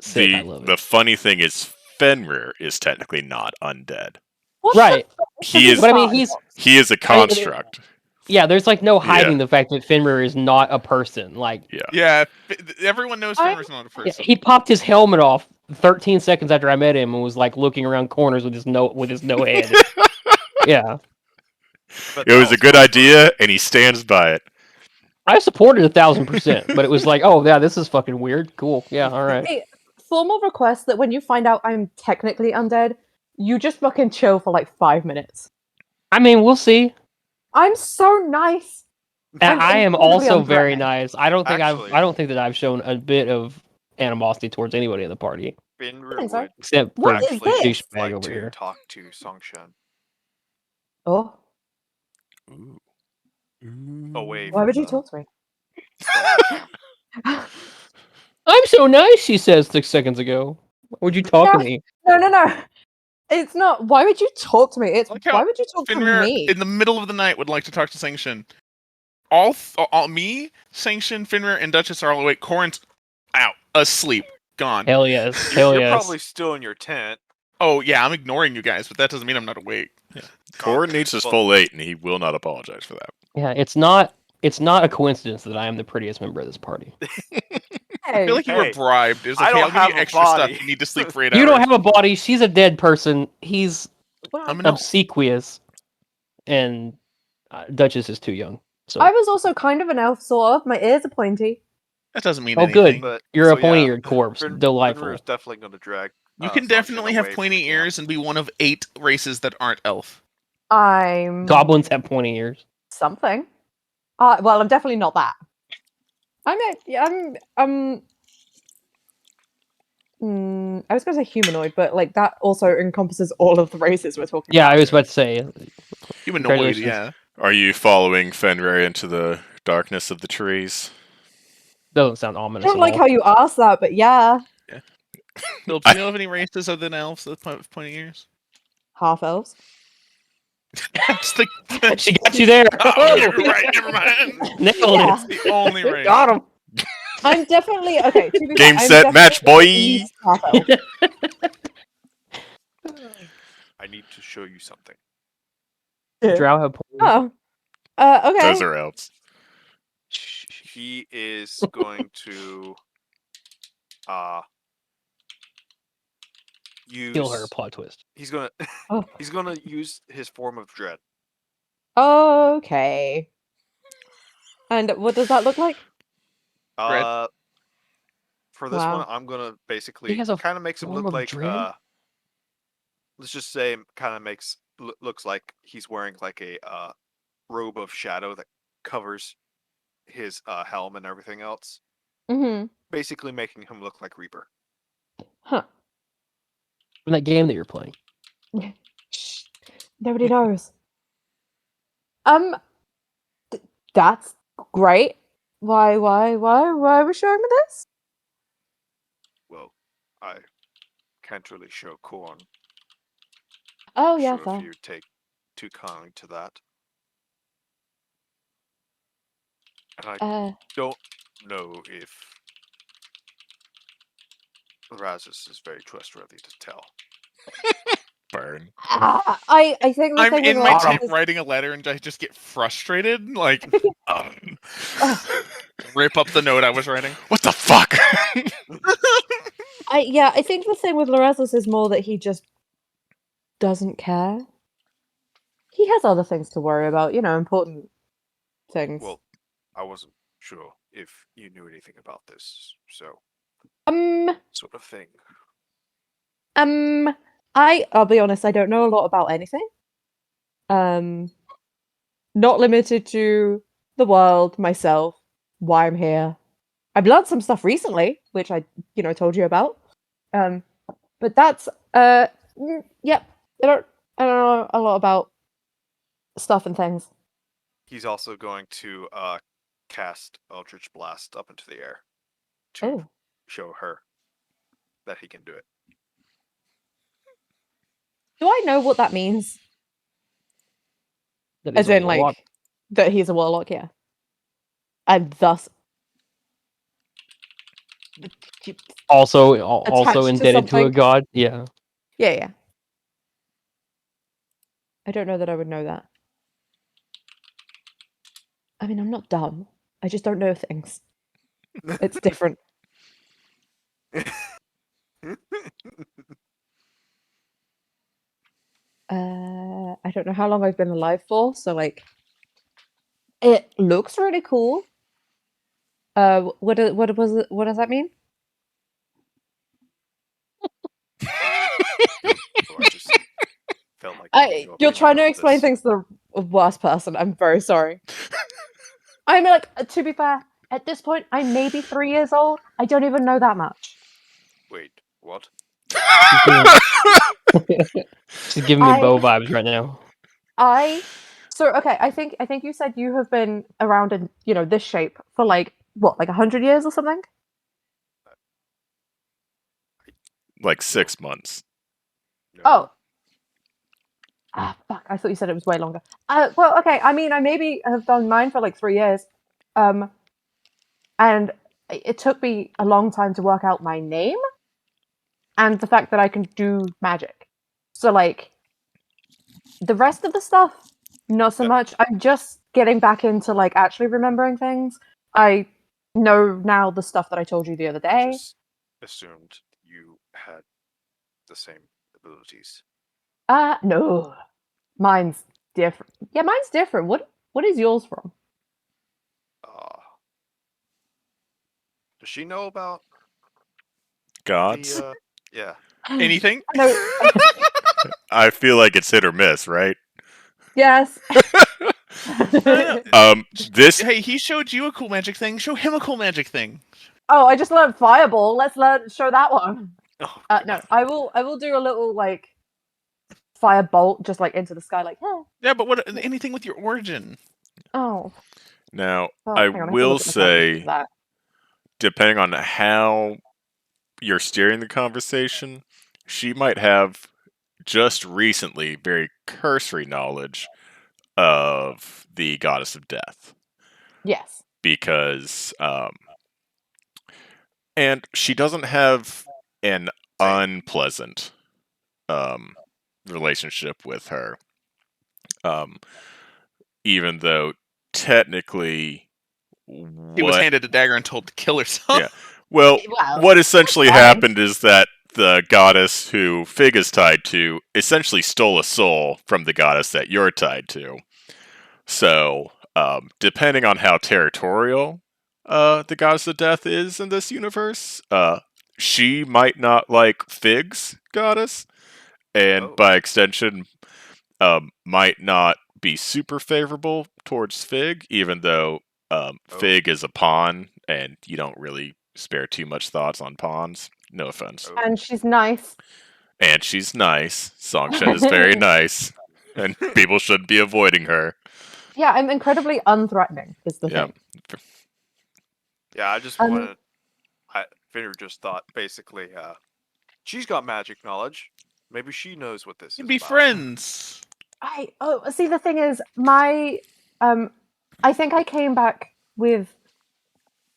Sick, I love The it. funny thing is, Fenrir is technically not undead. What Right. He is. But I mean, He is a construct. yeah. There's like no hiding Yeah. the fact that Fenrir is not a person. Like, Yeah, everyone knows Fenrir's not a person. he popped his helmet off 13 seconds after I met him and was like looking around corners with his no head. Yeah, It was a good idea, and he stands by it. I supported 1,000%, but it was like, oh yeah, this is fucking weird. Cool. Yeah, all right. Hey, formal request that when you find out I'm technically undead, you just fucking chill for like 5 minutes. I mean, we'll see. I'm so nice. And I am incredibly also very unthreatening. nice. I don't think Actually- I don't think that I've shown a bit of animosity towards anybody in the party, Fenrir think so. would except for What is actually this? douchebag like over to here. talk to Songshan Oh, away. why would you from talk to me? I'm so nice, she says 6 seconds ago. Why would you talk to No. me? No. It's not. Why would you talk to me? It's Like how why would you talk to Finrear, me? in the middle of the night, would like to talk to Sanction. Me, Sanction, Finrear, and Duchess are all awake. Corin's out, asleep, gone. Hell yes. Hell You're yes. probably still in your tent. Oh yeah, I'm ignoring you guys, but that doesn't mean I'm not awake. Corin needs his Well- full 8, and he will not apologize for that. Yeah, it's not a coincidence that I am the prettiest member of this party. I feel like you were Hey, bribed. It was I like, hey, don't I'll give have you a extra body. stuff. You need to sleep for 8 hours. You don't have a body. She's a dead person. He's I'm an elf. obsequious, and Duchess is too young. So I was also kind of an elf, sort of. My ears are pointy. That doesn't mean Oh, anything. good. But You're so a pointy-eared yeah, corpse. Delightful. Finrear is definitely going to drag. You can Sanction definitely have away from the pointy camp. ears and be one of 8 races that aren't elf. I'm Goblins have pointy ears. something. Well, I'm definitely not that. I was going to say humanoid, but like that also encompasses all of the races we're talking Yeah, about. I was about to say. Humanoid, Congratulations. yeah. Are you following Fenrir into the darkness of the trees? Doesn't sound I ominous don't at like all. how you asked that, but yeah, Philip, do you know of any races other than elves with pointy ears? half elves. That's the. She got you there. Oh, you're right. Never mind. Nailed Yeah. it. The only race. Got him. I'm definitely okay. To be Game, fair, set, I'm match, definitely boy! at least half elf. I need to show you something. Drow have pointy ears. Oh, okay. Those are elves. He is going to use. Kill her. Plot twist. He's gonna Oh. he's gonna use his form of dread. Okay. And what does that look like? For this Wow. one, I'm gonna basically has a kind of makes him form look of like dread? let's just say kind of looks like he's wearing like a robe of shadow that covers his helm and everything else. Mm-hmm. Basically making him look like Reaper. Huh. From that game that you're playing. Shh. Nobody knows. That's great. Why are we showing me this? Well, I can't really show Korn. Oh yeah, Sure, fair. if you take too kindly to that. And I don't know if Razzus is very trustworthy to tell. Burn. I think the I'm thing with in my Razzus tent is- writing a letter and I just get frustrated. Like, rip up the note I was writing. What the fuck? I think the thing with Lorenzus is more that he just doesn't care. He has other things to worry about, important things. Well, I wasn't sure if you knew anything about this, so sort of thing. I'll be honest, I don't know a lot about anything. Not limited to the world, myself, why I'm here. I've learned some stuff recently, which I, told you about. But that's yep. I don't know a lot about stuff and things. He's also going to cast Eldritch Blast up into the air to Oh. show her that he can do it. Do I know what that means? That As is a in, warlock. like, that he's a warlock, yeah. And thus Also attached to indebted to a something? god. Yeah. Yeah. I don't know that I would know that. I mean, I'm not dumb. I just don't know things. It's different. I don't know how long I've been alive for, so like, it looks really cool. What does that mean? I just felt like getting your You're opinion trying to about explain this. things to the worst person. I'm very sorry. I mean, like, to be fair, at this point, I may be 3 years old. I don't even know that much. Wait, what? She's giving me Bo vibes right now. Okay, I think you said you have been around in, this shape for like 100 years or something? Like 6 months. No. Oh. Fuck, I thought you said it was way longer. Well, okay, I mean, I maybe have done mine for like 3 years. And it took me a long time to work out my name and the fact that I can do magic. So, like, the rest of the stuff, not so Yep. much. I'm just getting back into, like, actually remembering things. I know now the stuff that I told you the other I day. just assumed you had the same abilities. No. Mine's different. Yeah, mine's different. What is yours from? Does she know about Gods. the? Yeah. Anything? No. I feel like it's hit or miss, right? Yes. No. This Hey, he showed you a cool magic thing. Show him a cool magic thing. Oh, I just learned Fireball. Let's show that one. Oh, No, I will do a little like firebolt just like into the sky, like yeah. Yeah, but what? Anything with your origin? Oh, now well, I hang on, I have to will look at the character sheet say, for that. depending on how you're steering the conversation, she might have just recently very cursory knowledge of the goddess of death Yes. because and she doesn't have an Same. unpleasant relationship with her, even though technically He was what handed a dagger and told to kill herself. Yeah. Well, Well, what essentially fine. happened is that the goddess who Fig is tied to essentially stole a soul from the goddess that you're tied to. So, depending on how territorial the goddess of death is in this universe, she might not like Fig's goddess, and Oh. by extension, might not be super favorable towards Fig, even though Fig is a pawn, and you don't really spare too much thoughts on pawns. No offense. Oh. And she's nice. And she's nice. Songshen is very nice, and people should be avoiding her. Yeah, I'm incredibly unthreatening. Is the Yeah. thing. Yeah, I just Um, wanted. Finner just thought basically, she's got magic knowledge. Maybe she knows what this You'd is be about. friends. See, the thing is, I think I came back with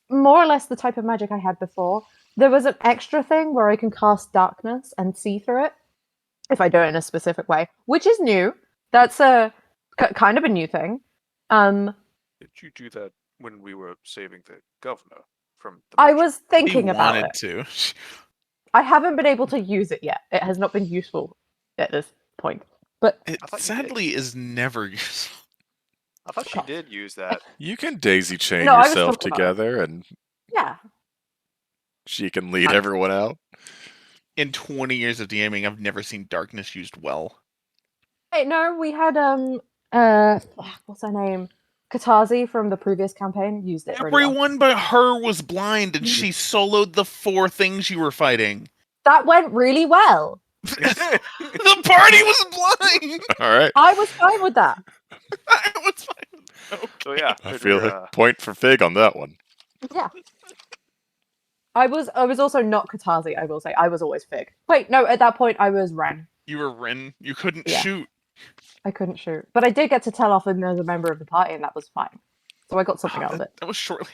more or less the type of magic I had before. There was an extra thing where I can cast darkness and see through it if I do it in a specific way, which is new. That's a kind of a new thing. Did you do that when we were saving the governor from the I magic? was He thinking about wanted it. to. I haven't been able to use it yet. It has not been useful at this point. But It I thought you did. sadly is never useful. I thought she did use that. You can daisy chain No, I was yourself talking about it. together, and yeah, she can lead everyone out. In 20 years of DMing, I've never seen darkness used well. hey, no, we had what's her name? Katazi from the previous campaign used it really well. Everyone but her was blind, and she soloed the 4 things you were fighting. That went really well. The party was blind. All right. I was fine with that. I was fine. Okay. So yeah, I Finner, feel a point for Fig on that one. Yeah. I was also not Katazi, I will say. I was always Fig. Wait, no, at that point I was Ren. You were Rin. You couldn't Yeah. shoot. I couldn't shoot. But I did get to tell off him as a member of the party, and that was fine. So I got something out of it. That was shortly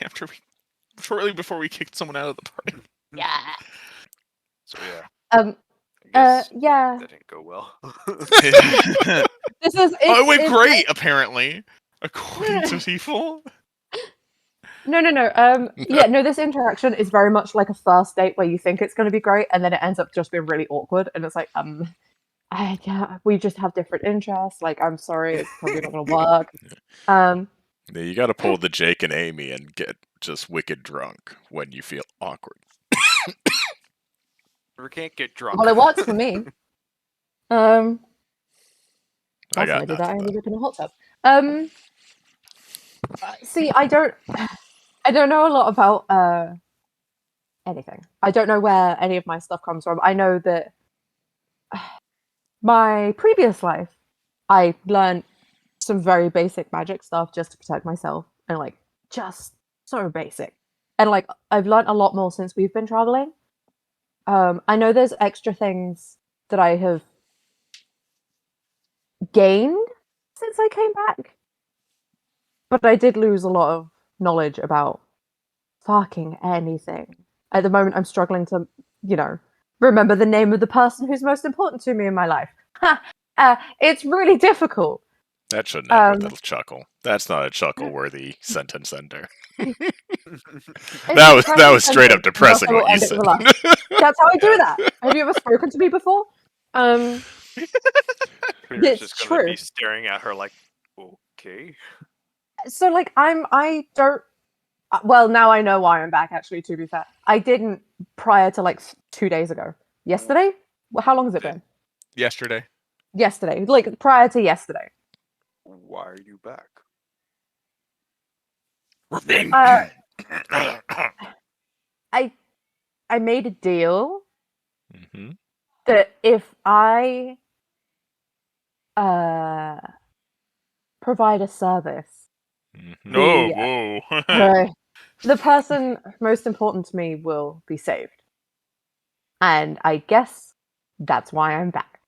before we kicked someone out of the party. Yeah. So yeah, I guess yeah. that didn't go well. This is Oh, it went it's- great, apparently, according to people. No. Yeah, no, this interaction is very much like a first date where you think it's going to be great and then it ends up just being really awkward. And it's like, we just have different interests. Like, I'm sorry, it's probably not going to work. Yeah, you got to pull the Jake and Amy and get just wicked drunk when you feel awkward. We can't get drunk. Well, it works for me. I Also, got I did that. I nothing. ended up in a hot tub. See, I don't know a lot about anything. I don't know where any of my stuff comes from. I know that my previous life, I learned some very basic magic stuff just to protect myself, and like just so basic. And like I've learned a lot more since we've been traveling. I know there's extra things that I have gained since I came back. But I did lose a lot of knowledge about fucking anything. At the moment, I'm struggling to, remember the name of the person who's most important to me in my life. It's really difficult. That shouldn't end with Um, a chuckle. That's not a chuckle-worthy sentence ender. It's That a was depressing straight up sentence, and thus depressing I will what you end it said. with a laugh. That's how I do that. Have you ever spoken to me before? Peter's It's just gonna true. be staring at her like, okay. So like I don't. Well, now I know why I'm back. Actually, to be fair, I didn't prior to like 2 days ago. Yesterday? Well, how long has it been? Yesterday. Yesterday, like prior to yesterday. Why are you back? Uh, I made a deal hmm that if I uh provide a service, hmm No, the whoa. the person most important to me will be saved. And I guess that's why I'm back.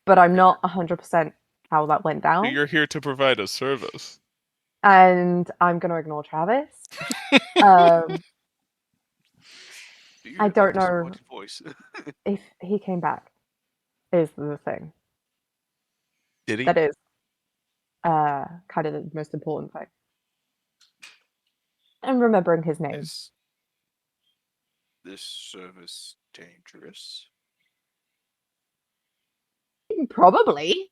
But I'm not 100% how that went down. You're here to provide a service. And I'm going to ignore Travis. Um, Do you I have don't a know disappointed voice? if he came back, is the thing. Did he? That is kind of the most important thing. And remembering his name. Is this service dangerous? Probably.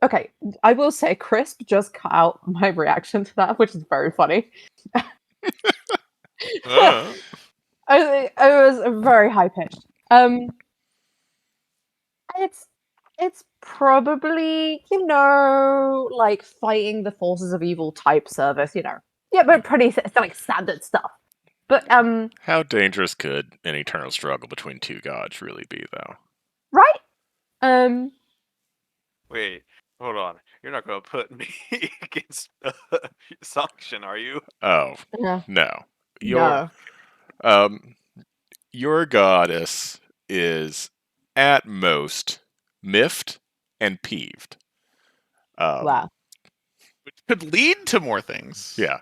Okay, I will say Crisp just cut out my reaction to that, which is very funny. I was very high pitched. It's probably, like fighting the forces of evil type service, Yeah, but pretty like standard stuff. But How dangerous could an eternal struggle between two gods really be, though? right? Um Wait, hold on. You're not gonna put me against Sanction, are you? Oh, no. no. Your No. um your goddess is at most miffed and peeved. Wow. Which could lead to more things. Yeah.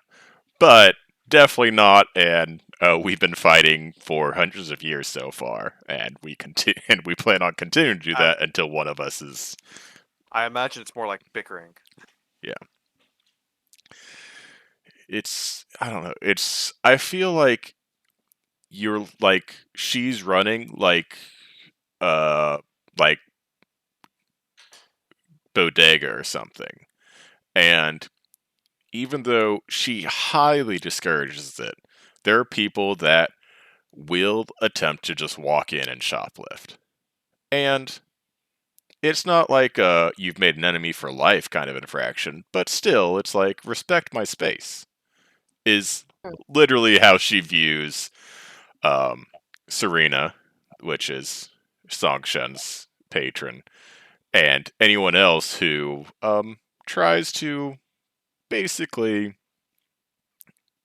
But definitely not and we've been fighting for hundreds of years so far, and we continue and we plan on continuing to do that until one of us is I imagine it's more like bickering. I don't know. I feel like you're like she's running uh like bodega or something. And even though she highly discourages it, there are people that will attempt to just walk in and shoplift. And it's not like you've made an enemy for life kind of infraction, but still, it's like respect my space is literally how she views Serena, which is Songshen's patron, and anyone else who tries to basically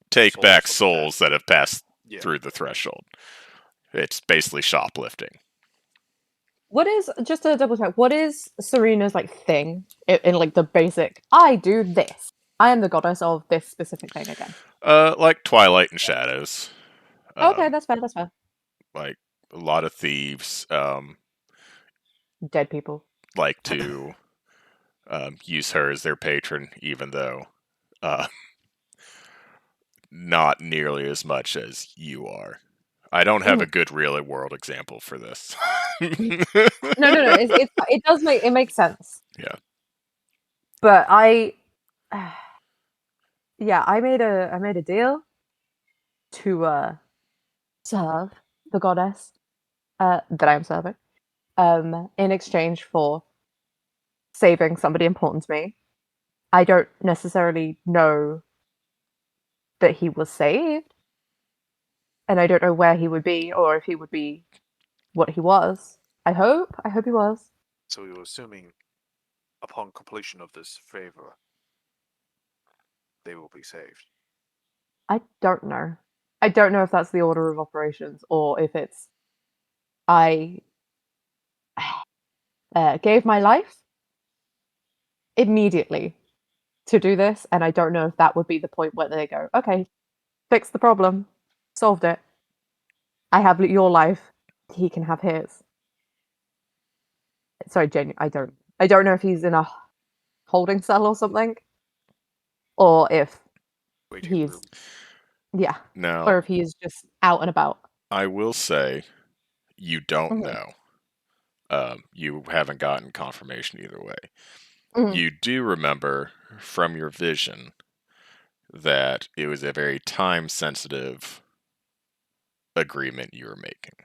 take back souls that have passed through the threshold. It's basically shoplifting. What is, just to double check, what is Serena's like thing in like the basic, I do this. I am the goddess of this specific thing again. Like Twilight and Shadows. Okay, that's fair, that's fair. Like a lot of thieves Dead people. like to use her as their patron, even though not nearly as much as you are. I don't have a good real world example for this. No. It does makes sense. Yeah. But yeah, I made a deal to serve the goddess that I am serving in exchange for saving somebody important to me. I don't necessarily know that he was saved, and I don't know where he would be or if he would be what he was. I hope he was. So you're assuming upon completion of this favor, they will be saved. I don't know. I don't know if that's the order of operations or if it's I gave my life immediately to do this, and I don't know if that would be the point where they go, okay, fix the problem, solved it. I have your life, he can have his. Sorry, I don't know if he's in a holding cell or something, or if Waiting he's room. yeah, Now, or if he's just out and about. I will say, you don't Mhm. know. You haven't gotten confirmation either way. Mhm. You do remember from your vision that it was a very time-sensitive agreement you were making,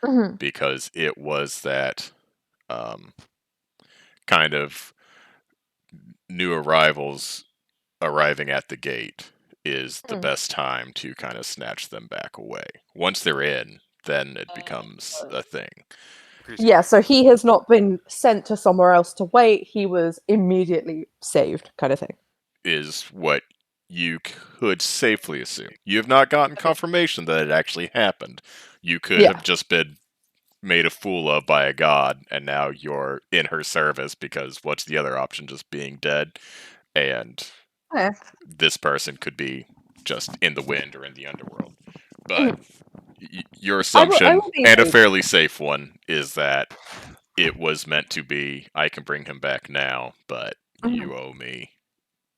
Mhm. because it was that um, kind of new arrivals arriving at the gate is the Mhm. best time to kind of snatch them back away. Once they're in, then it becomes a thing. Yeah, so he has not been sent to somewhere else to wait. He was immediately saved, kind of thing. Is what you could safely assume. You have not gotten confirmation that it actually happened. You could Yeah. have just been made a fool of by a god, and now you're in her service, because what's the other option? Just being dead. And Okay. this person could be just in the wind or in the underworld. But Mhm. your I assumption, will be and a safe. fairly safe one, is that it was meant to be, I can bring him back now, but Mhm. you owe me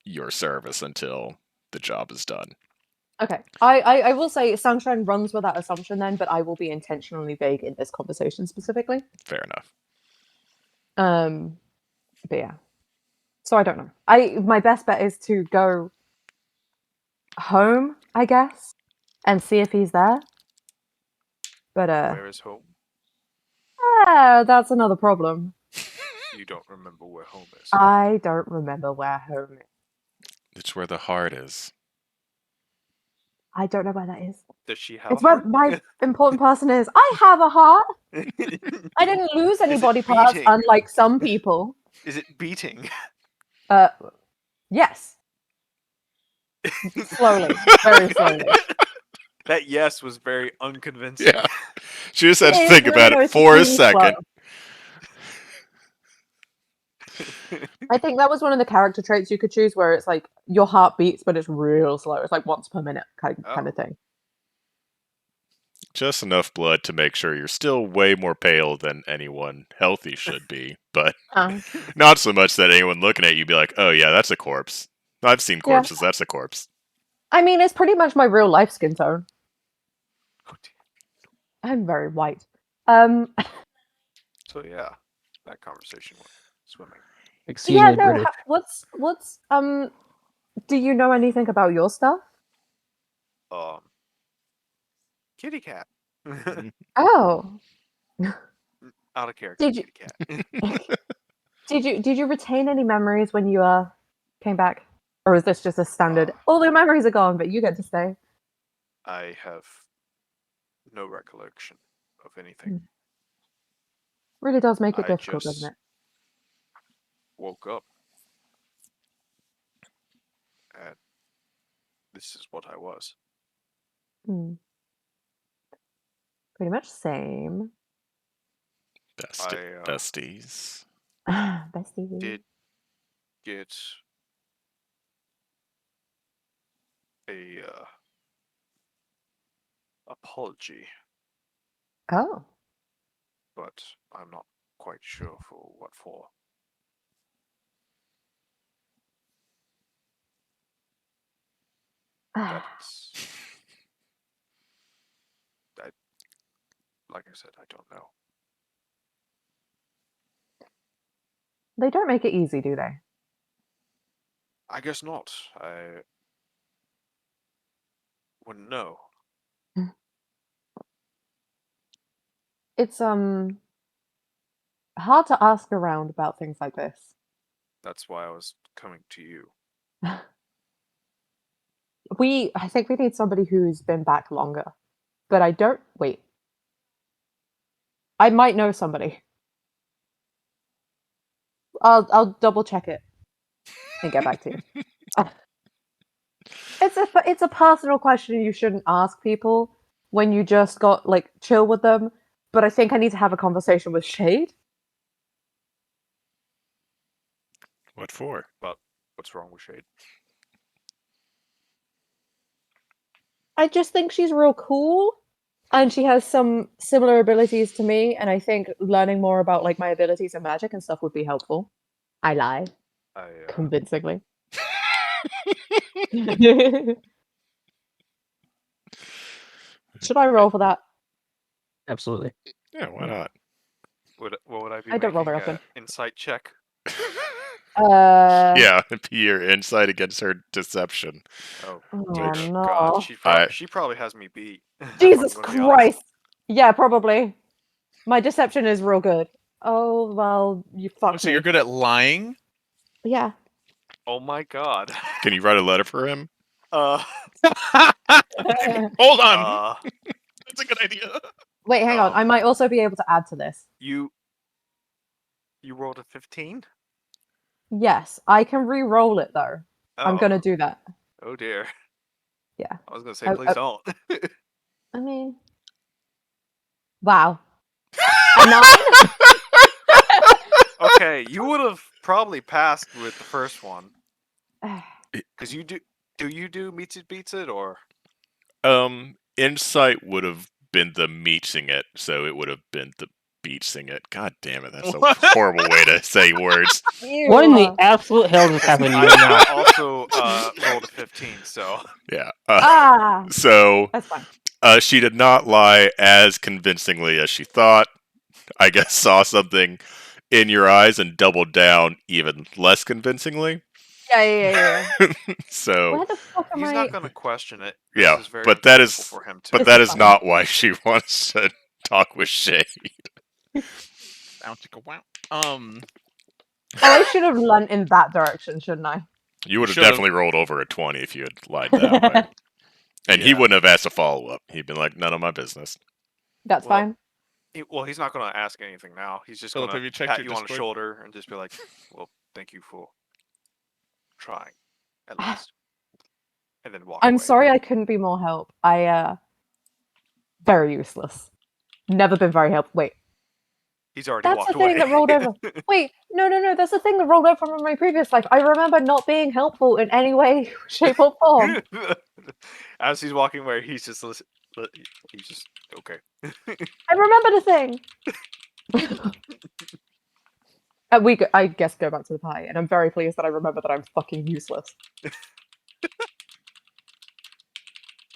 your service until the job is done. Okay. I will say Sunshine runs with that assumption then, but I will be intentionally vague in this conversation specifically. Fair enough. But yeah. So I don't know. My best bet is to go home, I guess, and see if he's there. But Where is home? that's another problem. You don't remember where home is. I don't remember where home is. It's where the heart is. I don't know where that is. Does she have It's a where heart? my important person is. I have a heart. I didn't lose any Is it body parts, beating? unlike some people. Is it beating? Yes. Slowly. Very slowly. That yes was very unconvincing. Yeah. She just had to It think really about it knows for a really slow. second. I think that was one of the character traits you could choose where it's like your heart beats, but it's real slow. It's like once per minute kind of thing. Just enough blood to make sure you're still way more pale than anyone healthy should be, but not so much that anyone looking at you be like, oh yeah, that's a corpse. I've seen Yeah. corpses, that's a corpse. I mean, it's pretty much my real life skin tone. Oh, dear. I'm very white. So yeah, that conversation went swimming. Exceedingly no. British. What's do you know anything about your stuff? Kitty cat. Oh, Out of character. did you Kitty cat. did you retain any memories when you came back, or is this just a standard? All the memories are gone, but you get to stay. I have no recollection of anything. Really does make it I difficult, just doesn't it? woke up, and this is what I was. Pretty much same. Besties. Bestie. Did get a apology, Oh. but I'm not quite sure for what for. That's like I said, I don't know. They don't make it easy, do they? I guess not. I wouldn't know. It's hard to ask around about things like this. That's why I was coming to you. I think we need somebody who's been back longer. But I don't wait. I might know somebody. I'll double check it and get back to you. It's a personal question you shouldn't ask people when you just got like chill with them. But I think I need to have a conversation with Shade. What for? about what's wrong with Shade. I just think she's real cool, and she has some similar abilities to me. And I think learning more about like my abilities and magic and stuff would be helpful. I lied convincingly. Should I roll for that? Absolutely. Yeah, why not? What would I be I don't roll making? very often. Insight check? Yeah, it'd be your insight against her deception. Oh, Oh dear no! God. She probably has me beat. if I'm Jesus gonna be honest. Christ! Yeah, probably. My deception is real good. Oh well, you fucked So me. you're good at lying? Yeah. Oh my God. Can you write a letter for him? Hold on. That's a good idea. Wait, hang on. I might also be able to add to this. You rolled a 15? Yes, I can re-roll it though. I'm gonna do that. Oh dear. Yeah. I was gonna say, please don't. I mean, wow. A 9? Okay, you would have probably passed with the first one. Because you do. Do you do meets it beats it or? Insight would have been the meeting it, so it would have been the beatsing it. God damn it, that's a horrible way to say words. What in the absolute hell just happened to you I now? also rolled a 15, so. Yeah. So that's fine. She did not lie as convincingly as she thought. I guess saw something in your eyes and doubled down even less convincingly. Yeah. So where the fuck am He's I? not going to question it. This yeah, is very but that is for him but to. that is not why she wants to talk with Shade. I should have learned in that direction, shouldn't I? You would have definitely rolled over a 20 if you had lied that way. And he wouldn't have asked a follow-up. He'd been like, none of my business. That's fine. He's not going to ask anything now. He's just Philip, going have you to checked pat your you on the Discord? shoulder and just be like, well, thank you for trying, at least. And then walk I'm away. sorry I couldn't be more help. Very useless. Never been very helpful. Wait. He's already That's walked the thing away. that rolled over. Wait, no. That's the thing that rolled over from my previous life. I remember not being helpful in any way, shape, or form. As he's walking away, he's just okay. I remember the thing. I guess go back to the pie, and I'm very pleased that I remember that I'm fucking useless.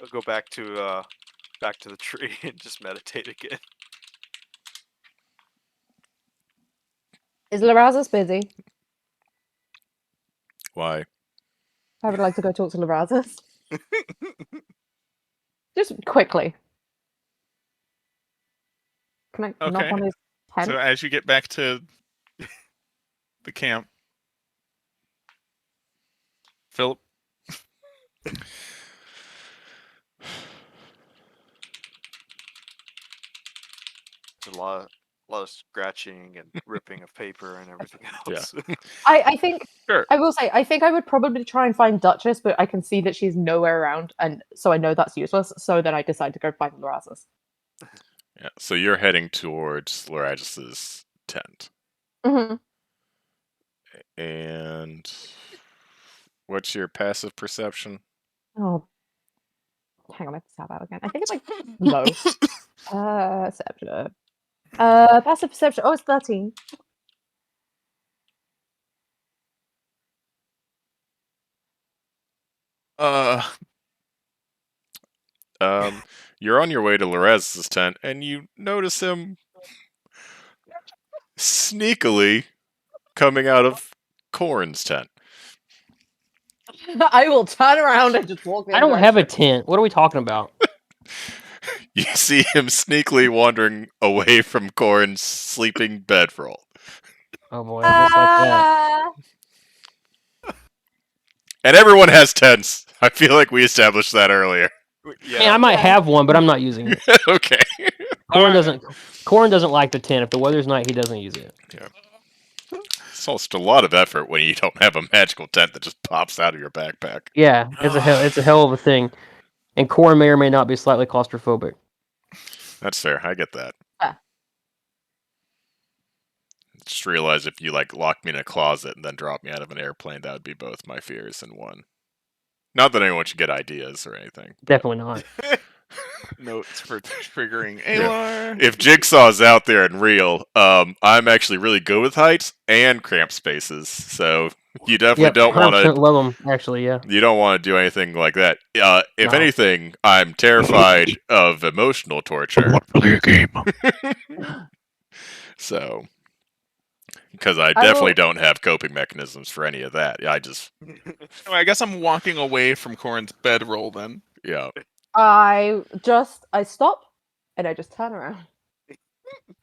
I'll go back to the tree and just meditate again. Is Larazas busy? Why? I would like to go talk to Larazas. Just quickly. Can I knock on his tent? So as you get back to the camp, Philip. There's a lot of scratching and ripping of paper and everything else. Yeah. I think Sure. I will say I think I would probably try and find Duchess, but I can see that she's nowhere around, and so I know that's useless. So then I decide to go find Larazas. Yeah. So you're heading towards Laraz's tent. Mm-hmm. And what's your passive perception? Oh, hang on, I have to tap out again. I think it's like low. Perception. Passive perception. Oh, it's 13. You're on your way to Laraz's tent, and you notice him sneakily coming out of Corrin's tent. I will turn around and just walk. I don't have a tent. What are we talking about? You see him sneakily wandering away from Corrin's sleeping bedroll. Oh boy, just like that. And everyone has tents. I feel like we established that earlier. Yeah. Hey, I might have one, but I'm not using it. Okay. Corrin doesn't like the tent. If the weather's nice, he doesn't use it. Yeah. It's just a lot of effort when you don't have a magical tent that just pops out of your backpack. Yeah, it's a hell of a thing. And Corrin may or may not be slightly claustrophobic. That's fair. I get that. just realized if you like lock me in a closet and then drop me out of an airplane, that would be both my fears in one. Not that anyone should get ideas or anything. Definitely not. Notes for triggering Yeah. Alar. If Jigsaw's out there and real, I'm actually really good with heights and cramped spaces, so you definitely don't want 100% to. love them, actually, yeah. You don't want to do anything like that. If No. anything, I'm terrified of emotional torture. Play a game. So, because I definitely don't have coping mechanisms for any of that. I just, I guess I'm walking away from Corin's bedroll then. yeah. I stop and I just turn around.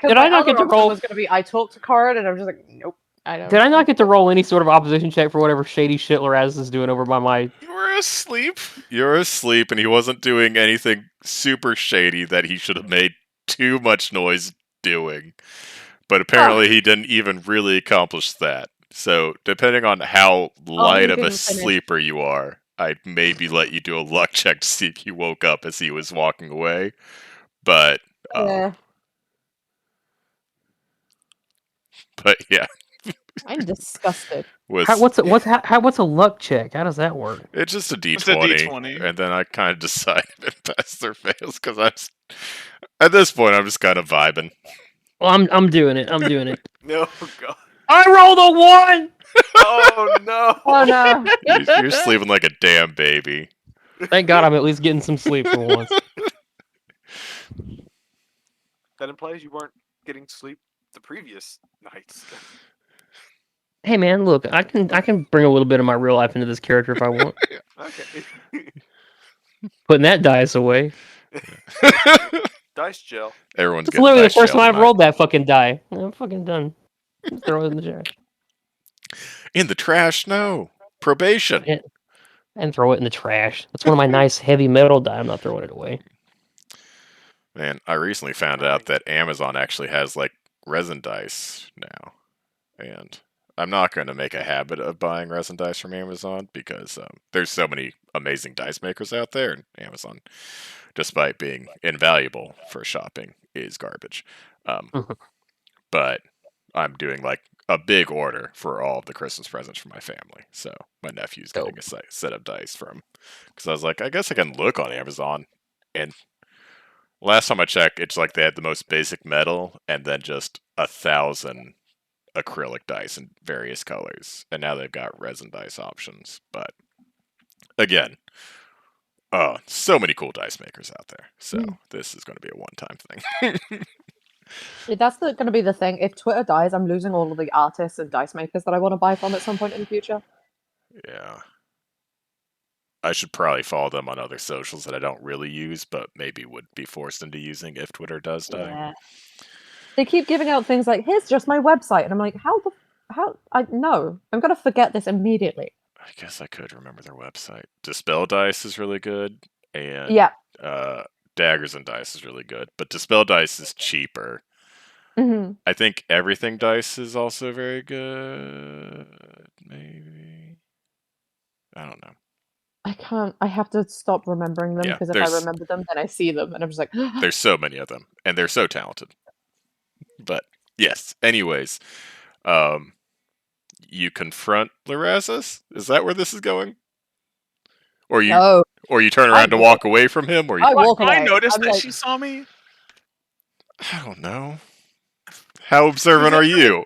Did I not get to roll? Was going to be I talk to Corin, and I'm just like, nope. I don't. Did I not get to roll any sort of opposition check for whatever shady shit Loraz is doing over by my... You were asleep. You're asleep, and he wasn't doing anything super shady that he should have made too much noise doing. But apparently he didn't even really accomplish that. So, depending on how light of a sleeper you are, I'd maybe let you do a luck check to see if he woke up as he was walking away. But, Yeah. But yeah, I'm disgusted. What's a luck check? How does that work? It's just a D20, It's a D20. and then I kind of decide if it passes or fails because at this point I'm just kind of vibing. Well, I'm doing it. I'm doing it. No, God. I rolled a 1. Oh no. Oh no. You're sleeping like a damn baby. Thank God I'm at least getting some sleep for once. That implies you weren't getting sleep the previous nights. Hey man, look, I can bring a little bit of my real life into this character if I want. Okay. Putting that dice away. Dice gel. Everyone's It's getting literally the dice first gel time I've tonight. rolled that fucking die. I'm fucking done. Just throw it in the trash. In the trash? No. Probation. And throw it in the trash. That's one of my nice heavy metal die. I'm not throwing it away. Man, I recently found out that Amazon actually has like resin dice now, and I'm not going to make a habit of buying resin dice from Amazon because there's so many amazing dice makers out there, and Amazon, despite being invaluable for shopping, is garbage. But I'm doing like a big order for all of the Christmas presents for my family, so my nephew's getting a set of dice from. Because I was like, I guess I can look on Amazon, and last time I checked, it's like they had the most basic metal, and then just 1,000 acrylic dice in various colors, and now they've got resin dice options. But again, so many cool dice makers out there. So this is going to be a one-time thing. That's going to be the thing. If Twitter dies, I'm losing all of the artists and dice makers that I want to buy from at some point in the future. Yeah. I should probably follow them on other socials that I don't really use, but maybe would be forced into using if Twitter does die. Yeah. They keep giving out things like, here's just my website. And I'm like, no, I'm going to forget this immediately. I guess I could remember their website. Dispel Dice is really good, and Daggers and Dice is really good, but Dispel Dice is cheaper. Mm-hmm. I think Everything Dice is also very good. Maybe. I don't know. I have to stop remembering them because if I remember them, then I see them and I'm just like, there's so many of them, and they're so talented. But yes, anyways, you confront Lorazes? Is that where this is going? Or you turn around to walk away from him? Or you... I noticed that she saw me. I don't know. How observant are you?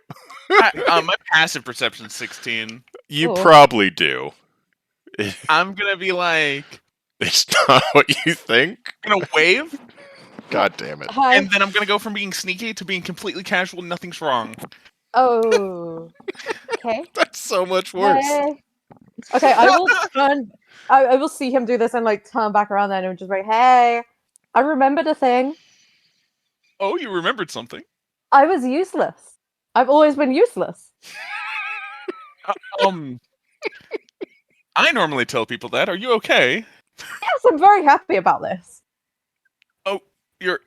My passive perception's 16. You probably do. I'm gonna be like, it's not what you think. I'm gonna wave. God damn it! Hi. And then I'm gonna go from being sneaky to being completely casual. Nothing's wrong. Oh, okay. That's so much worse. Hey. Okay, I will turn. I will see him do this and like turn back around then and just like, hey, I remembered a thing. Oh, you remembered something? I was useless. I've always been useless. I normally tell people that. Are you okay? Yes, I'm very happy about this. Oh, you're...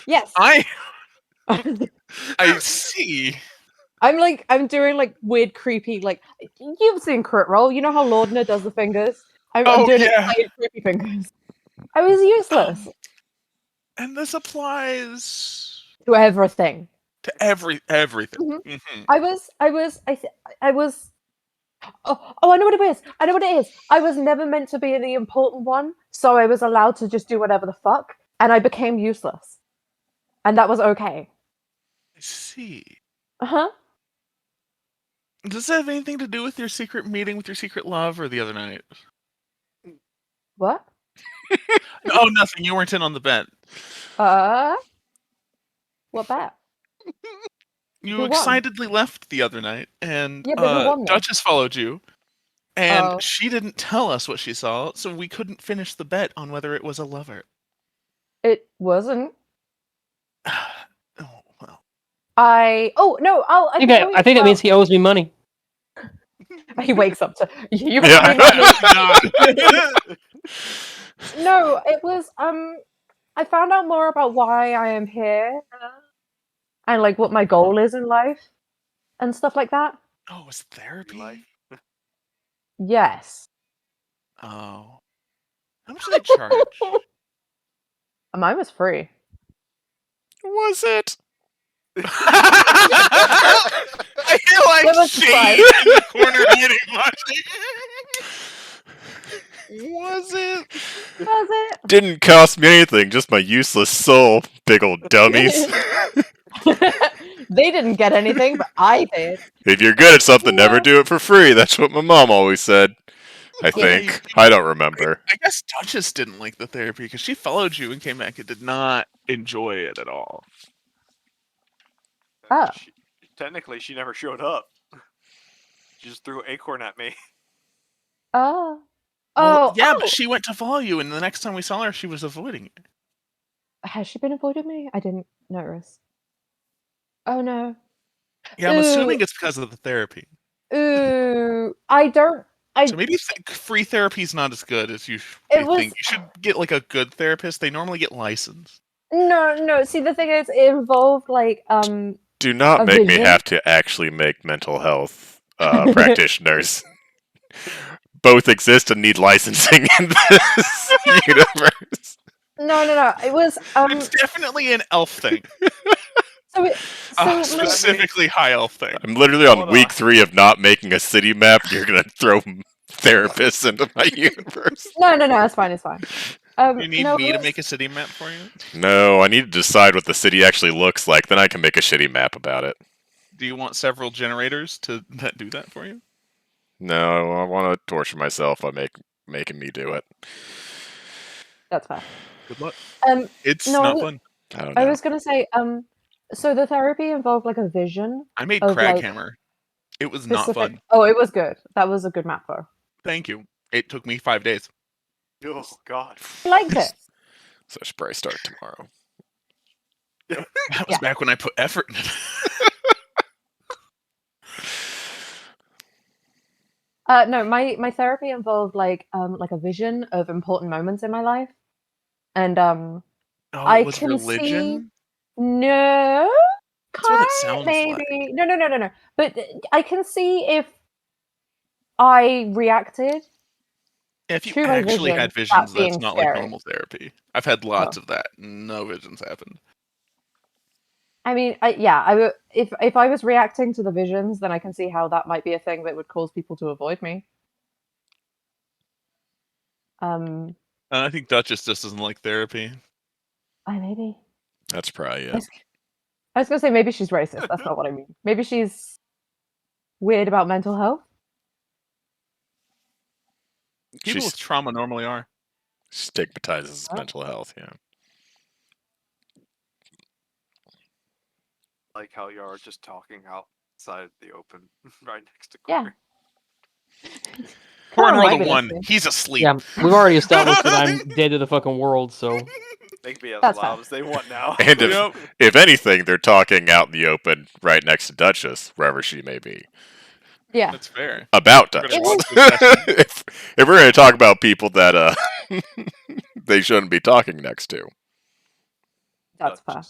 Yes. I see. I'm doing like weird, creepy, like, you've seen Crit Roll. You know how Lordner does the fingers? I'm doing it creepy fingers. I was useless. And this applies... to everything. to everything. Mhm. Mhm. I was. Oh, I know what it is. I know what it is. I was never meant to be the important one, so I was allowed to just do whatever the fuck, and I became useless, and that was okay. I see. Uh huh. Does that have anything to do with your secret meeting with your secret love or the other night? What? Oh, nothing. You weren't in on the bet. Uh. What bet? You Who won? excitedly left the other night, and Yeah, but who won though? Duchess followed you, and Oh, she didn't tell us what she saw, so we couldn't finish the bet on whether it was a lover. it wasn't. Oh, well. Oh no! I can tell you. I think that well, means he owes me money. he wakes up to you Yeah. owe me money. Not. No, it was I found out more about why I am here and like what my goal is in life and stuff like that. Oh, it was therapy? Life. Yes. Oh. How much do they charge? Mine was free. Was it? I feel like It was shade fun. in the corner hiding Was it? Was it? Didn't cost me anything, just my useless soul, big old dummies. They didn't get anything, but I did. If you're good at something, never Yeah. do it for free. That's what my mom always said. I Yeah, think. I don't remember. I guess Duchess didn't like the therapy because she followed you and came back and did not enjoy it at all. Oh. Technically, she never showed up. She just threw an acorn at me. Oh. Well, Oh. yeah, but Oh. she went to follow you, and the next time we saw her, she was avoiding you. Has she been avoiding me? I didn't notice. Oh no. Yeah, I'm Ooh. assuming it's because of the therapy. Ooh. I don't. I. So maybe free therapy is not as good as you It was. think. You should get like a good therapist. They normally get licensed. No. See, the thing is, it involved like Do not a make me vision. have to actually make mental health practitioners. Both exist and need licensing in this universe. No. It was It's definitely an elf thing. So it. A So my, specifically high elf thing. I'm literally on Hold week on. 3 of not making a city map. You're gonna throw therapists into my universe. no. It's fine. It's fine. You need No, me it to was- make a city map for you? No, I need to decide what the city actually looks like. Then I can make a shitty map about it. Do you want several generators to do that for you? No, I want to torture myself by making me do it. That's fair. Good luck. It's No, not fun. I don't know. I was gonna say so the therapy involved like a vision I made of like Craghammer. It was not specific. fun. Oh, it was good. That was a good map though. Thank you. It took me 5 days. Oh God. I liked it. So I should probably start tomorrow. That was Yeah. back when I put effort in it. No, my therapy involved like a vision of important moments in my life, and Oh, I it was can see religion? no, That's what it kind sounds maybe like. no. But I can see if I reacted If you to my actually vision, had that visions, that's being not like scary. normal therapy. I've had lots of that. No visions happened. I mean, if I was reacting to the visions, then I can see how that might be a thing that would cause people to avoid me. And I think Duchess just doesn't like therapy. Maybe. That's probably I it. was, I was gonna say maybe she's racist. That's not what I mean. Maybe she's weird about mental health. People She with trauma normally are. stigmatizes Oh. mental health, yeah. Like how you are just talking outside the open, right next to Yeah. Corey. Connor Corn rolled might a be 1. listening. He's asleep. Yeah, we've already established that I'm dead to the fucking world. So They can be as That's loud fair. as they want now. And Yep. if anything, they're talking out in the open right next to Duchess, wherever she may be. Yeah. That's fair. About We're gonna Duchess. watch this session. if we're going to talk about people that they shouldn't be talking next to. That's fair.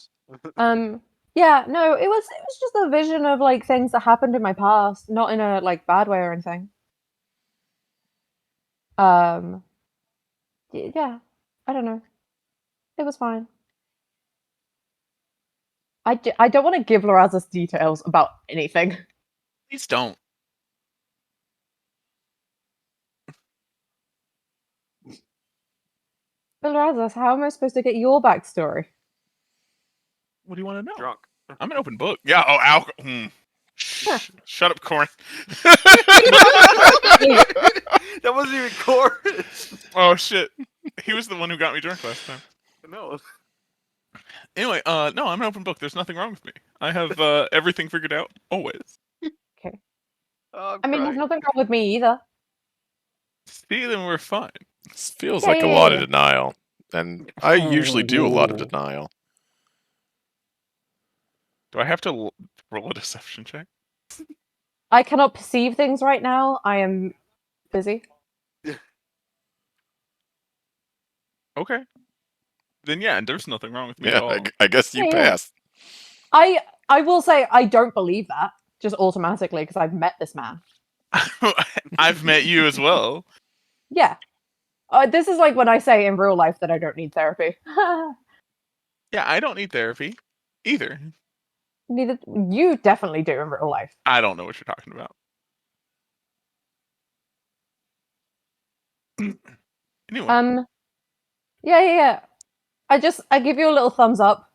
Duchess. Yeah, no, it was just a vision of like things that happened in my past, not in a like bad way or anything. Yeah, I don't know. It was fine. I don't want to give Lorazas details about anything. Please don't. But Lorazas, how am I supposed to get your backstory? What do you want to know? Drunk. I'm an open book. Yeah. Oh, alcohol. Shut up, Corin. That wasn't even chorus. Oh shit. He was the one who got me drunk last time. No. Anyway, no, I'm an open book. There's nothing wrong with me. I have everything figured out always. Okay. Oh, I'm I mean, there's crying. nothing wrong with me either. See, then we're fine. This feels Yeah, like a yeah, lot yeah. of denial, and I usually do a lot of denial. Do I have to roll a deception check? I cannot perceive things right now. I am busy. Okay. Then yeah, there's nothing wrong with me Yeah, at all. I guess you Yeah, yeah. passed. I will say I don't believe that just automatically because I've met this man. I've met you as well. Yeah. This is like when I say in real life that I don't need therapy. Yeah, I don't need therapy either. Neither you definitely do in real life. I don't know what you're talking about. Anyway, Yeah. I give you a little thumbs up.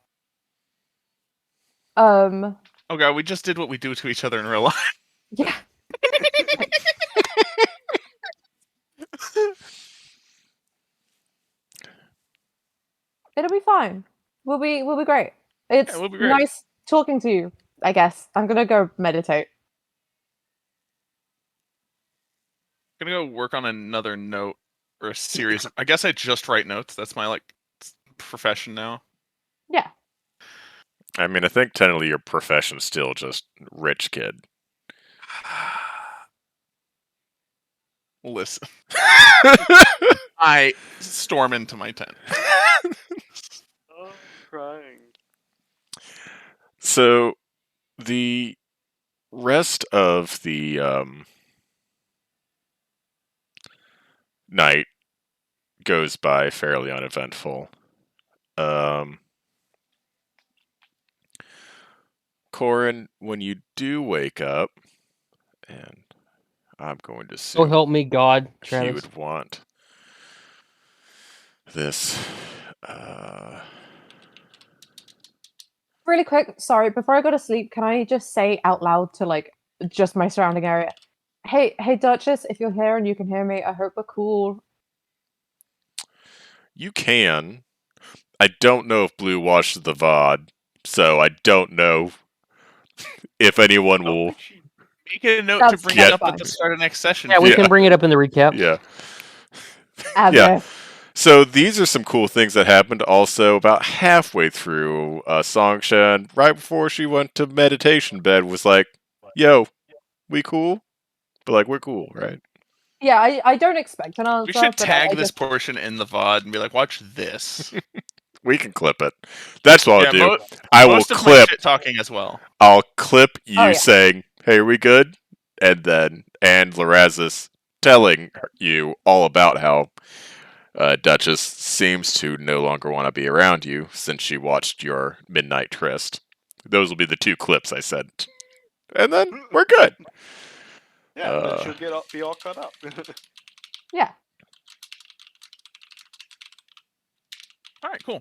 oh god, we just did what we do to each other in real life. Yeah. It'll be fine. We'll be great. It's we'll be great. nice talking to you, I guess. I'm gonna go meditate. I'm gonna go work on another note or a series. I guess I just write notes. That's my like profession now. Yeah. I mean, I think technically your profession's still just rich kid. Listen, I storm into my tent. Oh, I'm crying. So, the rest of the night goes by fairly uneventful. Corin, when you do wake up, and I'm going to Oh, assume help me, God, you Travis. would want this. Really quick, sorry, before I go to sleep, can I just say out loud to like just my surrounding area? Hey, Duchess, if you're here and you can hear me, I hope we're cool. You can. I don't know if Blue watched the VOD, so I don't know if anyone Oh, will. she- Make a note That's- to bring that's it up at fine. the start of next session. Yeah, we Yeah. can bring it up in the recap. Yeah. As Yeah. if. So these are some cool things that happened also about halfway through Songshan, right before she went to meditation bed, was like, yo, we cool? But like, we're cool, right? Yeah, I don't expect an answer. We should but tag I this just, portion in the VOD and be like, watch this. We can clip it. That's what I'll do. mo- I will most of my clip. shit talking as well. I'll clip you Oh, yeah. saying, hey, are we good? And then, and Lorazis telling you all about how Duchess seems to no longer want to be around you since she watched your Midnight Tryst. Those will be the two clips I sent. And then we're good. Yeah, and then she'll be all caught up. yeah. All right, cool.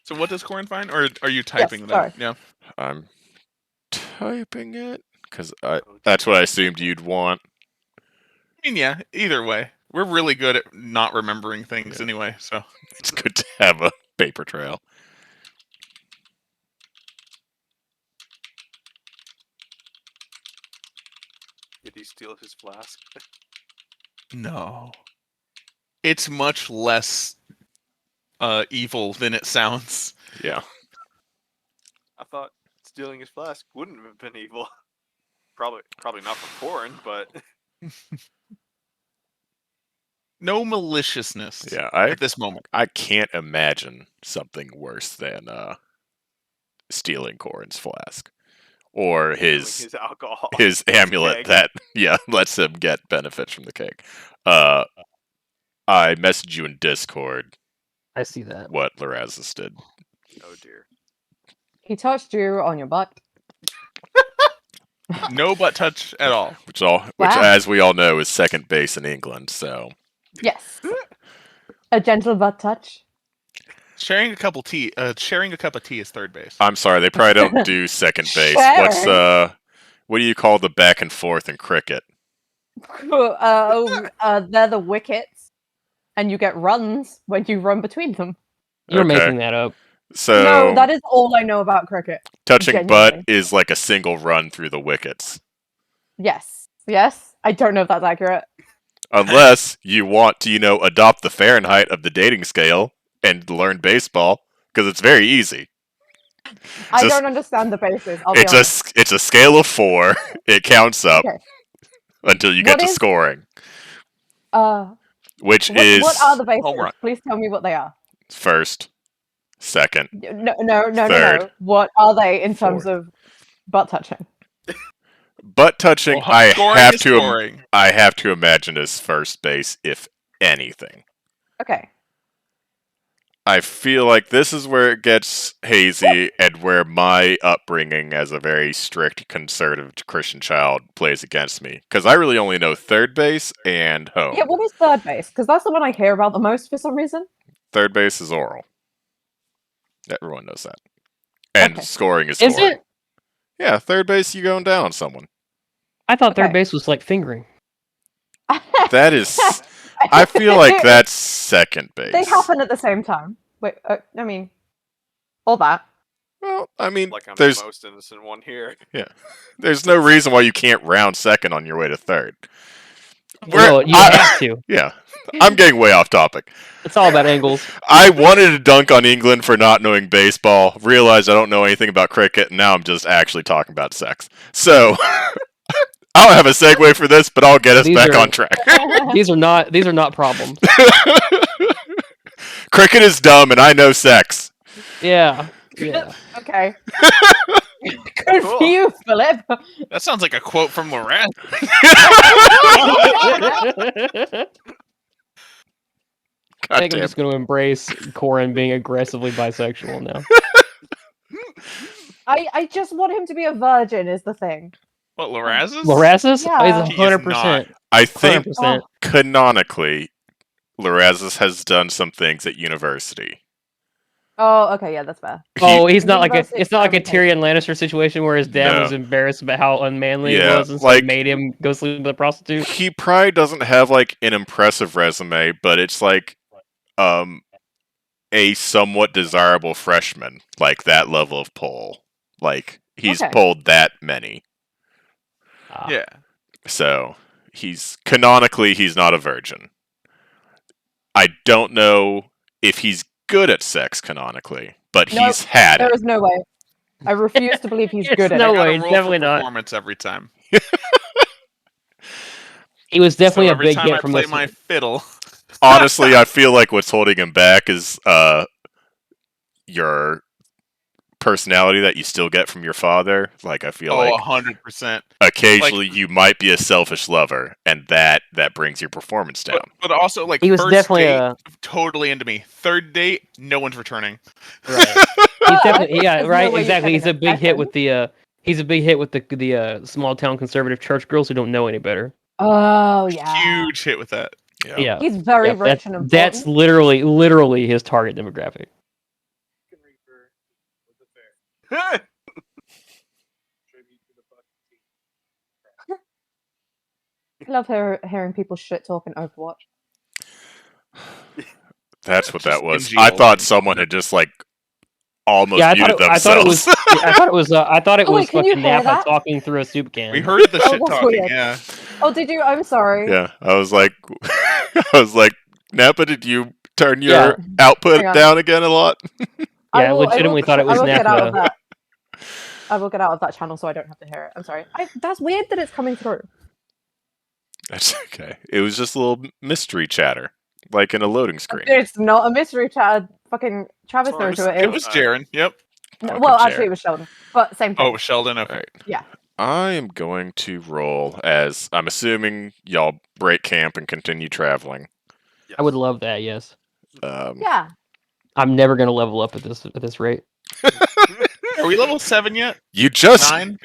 So what does Corin find, or are you typing sorry. that? Yeah. I'm typing it because that's what I assumed you'd want. I mean, yeah. Either way, we're really good at not remembering things anyway. So It's good to have a paper trail. Did he steal his flask? no, it's much less evil than it sounds. Yeah. I thought stealing his flask wouldn't have been evil. Probably not from Corin, but No maliciousness. Yeah, at this moment. I can't imagine something worse than stealing Corin's flask. Or stealing his his alcohol. his amulet keg. that lets him get benefits from the cake. I messaged you in Discord I see that. what Lorazis did. Oh dear. He touched you on your butt. No butt touch at all. Which, Wow. as we all know, is second base in England. So Yes. A gentle butt touch. Sharing a cup of tea is third base. I'm sorry, they probably don't do second base. Sharing. What do you call the back and forth in cricket? They're the wickets, and you get runs when you run between them. You're Okay. making that up. So No, that is all I know about cricket. touching butt genuinely. is like a single run through the wickets. Yes. Yes. I don't know if that's accurate. Unless you want to, adopt the Fahrenheit of the dating scale and learn baseball, because it's very easy. I don't understand the basis. I'll be It's honest. it's a scale of 4. It counts up Okay. until you get What to is- scoring, which What is are the bases? home run. Please tell me what they are. first, second. No. Third. What are they in terms Fourth. of butt touching? Butt touching, Well, scoring is scoring. I have to imagine is first base, if anything. Okay. I feel like this is where it gets hazy and where my upbringing as a very strict conservative Christian child plays against me. Because I really only know third base and home. Yeah, what is third base? Because that's the one I hear about the most for some reason. Third base is oral. Everyone knows that. And Okay. scoring is Is scoring. it? Yeah, third base, you going down on someone. I thought third Okay. base was like fingering. That is... I feel like that's second base. They happen at the same time. Wait, I mean, all that. Well, I mean, Like I'm there's the most innocent one here. there's no reason why you can't round second on your way to third. No, you have to. Yeah, I'm getting way off topic. It's all about angles. I wanted to dunk on England for not knowing baseball, realized I don't know anything about cricket, and now I'm just actually talking about sex. So, I don't have a segue for this, but I'll get us These back are- on track. These are not problems. Cricket is dumb, and I know sex. Yeah. Okay. Good for Cool. you, Philip. That sounds like a quote from Loren. I think I'm Goddamn. just going to embrace Corin being aggressively bisexual now. I just want him to be a virgin. Is the thing. What, Loraz's? Lorazes? Yeah. He's He is 100%. I think 100%. canonically, Lorazes has done some things at university. Oh, okay, yeah, that's fair. Oh, he's not like a. University It's not like a experimentation. Tyrion Lannister situation where his dad No. was embarrassed about how unmanly he Yeah, was, and so like- made him go sleep with a prostitute. He probably doesn't have like an impressive resume, but it's like a somewhat desirable freshman, like that level of pull. Like he's Okay. pulled that many. Ah. Yeah. So he's canonically he's not a virgin. I don't know if he's good at sex canonically, but No, he's had There it. is no way. I refuse to believe he's It's good at no it. Gotta way, roll definitely for not. performance every time. He was definitely so a every big time hit I from play this. my fiddle. Honestly, I feel like what's holding him back is your personality that you still get from your father. Like I feel like 100%. occasionally you might be a selfish lover, and that brings your performance down. But also, like, He was first definitely date, a. totally into me. Third date, no one's returning. Right. He's definitely, yeah, There's no right, way you're exactly. He's a getting a big hit with second. He's a big hit with the small town conservative church girls who don't know any better. Oh yeah. Huge hit with that. Yeah, He's very yeah, rich and important. that's literally his target demographic. I love hearing people shit talking Overwatch. That's what that Just was. NGO I thought ones. someone had just like almost Yeah, muted I thought it themselves. was. I thought it was. I thought it Oh, was wait, can you fucking hear Napa that? talking through a soup can. We heard the Oh, shit that's talking, weird. yeah. Oh, did you? I'm sorry. Yeah, I was like, Napa, did you turn your Yeah. output Hang on. down again a lot? Yeah, I legitimately thought it was I will get out of Napa. that. I will get out of that channel so I don't have to hear it. I'm sorry. That's weird that it's coming through. That's okay. It was just a little mystery chatter, like in a loading screen. It's not a mystery chat. Fucking Travis Sorry, knows who it It is. was Jaren, yep. No, Fucking well, actually, Jared. it was Sheldon. But same thing. Oh, it was Sheldon, okay. Alright. Yeah. I am going to roll as I'm assuming y'all break camp and continue traveling. I would love that. Yes, Yeah. I'm never gonna level up at this rate. Are we level 7 yet? You just 9?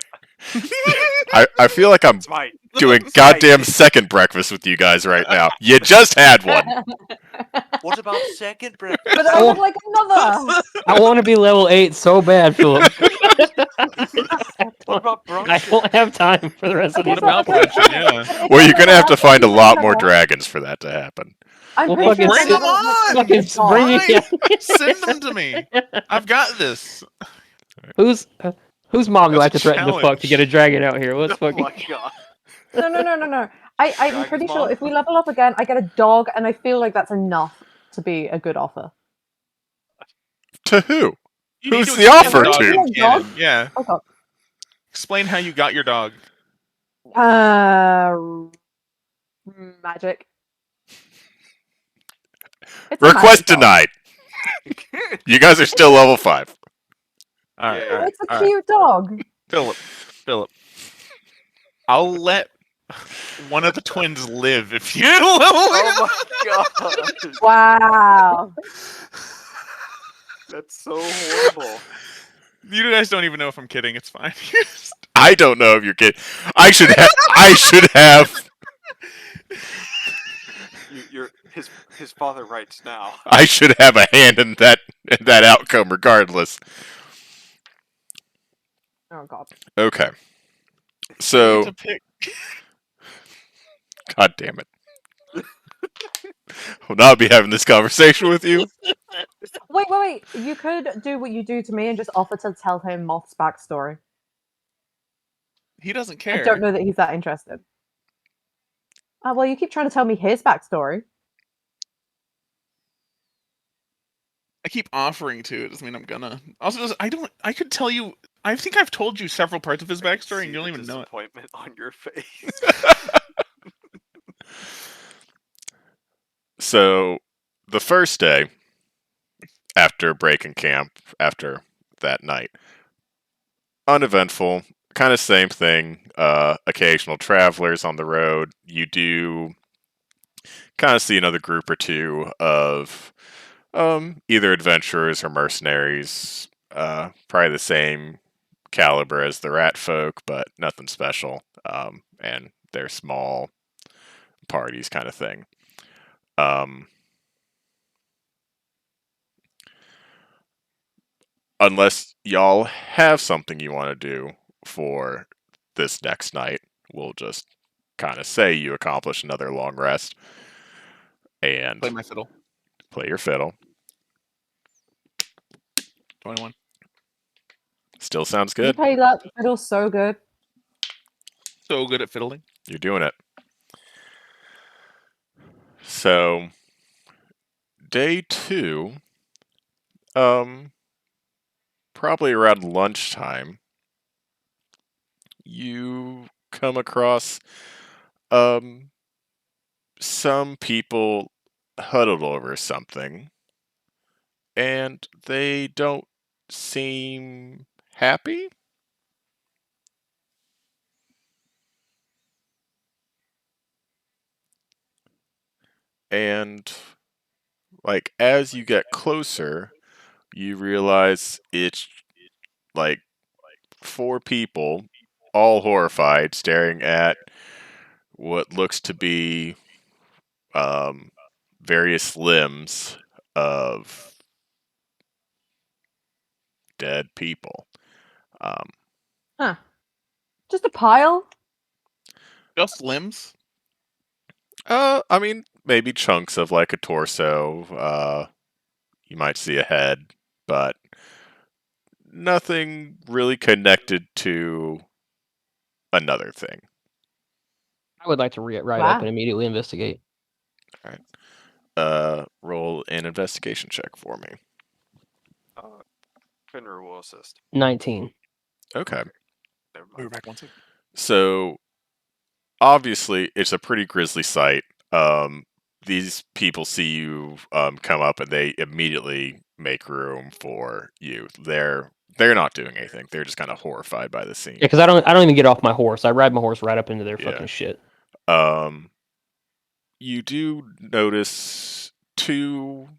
I feel like I'm Smite. doing Smite. goddamn second breakfast with you guys right now. You just had one. What about second breakfast? But I would like another. I want to be level 8 so bad, Philip. What about I brunch? don't have time for the rest of Okay, these. What about okay, brunch? okay. Yeah. But if Well, I you're gonna level have to up, find a if I lot more level up, dragons for that to happen. I'm Well, pretty sure fucking if I Bring level up, them like, on! a dog- Bring me. Fine. Send them to me. I've got this. Whose mom do I have That's to a threaten to fuck to get a challenge. dragon out here? Let's Oh fucking. my god. No. I'm Dragon's pretty mom? sure if we level up again, I get a dog, and I feel like that's enough to be a good offer. To who? You need Who's to the explain offer dog to? in canon. Yeah. Oh god. Explain how you got your dog. Magic. It's a Request magic dog. denied. You guys are still level 5. All right, Yeah. all right, It's a all right. cute dog. Philip. I'll let one of the twins live if you level Oh it up. my god. Wow. That's so horrible. You guys don't even know if I'm kidding. It's fine. I don't know if you're kidding. I should have You're his father writes now. I should have a hand in that outcome regardless. Oh god. Okay. You So, get to pick. god damn it. I'll not be having this conversation with you. Wait. You could do what you do to me and just offer to tell him Moth's backstory. He doesn't I care. don't know that he's that interested. Well, you keep trying to tell me his backstory. I keep offering to. It doesn't mean I'm gonna. Also, I don't. I could tell you. I think I've told you several parts of his backstory, and you don't even know it. Disappointment on your face. So, the first day after breaking camp, after that night, uneventful, kind of same thing. Occasional travelers on the road. You do kind of see another group or two of either adventurers or mercenaries. Probably the same caliber as the rat folk, but nothing special. And they're small parties kind of thing. Unless y'all have something you want to do for this next night, we'll just kind of say you accomplish another long rest and Play my fiddle. play your fiddle. 21. Still sounds You good. play that fiddle so good. So good at fiddling. You're doing it. So, day 2, probably around lunchtime, you come across some people huddled over something, and they don't seem happy. And like as you get closer, you realize it's like 4 people, all horrified, staring at what looks to be various limbs of dead people. Huh. Just a pile? Just limbs. I mean, maybe chunks of like a torso. You might see a head, but nothing really connected to another thing. I would like to ride Wow. up and immediately investigate. All right. Roll an investigation check for me. Finner will assist. 19. Okay. Never We're mind. back 1 second. So obviously, it's a pretty grisly sight. These people see you come up, and they immediately make room for you. They're not doing anything. They're just kind of horrified by the scene. Yeah, because I don't even get off my horse. I ride my horse right up into their Yeah. fucking shit. You do notice 2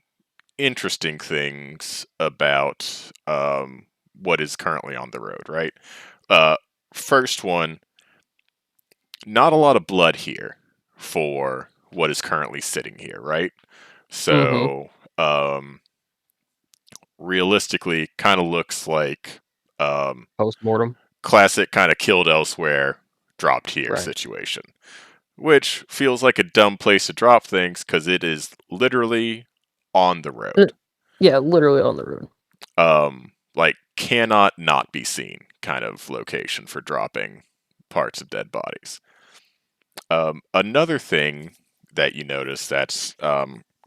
interesting things about what is currently on the road, right? First one, not a lot of blood here for what is currently sitting here, right? So, realistically, kind of looks like Post mortem. classic kind of killed elsewhere, dropped here Right. situation. Which feels like a dumb place to drop things because it is literally on the road. Yeah, literally on the road. Like cannot not be seen kind of location for dropping parts of dead bodies. Another thing that you notice that's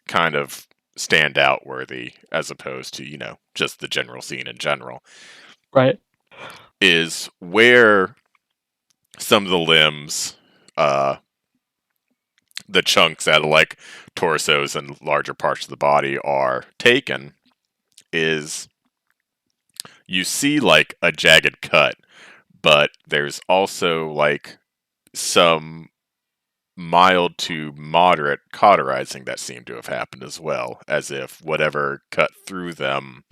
kind of standout worthy as opposed to, just the general scene in general, Right. is where some of the limbs, the chunks out of like torsos and larger parts of the body are taken, is you see like a jagged cut, but there's also like some mild to moderate cauterizing that seemed to have happened as well, as if whatever cut through them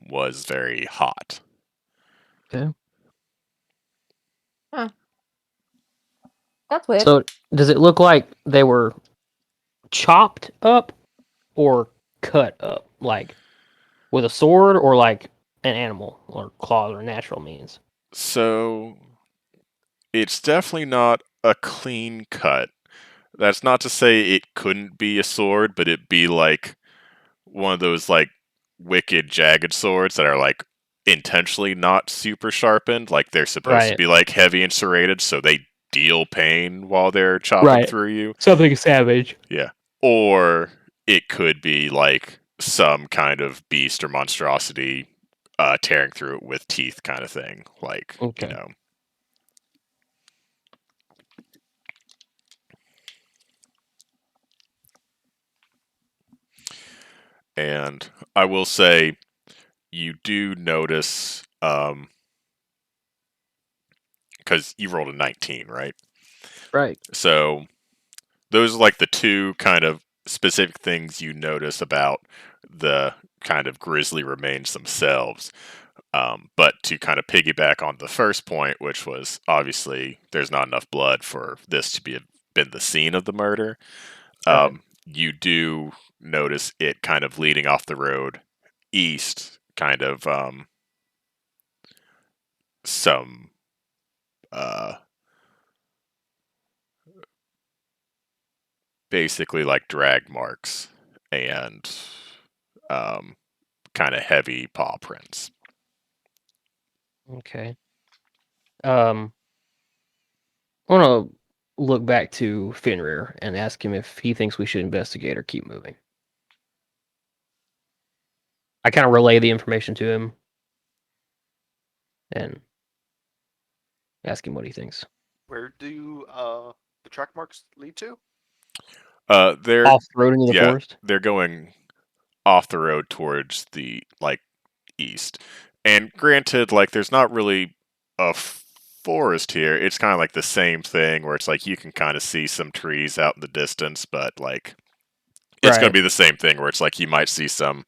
was very hot. Okay. That's weird. So does it look like they were chopped up or cut up, like with a sword, or like an animal or claws or natural means? So it's definitely not a clean cut. That's not to say it couldn't be a sword, but it'd be like one of those like wicked jagged swords that are like intentionally not super sharpened, like they're supposed to Right. be like heavy and serrated so they deal pain while they're chopping Right. through you. Something savage. Yeah. Or it could be like some kind of beast or monstrosity tearing through it with teeth kind of thing. Like, Okay. And I will say, you do notice, because you rolled a 19, right? Right. So those are like the two kind of specific things you notice about the kind of grisly remains themselves. But to kind of piggyback on the first point, which was obviously there's not enough blood for this to been the scene of the murder. Right. You do notice it kind of leading off the road east, kind of some basically like drag marks and kind of heavy paw prints. Okay. I want to look back to Fenrir and ask him if he thinks we should investigate or keep moving. I kind of relay the information to him and ask him what he thinks. Where do the track marks lead to? They're Off the road into the forest? they're going off the road towards the like east. And granted, like there's not really a forest here. It's kind of like the same thing where it's like you can kind of see some trees out in the distance, but like it's going Right. to be the same thing where it's like you might see some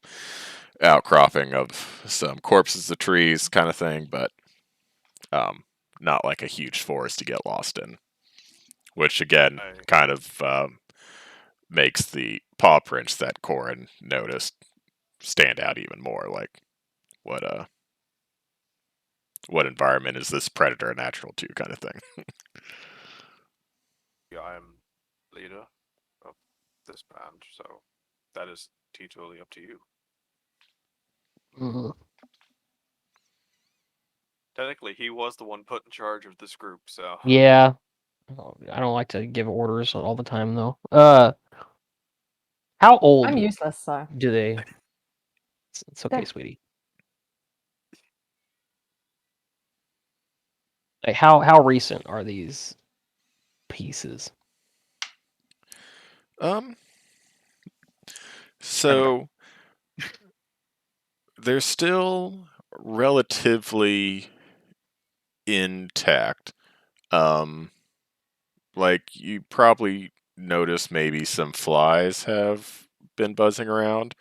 outcropping of some corpses of trees kind of thing, but not like a huge forest to get lost in. Which again kind of makes the paw prints that Corin noticed stand out even more. Like what environment is this predator natural to kind of thing. Yeah, I am leader of this band, so that is totally up to you. Mhm. Technically, he was the one put in charge of this group, so Yeah. I don't like to give orders all the time, though. How old I'm useless, so. do they? It's okay, Yeah. sweetie. Like, how recent are these pieces? So they're still relatively intact. Like you probably notice maybe some flies have been buzzing around,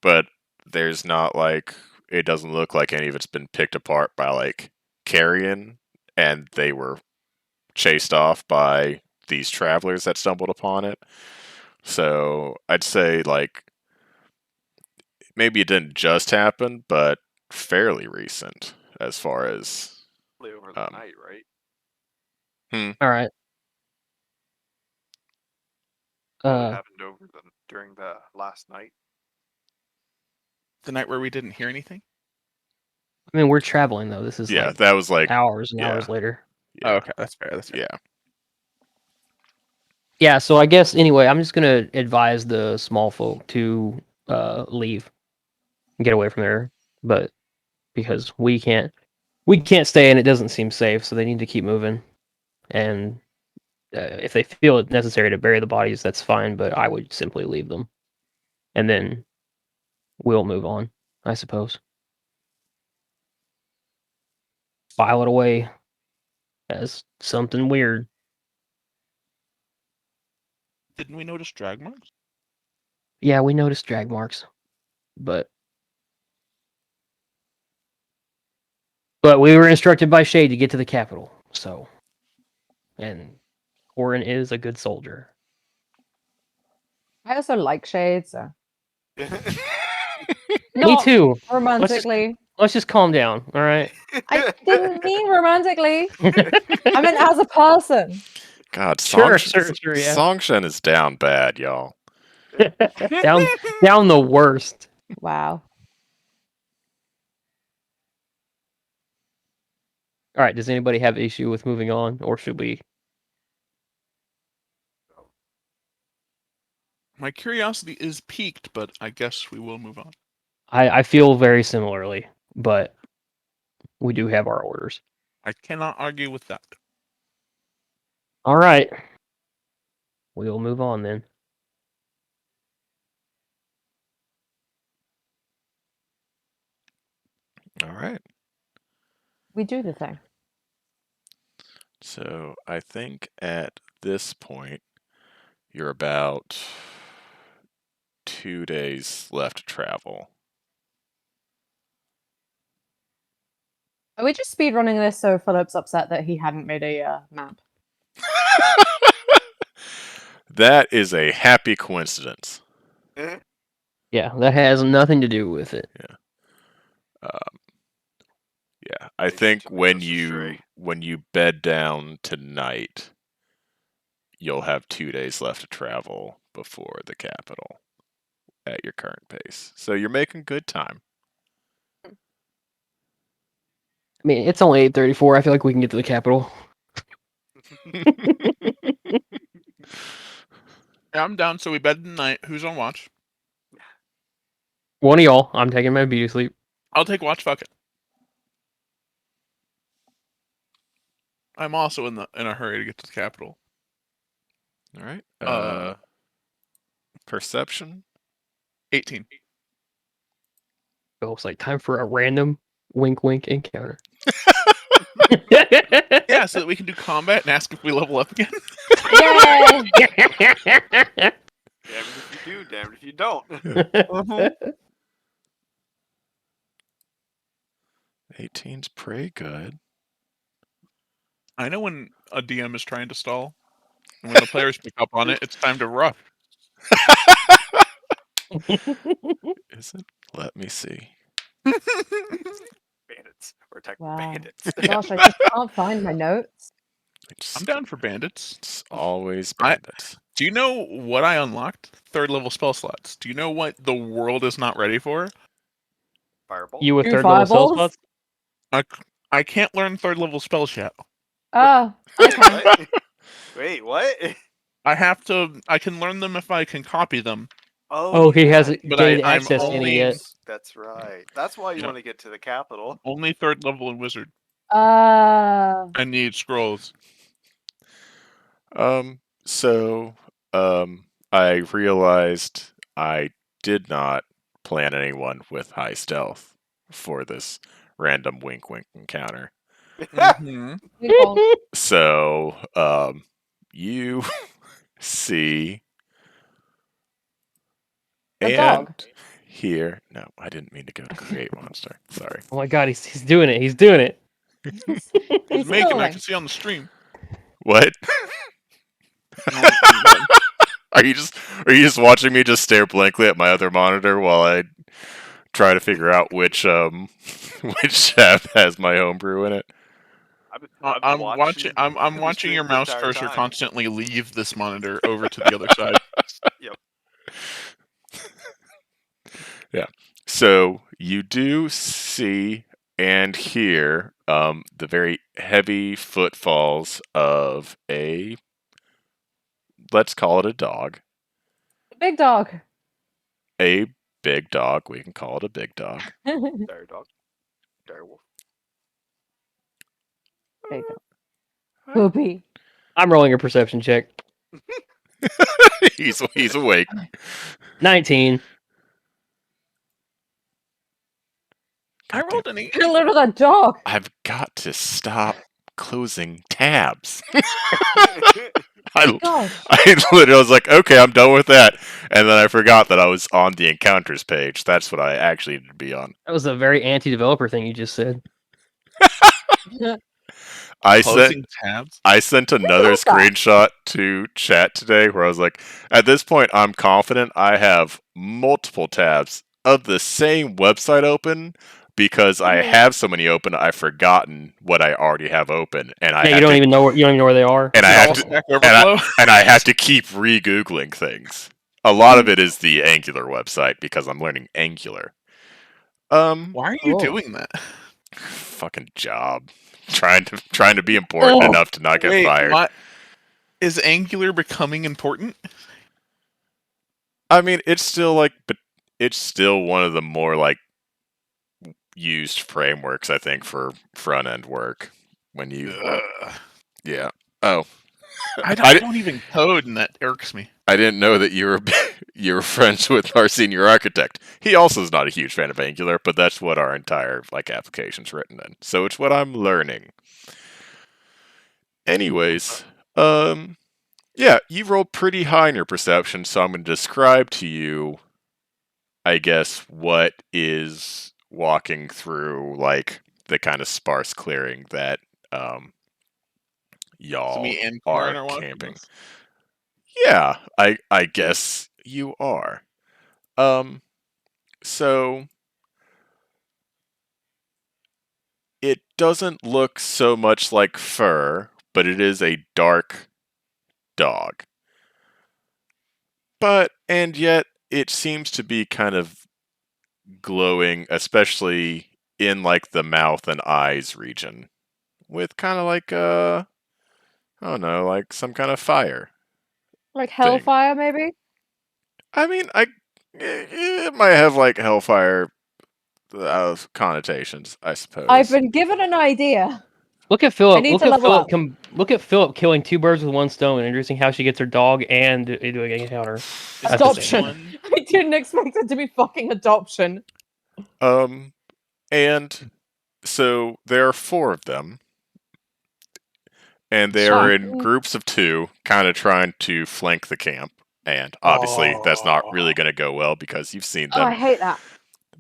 but there's not like it doesn't look like any of it's been picked apart by like carrion, and they were chased off by these travelers that stumbled upon it. So I'd say like maybe it didn't just happen, but fairly recent as far as Over the night, right? All right. What happened during the last night? The night where we didn't hear anything. I mean, we're traveling though. This is yeah, like that was like hours and yeah. hours later. Yeah. Oh, okay, that's fair. That's fair. Yeah. Yeah, so I guess anyway, I'm just gonna advise the small folk to leave and get away from there, but because we can't stay and it doesn't seem safe, so they need to keep moving. And if they feel it necessary to bury the bodies, that's fine, but I would simply leave them, and then we'll move on, I suppose. File it away as something weird. Didn't we notice drag marks? Yeah, we noticed drag marks, but we were instructed by Shade to get to the capital, so. And Corin is a good soldier. I also like Shade, so Me not too. romantically. Let's just calm down, all right? I didn't mean romantically. I meant as a person. God, Sure, yeah. Songshen is down bad, y'all. down the worst. Wow. All right, does anybody have issue with moving on, or should we? My curiosity is piqued, but I guess we will move on. I feel very similarly, but we do have our orders. I cannot argue with that. All right. We'll move on then. All right. We do the thing. So I think at this point, you're about 2 days left to travel. Are we just speed running this so Philip's upset that he hadn't made a map? That is a happy coincidence. Yeah, that has nothing to do with it. Yeah, I think when you bed down tonight, you'll have 2 days left to travel before the capital at your current pace. So you're making good time. I mean, it's only 8:34. I feel like we can get to the capital. Yeah, I'm down, so we bed tonight. Who's on watch? One of y'all. I'm taking my beauty sleep. I'll take watch. Fuck it. I'm also in a hurry to get to the capital. All right. Perception. 18. Oh, it's like time for a random wink encounter. Yeah, so that we can do combat and ask if we level up again. Yay! Damn if you do, damn if you don't. 18's pretty good. I know when a DM is trying to stall, and when the players pick up on it, it's time to rush. Is it? Let me see. Bandits. Or tech Wow. bandits. Gosh, I just can't find my notes. I'm down for bandits. It's always bandits. Do you know what I unlocked? 3rd level spell slots. Do you know what the world is not ready for? Fireball. You with Two 3rd level spell fireballs? spots? I can't learn 3rd level spells yet. Oh, okay. What? Wait, what? I can learn them if I can copy them. Oh, he hasn't But gained I'm access to any only- yet. That's right. That's why you Yeah. want to get to the capital. Only 3rd level in wizard. Uh, I need scrolls. So I realized I did not plan anyone with high stealth for this random wink encounter. Mm-hmm. So you see A dog. here. No, I didn't mean to go to create monster. Sorry. Oh my god, he's doing it. He's doing it. He's He's making. I scrolling. can see on the stream. What? No. Are you just watching me just stare blankly at my other monitor while I try to figure out which which tab has my homebrew in it? I've I'm been watching. I'm the watching your stream the mouse entire cursor time. constantly leave this monitor over to the other side. Yep. Yeah. So you do see and hear the very heavy footfalls of a, let's call it a dog, Big dog. a big dog. We can call it a big dog. Dire dog. Dire wolf. Big dog. Poopy. I'm rolling a perception check. he's awake. 19. I rolled an 8. Kill rid of that dog. I've got to stop closing tabs. I Gosh. literally was like, okay, I'm done with that. And then I forgot that I was on the encounters page. That's what I actually needed to be on. That was a very anti-developer thing you just said. Closing tabs. I sent another was that? screenshot to chat today where I was like, at this point, I'm confident I have multiple tabs of the same website open because I have so many open, I've forgotten what I already have open, and I Yeah, you have don't to, even know where they are. and I have to, Stack Overflow. and I have to keep re-googling things. A lot of it is the Angular website because I'm learning Angular. Why are you Oh. doing that? Fucking job. Trying to be important Oh. enough to not get Wait, fired. what? Is Angular becoming important? I mean, it's still like, but it's still one of the more like used frameworks, I think, for front end work. When you, yeah. Oh, I don't even code, and that irks me. I didn't know that you were friends with our senior architect. He also is not a huge fan of Angular, but that's what our entire like application's written in. So it's what I'm learning. Anyways, yeah, you rolled pretty high in your perception, so I'm going to describe to you, I guess, what is walking through like the kind of sparse clearing that y'all So me and are Lauren are watching camping. this. Yeah, I guess you are. So it doesn't look so much like fur, but it is a dark dog. And yet it seems to be kind of glowing, especially in like the mouth and eyes region, with kind of like I don't know, like some kind of fire. Like hellfire, maybe? I mean, it might have like hellfire connotations, I suppose. I've been given an idea. Look at Philip. need Look to at level Philip. up. Look at Philip killing two birds with one stone, introducing how she gets her dog and doing an encounter. Is That's Adoption. one- I didn't expect it to be fucking adoption. And so there are 4 of them, and they are in Shocking. groups of 2, kind of trying to flank the camp. And obviously, that's not really going to go well because you've seen Oh, I them. hate that.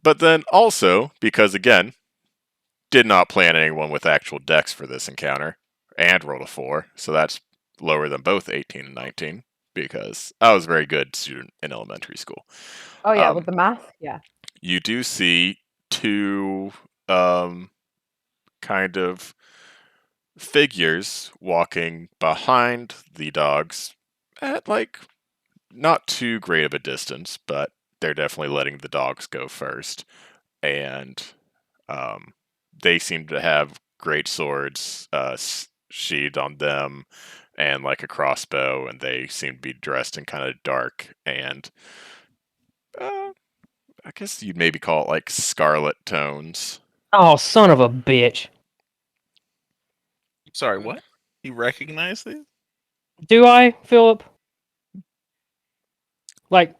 But then also, because again, did not plan anyone with actual decks for this encounter, and rolled a 4, so that's lower than both 18 and 19, because I was a very good student in elementary school. Oh yeah, with the math? Yeah. You do see 2 kind of figures walking behind the dogs at like not too great of a distance, but they're definitely letting the dogs go first. And they seem to have great swords sheathed on them and like a crossbow, and they seem to be dressed in kind of dark and I guess you'd maybe call it like scarlet tones. Oh, son of a bitch! Sorry, what? You recognize these? Do I, Philip? Like,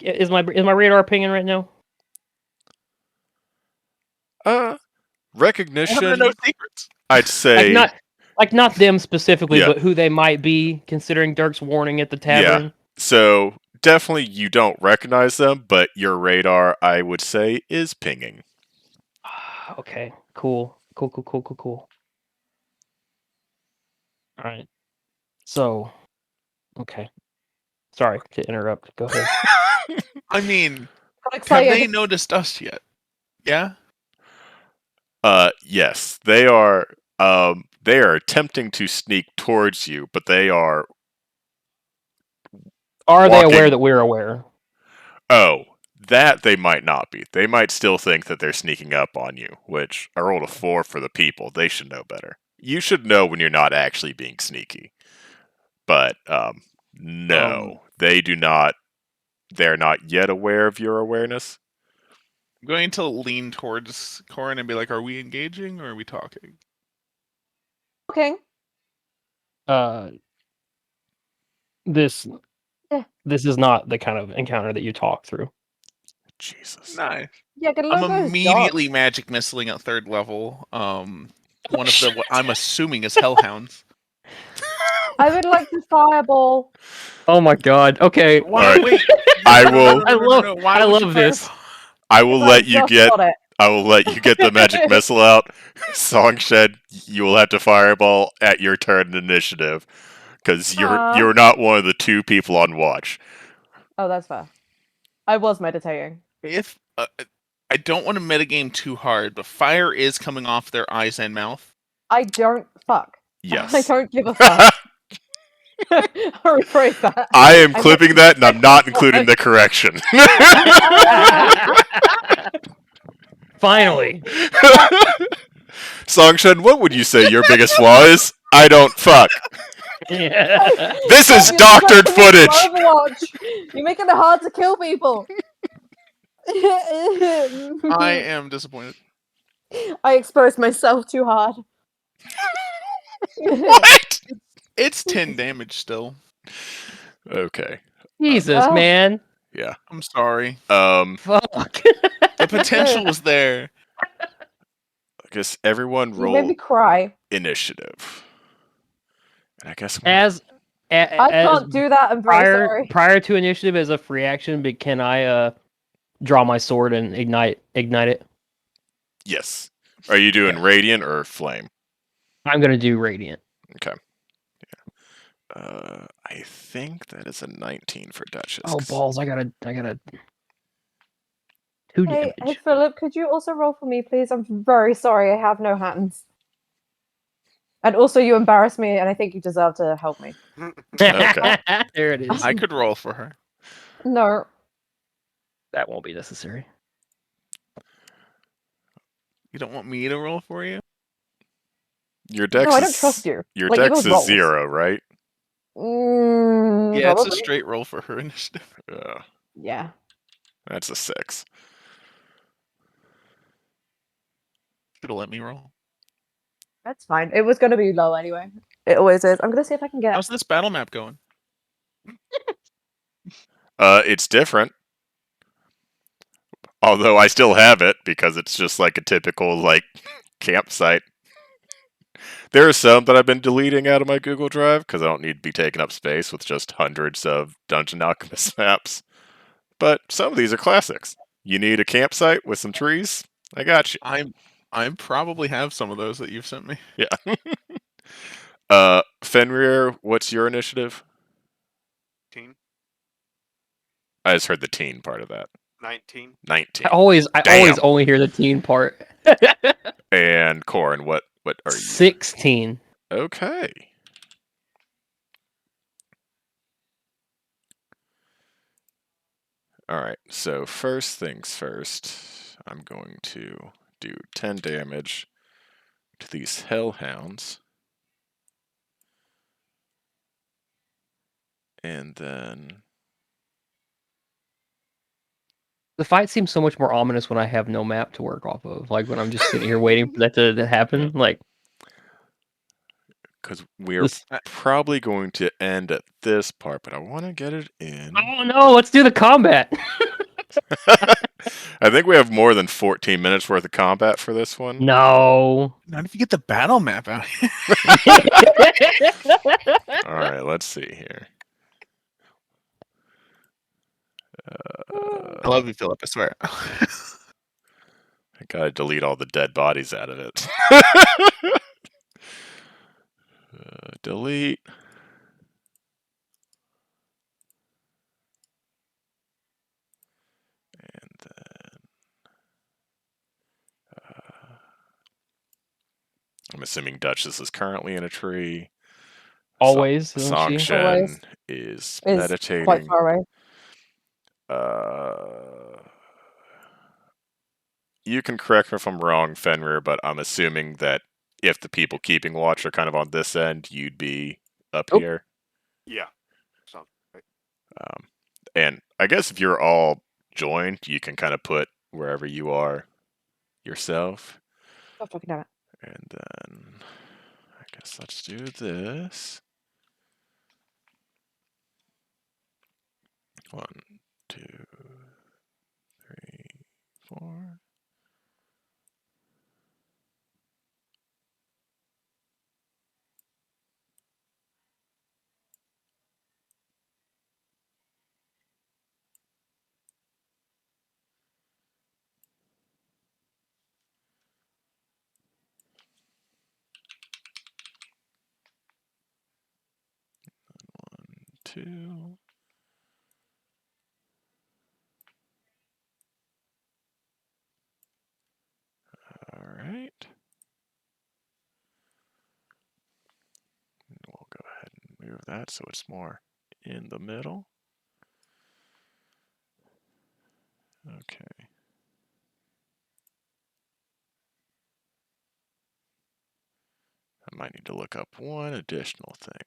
is my radar pinging right now? Recognition. No secrets. I'd say Not them specifically, Yeah. but who they might be, considering Dirk's warning at the tavern. So definitely you don't recognize them, but your radar, I would say, is pinging. Okay, cool. All right. So, okay. Sorry to interrupt. Go ahead. I mean, I'm have excited. they noticed us yet? Yeah. Yes, they are. They are attempting to sneak towards you, but they are. Are they aware Walking- that we're aware? Oh, that they might not be. They might still think that they're sneaking up on you, which I rolled a 4 for the people. They should know better. You should know when you're not actually being sneaky. But, no, they do not. They're not yet aware of your awareness. I'm going to lean towards Corin and be like, "Are we engaging or are we talking?" Okay. This Eh. this is not the kind of encounter that you talk through. Jesus. Nice. Yeah, good I'm logo is immediately dark. magic missiling at 3rd level. One of the what I'm assuming is hellhounds. I would like to fireball. Oh my god. Okay. Why? Alright. Wait. I No, no, no, will- no, no, no, no. Why I would you love this. fireball? I will 'Cause let I you just get. got it. I will let you get the magic missile out. Songshed, you will have to fireball at your turn initiative because you're not one of the 2 people on watch. Oh, that's fair. I was meditating. If I don't want to metagame too hard, but fire is coming off their eyes and mouth. I don't fuck. Yes. I don't give a fuck. I'll rephrase that. I am I clipping meant that, and I'm not including the correction. Finally. Songshed, what would you say your biggest flaw is? I don't fuck. Yeah. This is You're doctored sucking me from footage. Overwatch. You're making it hard to kill people. I am disappointed. I exposed myself too hard. What? It's 10 damage still. Okay. Jesus, Oh. man. Yeah. I'm sorry. Fuck. The potential was there. I guess everyone You made me roll cry. initiative. And I guess As I can't do that. I'm very sorry. prior to initiative as a free action, but can I draw my sword and ignite it? yes. Are you doing Okay. radiant or flame? I'm gonna do radiant. Okay. Yeah. I think that is a 19 for Duchess. Oh 'cause- balls! I gotta 2 Hey, damage. Philip, could you also roll for me, please? I'm very sorry. I have no hands. And also, you embarrass me, and I think you deserve to help me. Okay. There it is. I could roll for her. No. That won't be necessary. You don't want me to roll for you? Your dex No, I don't is- trust you. Your Like, even dex with is rolls. 0, right? Yeah, it's a Probably. straight roll for her initiative. Yeah. That's a 6. Should have let me roll. That's fine. It was going to be low anyway. It always is. I'm going to see if I can get... How's this battle map going? It's different. Although I still have it because it's just like a typical like campsite. There are some that I've been deleting out of my Google Drive because I don't need to be taking up space with just hundreds of Dungeon Alchemist maps. But some of these are classics. You need a campsite with some trees? I got you. I probably have some of those that you've sent me. Yeah. Fenrir, what's your initiative? 19. I just heard the teen part of that. 19. 19. I always Damn. only hear the teen part. And Corin, what are you? 16. Okay. Alright, so first things first, I'm going to do 10 damage to these hellhounds. And then... The fight seems so much more ominous when I have no map to work off of. Like when I'm just sitting here waiting for that to happen. Like, because we're this... probably going to end at this part, but I want to get it in. Oh no, let's do the combat. I think we have more than 14 minutes worth of combat for this one. No. Not if you get the battle map out. Alright, let's see here. I love you, Philip. I swear. I gotta delete all the dead bodies out of it. Delete. And then I'm assuming Duchess is currently in a tree. Always, isn't she? Songshen Always. is Is meditating. quite far away. You can correct me if I'm wrong, Fenrir, but I'm assuming that if the people keeping watch are kind of on this end, you'd be up Oh. here. Yeah. Sounds right. And I guess if you're all joined, you can kind of put wherever you are yourself. Oh, fucking damn it. And then I guess let's do this. 1, 2, 3, 4. Two. All right. We'll go ahead and move that so it's more in the middle. Okay. I might need to look up one additional thing.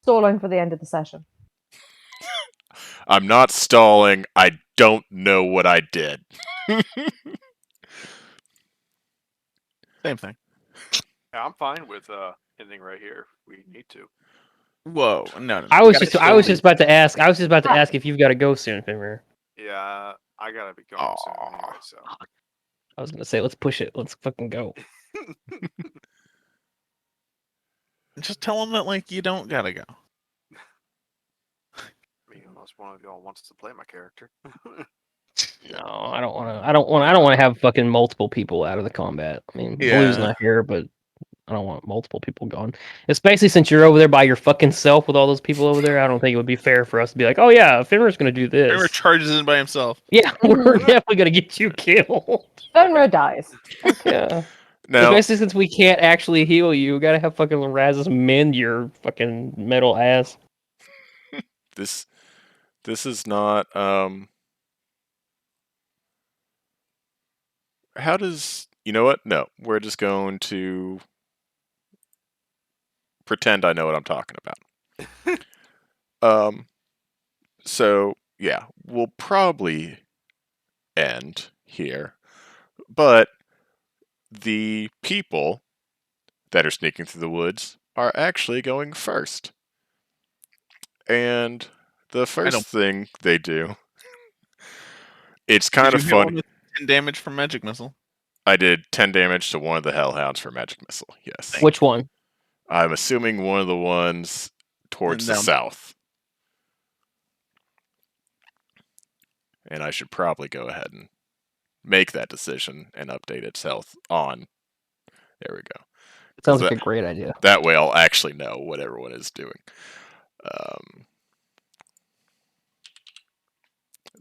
Stalling for the end of the session. I'm not stalling. I don't know what I did. Same thing. Yeah, I'm fine with ending right here. If we need to. Whoa, no. I was Gotta just kill about to ask. I was just about to ask if you've got to go soon, Fenrir. Yeah, I gotta be going soon anyway. So. I was gonna say, let's push it. Let's fucking go. Just tell them that like you don't gotta go. I mean, unless one of y'all wants to play my character. No, I don't want to. I don't want to have fucking multiple people out of the combat. I mean, Blue's Yeah. not here, but I don't want multiple people gone. Especially since you're over there by your fucking self with all those people over there. I don't think it would be fair for us to be like, oh yeah, Fenrir's gonna do this. Fenrir charges in by himself. Yeah, we're definitely gonna get you killed. Fenrir dies. Yeah. Now, Especially since we can't actually heal you, we gotta have fucking Razzus mend your fucking metal ass. this is not how does, you know what? No, we're just going to pretend I know what I'm talking about. So yeah, we'll probably end here, but the people that are sneaking through the woods are actually going first. And the first thing they do, it's kind of funny. 10 damage from magic missile. I did 10 damage to one of the Hellhounds for magic missile. Yes. Which one? I'm assuming one of the ones towards the Down. south. And I should probably go ahead and make that decision and update its health on. There we go. Sounds like a great idea. That way I'll actually know what everyone is doing.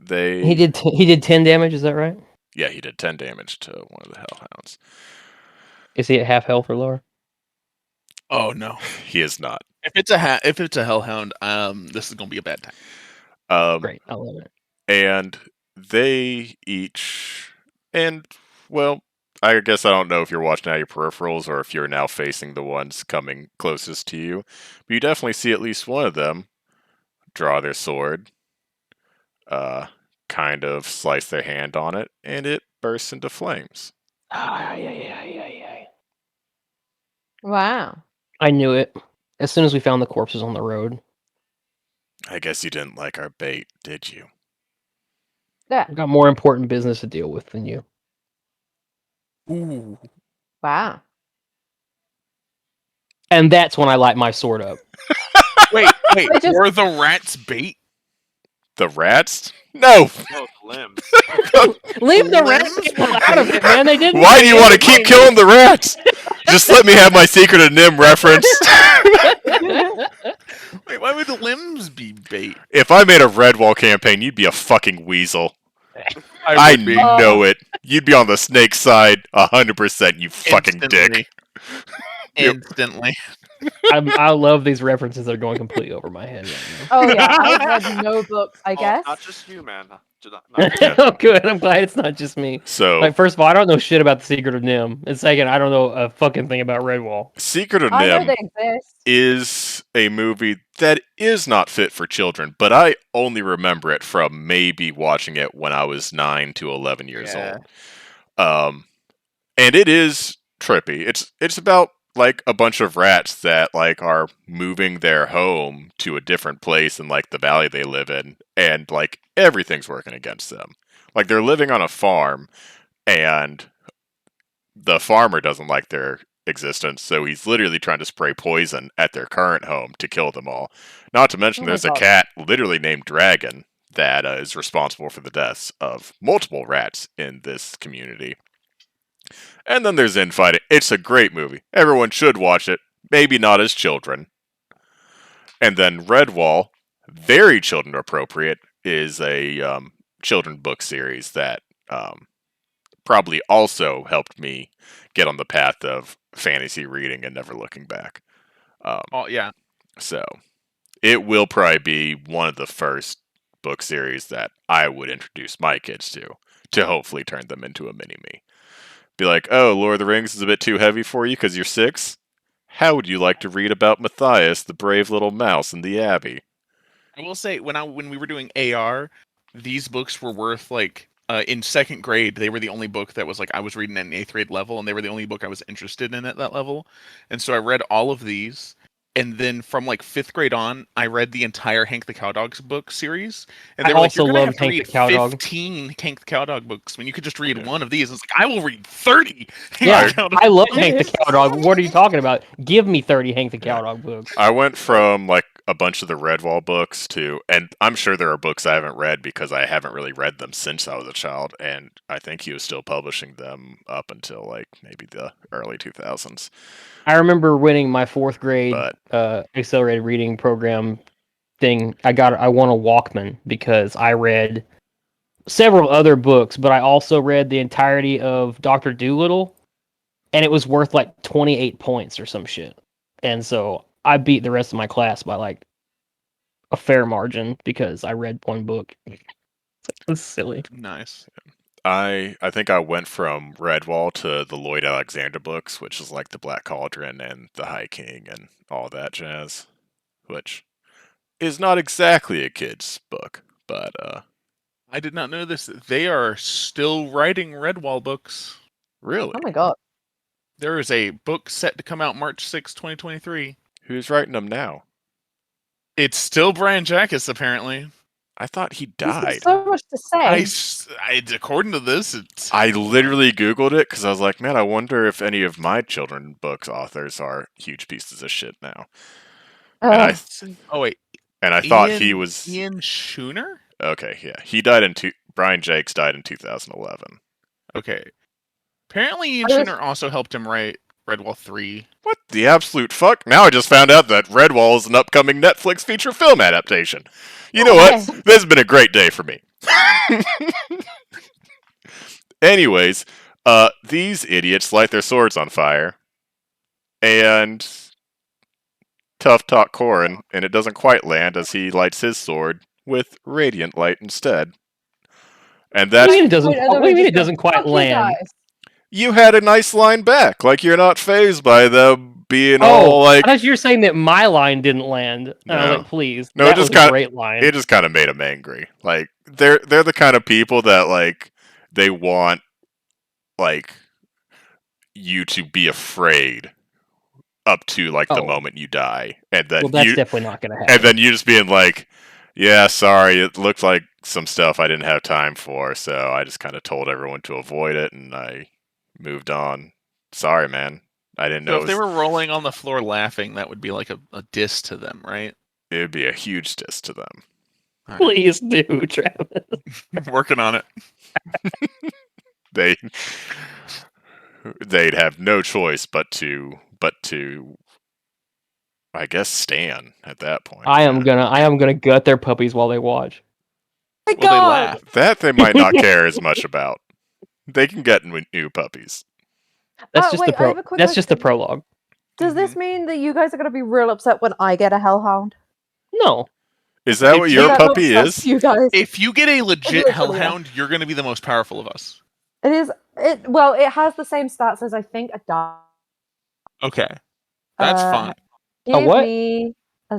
He did 10 damage, is that right? Yeah, he did 10 damage to one of the Hellhounds. Is he at half health or lower? Oh no. He is not. If it's a Hellhound, this is gonna be a bad time. Great, I love it. And they each, and well, I guess I don't know if you're watching out your peripherals or if you're now facing the ones coming closest to you, but you definitely see at least one of them draw their sword, kind of slice their hand on it, and it bursts into flames. Wow. I knew it. As soon as we found the corpses on the road. I guess you didn't like our bait, did you? Yeah. I've got more important business to deal with than you. Ooh. Wow. And that's when I light my sword up. Wait, Wait, I just- were the rats bait? The rats? No. No, the limbs. Leave the rat Limbs people were out of it, man. They didn't. Why do you want to say keep killing the rats? Just let me have my Secret of Nim reference. Wait, why would the limbs be bait? If I made a Redwall campaign, you'd be a fucking weasel. I would be. know it. You'd be on the snake side 100%, you fucking dick. Instantly. I love these references that are going completely over my head right Oh yeah, I've read no books. I guess. Not just you, man. Not now. just Oh, good. I'm glad it's not just me. So, Like, first of all, I don't know shit about the Secret of Nim. And second, I don't know a fucking thing about Redwall. Secret of I know Nim they exist. is a movie that is not fit for children, but I only remember it from maybe watching it when I was 9 to 11 years Yeah. old. And it is trippy. It's about like a bunch of rats that like are moving their home to a different place in like the valley they live in, and like everything's working against them. Like they're living on a farm, and the farmer doesn't like their existence, so he's literally trying to spray poison at their current home to kill them all. Not to mention Oh my there's a God. cat literally named Dragon that is responsible for the deaths of multiple rats in this community. And then there's infighting. It's a great movie. Everyone should watch it. Maybe not as children. And then Redwall, very children appropriate, is a children book series that probably also helped me get on the path of fantasy reading and never looking back. Oh yeah. So it will probably be one of the first book series that I would introduce my kids to hopefully turn them into a mini-me. Be like, oh, Lord of the Rings is a bit too heavy for you because you're 6? How would you like to read about Matthias, the brave little mouse in the Abbey? I will say when we were doing AR, these books were worth like in second grade. They were the only book that was like I was reading at an 8th grade level, and they were the only book I was interested in at that level. And so I read all of these, and then from like 5th grade on, I read the entire Hank the Cowdog's book series. And they I were like, also "You're gonna loved have to Hank the read Cowdog." 15 Hank the Cowdog books when you could just read Yeah. one of these." It's like I will read 30. Hank Yeah, the Cowdog I love books. Hank the Cowdog. What are you talking about? Give me 30 Hank the Cowdog books. I went from like a bunch of the Redwall books to, and I'm sure there are books I haven't read because I haven't really read them since I was a child, and I think he was still publishing them up until like maybe the early 2000s. I remember winning my 4th grade But accelerated reading program thing. I won a Walkman because I read several other books, but I also read the entirety of Dr. Dolittle, and it was worth like 28 points or some shit. And so I beat the rest of my class by like a fair margin because I read one book. It's silly. Nice. I think I went from Redwall to the Lloyd Alexander books, which is like the Black Cauldron and the High King and all that jazz, which is not exactly a kid's book, but I did not know this. They are still writing Redwall books. really, Oh my God. There is a book set to come out March 6, 2023. who's writing them now? It's still Brian Jackus, apparently. I thought he He's got died. so much to say. According to this, it's I literally Googled it because I was like, man, I wonder if any of my children books authors are huge pieces of shit now. And oh wait, I thought he was Ian Schooner. okay. Yeah, he died in Brian Jakes died in 2011. Okay, apparently Ian I was- Schooner also helped him write Redwall 3. What the absolute fuck? Now I just found out that Redwall is an upcoming Netflix feature film adaptation. You know what? Okay. This has been a great day for me. Anyways, these idiots light their swords on fire, and tough talk Corin, and it doesn't quite land as he lights his sword with radiant light instead. And What do that's you mean it doesn't? Wait, and then What do you we mean just it go, doesn't quite "Fuck you land? guys." you had a nice line back, like you're not phased by them being Oh, all like. I thought you were saying that my line didn't land. And I was No. like, please. No, it that just was a kinda- great line. It just kind of made them angry. Like they're the kind of people that like they want like you to be afraid up to like the Oh. moment you die, and then Well, that's you definitely not going to happen. and then you just being like, yeah, sorry, it looked like some stuff I didn't have time for, so I just kind of told everyone to avoid it, and I moved on. Sorry, man. I didn't know. So if they were rolling on the floor laughing, that would be like a diss to them, right? it would be a huge diss to them. Please do, Travis. Working on it. They'd have no choice but to I guess stan at that point. I am gonna gut their puppies while they watch. My Well, they God! laugh. That they might not care as much about. They can get new puppies. That's just wait, I have a quick That's just the question. prologue. Does this mean that you guys are gonna be real upset when I get a hellhound? No. Is that If what you- your Does that not puppy suck is? to you guys? If you get a legit Literally, yeah. hellhound, you're going to be the most powerful of us. It is. Well, it has the same stats as I think a dog. Okay. That's fine. Give what? me a